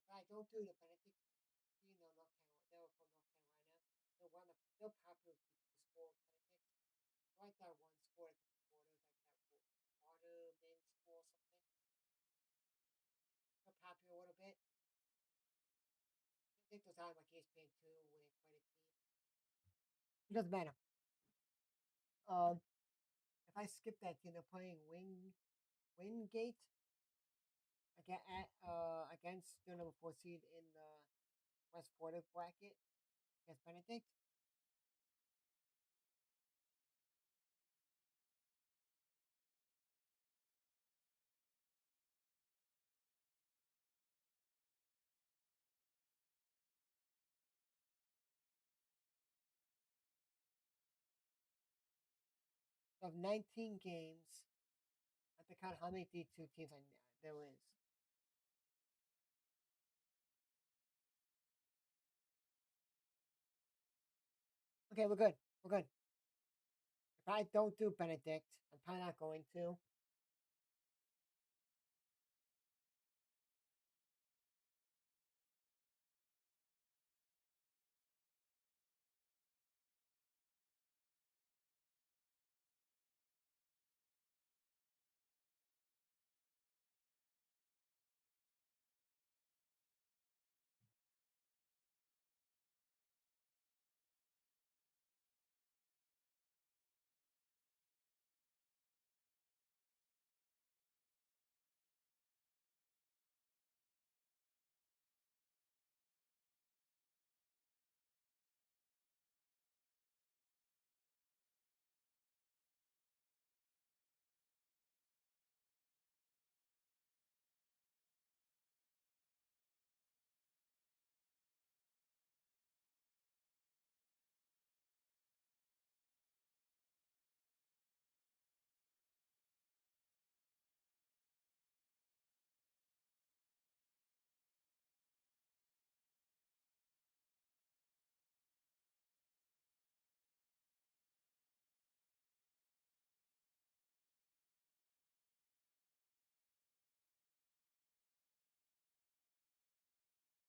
If I don't do the Benedict team, they're from North Carolina. They'll probably the score of Benedict. Like that one score at the quarters, like that Waterman score or something. They'll pop you a little bit. I think those out like ESPN 2 when they play the team. It doesn't matter. If I skip that team, they're playing Wingate against the number 4 seed in the West Florida bracket against Benedict. Of 19 games, I have to count how many D2 teams there is. Okay, we're good. We're good. If I don't do Benedict, I'm probably not going to.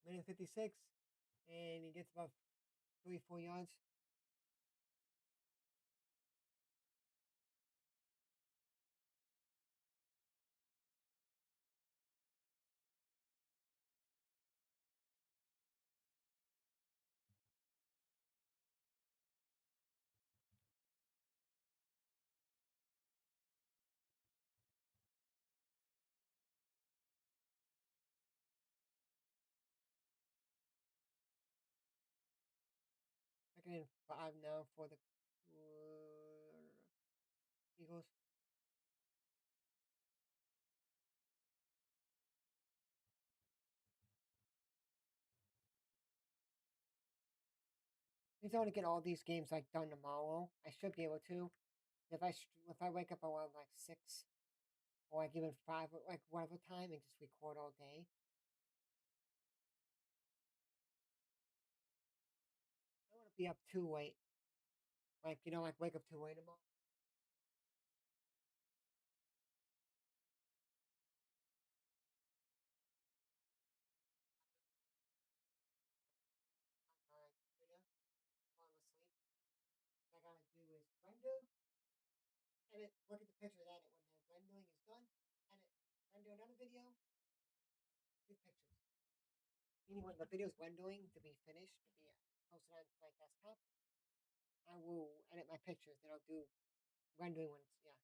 minute 56, and he gets about 3, 4 yards. Second and 5 now for the Eagles. He's going to get all these games like done tomorrow. I should be able to. If I wake up around like 6 or like even 5 like whatever time and just record all day, I want to be up too late. Like like wake up too late tomorrow. On my computer while I'm asleep. What I gotta do is render, edit, look at the picture and edit when the rendering is done. Edit, render another video, do pictures. Meaning when the video is rendering to be finished to be posted on my desktop, I will edit my pictures. Then I'll do rendering when it's yeah.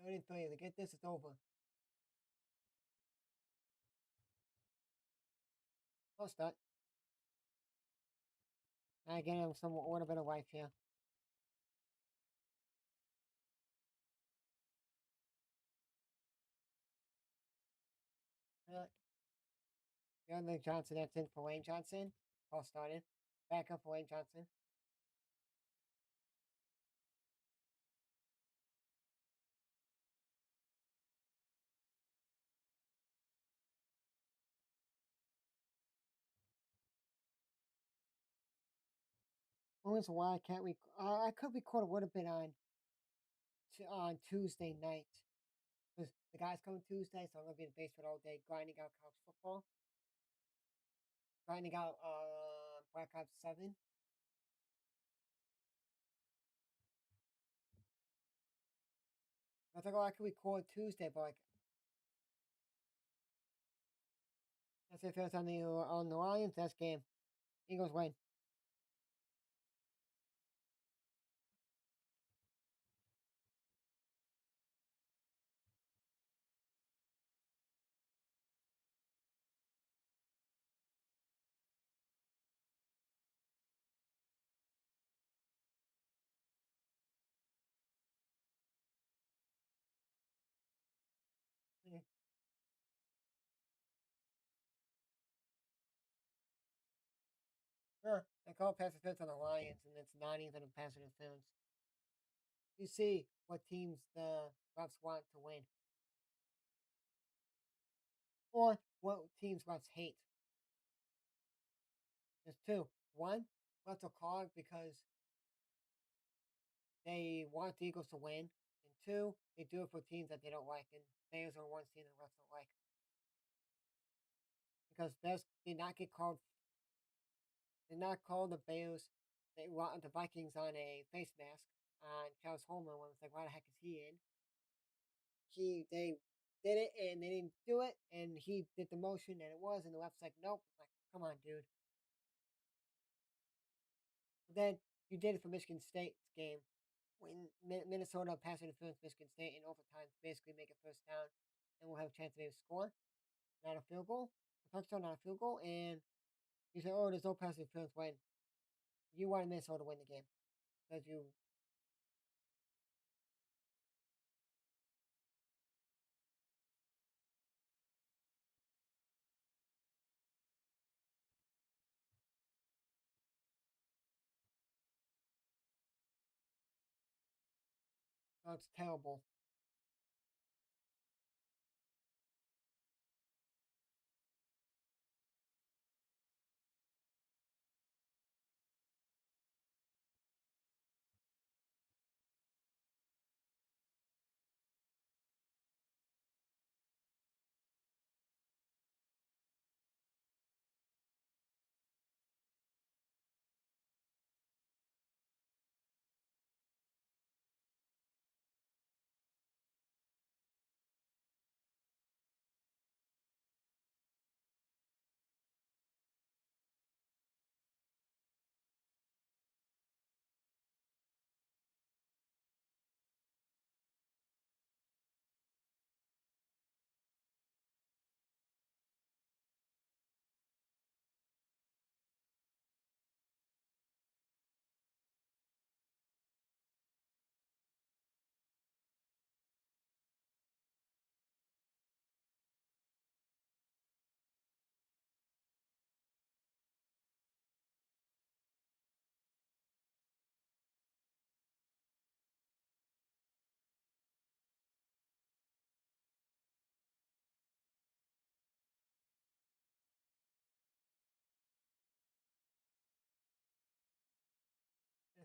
33. To get this, it's over. I'll start. Again, I'm some a little bit of life here. Uh, Young Johnson, that's in for Wayne Johnson. All started. Back up for Wayne Johnson. Once why I can't I could record a little bit on Tuesday night. Because the guys coming Tuesday, so I'm gonna be in the basement all day grinding out college football, grinding out Black Ops 7. I was like, oh, I could record Tuesday, but like, that's if it's on the Lions. That's game. Eagles win. Mm. Huh. They call pass interference on the Lions, and it's not even a pass interference. You see what teams the refs want to win, or what teams refs hate. There's two. One, refs will call it because they want the Eagles to win, and two, they do it for teams that they don't like, and Bears are one team the refs don't like because Bears did not get called. Did not call the Bears. They want the Vikings on a face mask on Charles Homer. When it was like, why the heck is he in? They did it and they didn't do it, and he did the motion and it was, and the ref's like, nope. I'm like, come on, dude. But then you did it for Michigan State's game when Minnesota pass interference Michigan State in overtime to basically make it first down, and we'll have a chance to maybe score, not a field goal, a touchdown, not a field goal, and you say, oh, there's no pass interference when you wanted Minnesota to win the game because you. Oh, it's terrible.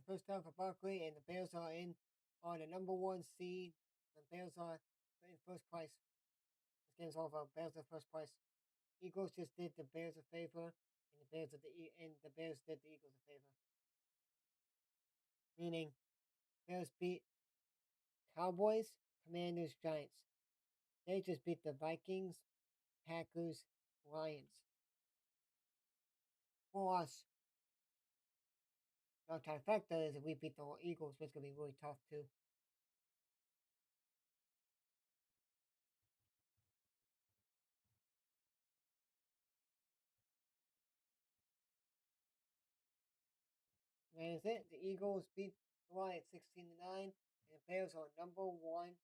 The first time for Barkley, and the Bears are in on the number one seed. The Bears are in first place. This game's over. Bears are first place. Eagles just did the Bears a favor, and the Bears did the Eagles a favor. Meaning, Bears beat Cowboys, Commanders, Giants. They just beat the Vikings, Packers, Lions. For us, the trifecta is if we beat the Eagles, it's gonna be really tough too. And that's it. The Eagles beat the Lions 16-9, and the Bears are number one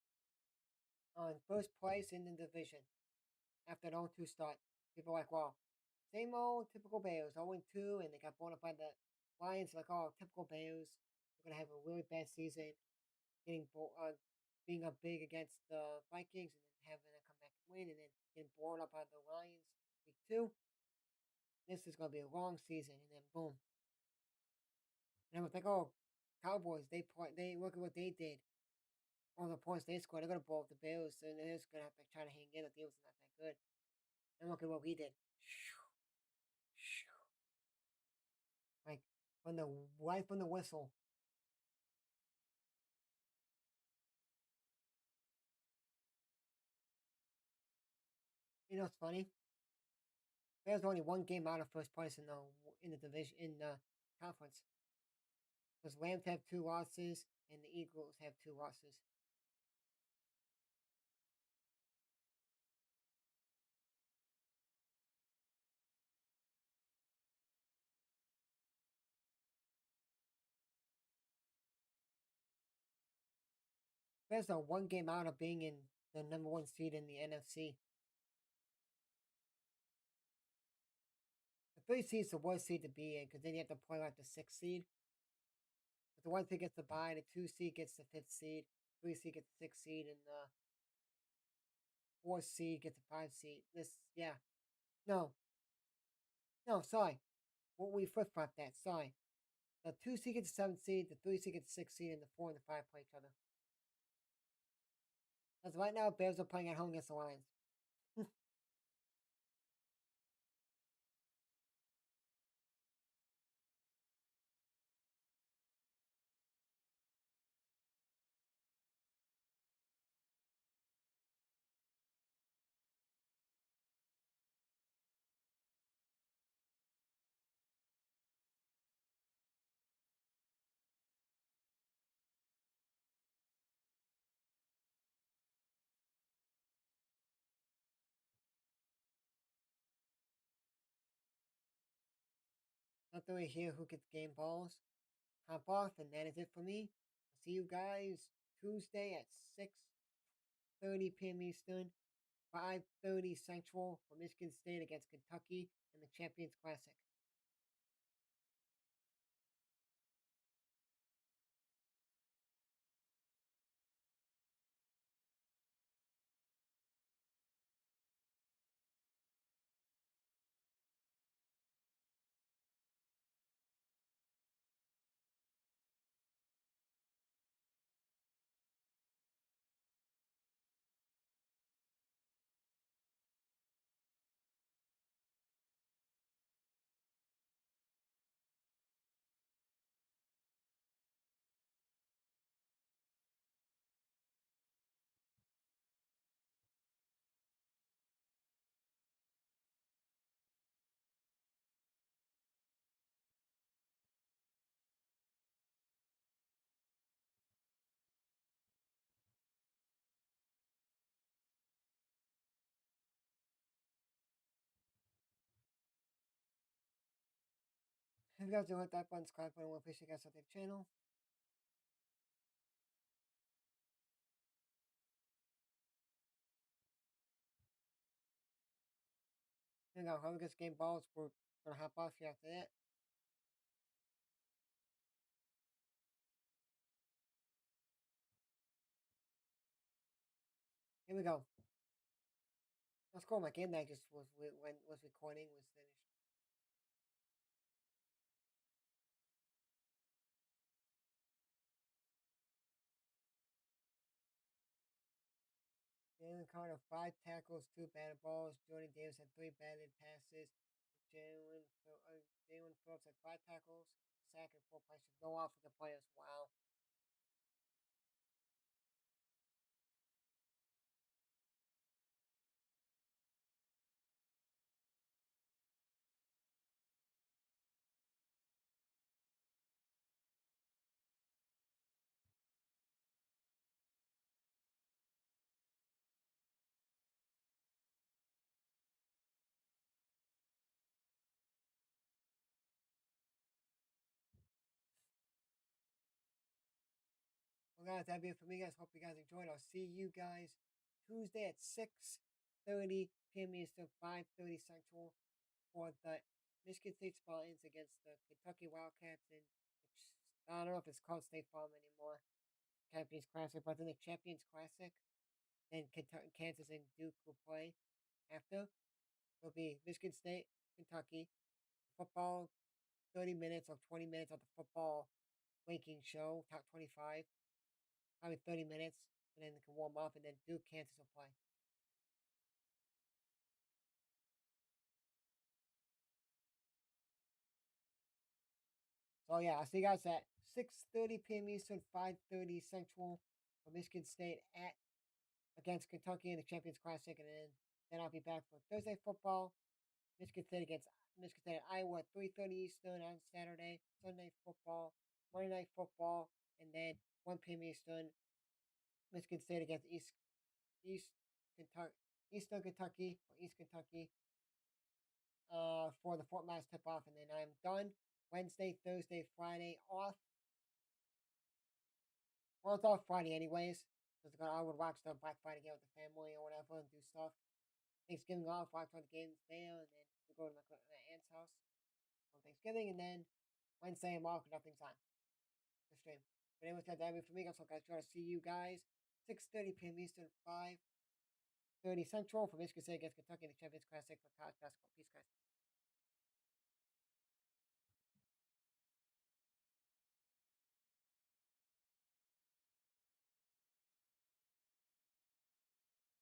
on first place in the division after an 0-2 start. People are like, wow, same old typical Bears, 0-2, and they got blown up by the Lions. Like, oh, typical Bears. They're gonna have a really bad season, being up big against the Vikings, and then having a comeback win, and then getting blown up by the Lions week two. This is gonna be a long season, and then boom. And I was like, oh, Cowboys, they look at what they did. All the points they scored, they're gonna blow up the Bears, and they're just gonna have to try to hang in. The Bears are not that good. And look at what we did. Like from the right from the whistle. You know what's funny? Bears only one game out of first place in the division in the conference. Because Rams have two losses and the Eagles have two losses. Bears are one game out of being in the number one seed in the NFC. The three seed's the worst seed to be in because then you have to play like the sixth seed. But the one seed gets the bye, the two seed gets the fifth seed, three seed gets the sixth seed, and the fourth seed gets the five seed. Yeah. No, no, sorry. What we flip flop that, sorry. The two seed gets the seventh seed, the three seed gets the sixth seed, and the four and the five play each other. As right now, Bears are playing at home against the Lions. Not really here who gets game balls. Hop off, and that is it for me. I'll see you guys Tuesday at 6:30 p.m. Eastern, 5:30 Central for Michigan State against Kentucky in the Champions Classic. If you guys don't hit that button, subscribe button, we'll appreciate you guys on the channel. Here we go. Whoever gets game balls, we're gonna hop off here after that. Here we go. That's cool. My game night just was recording was finished. Jalen Carter, 5 tackles, 2 batted balls. Jordan Davis had 3 batted passes. Jalen Phillips had 5 tackles, sack, and 4 pressures. No offensive players. Wow. Well, guys, that'd be it for me, guys. Hope you guys enjoyed. I'll see you guys Tuesday at 6:30 p.m. Eastern, 5:30 Central for the Michigan State Spartans against the Kentucky Wildcats. And I don't know if it's called State Farm anymore. Champions Classic, but then the Champions Classic, then Kentucky, Kansas and Duke will play after. It'll be Michigan State, Kentucky, football, 30 minutes or 20 minutes of the football ranking show, top 25, probably 30 minutes, and then they can warm up, and then Duke, Kansas will play. So yeah, I'll see you guys at 6:30 p.m. Eastern, 5:30 Central for Michigan State at against Kentucky in the Champions Classic, and then I'll be back for Thursday football. Michigan State against Michigan State at Iowa at 3:30 Eastern on Saturday. Sunday football, Monday Night Football, and then 1 p.m. Eastern. Michigan State against East Kentucky, Eastern Kentucky or East Kentucky for the Fort Myers tip off, and then I'm done. Wednesday, Thursday, Friday off. Well, it's off Friday anyways. Because I would watch the Black Friday game with the family or whatever and do stuff. Thanksgiving off, watch all the games there, and then we go to my aunt's house on Thanksgiving, and then Wednesday I'm off, nothing's on the stream. But anyways, guys, that'll be for me. So guys, try to see you guys 6:30 p.m. Eastern, 5:30 Central for Michigan State against Kentucky in the Champions Classic for college basketball. Peace.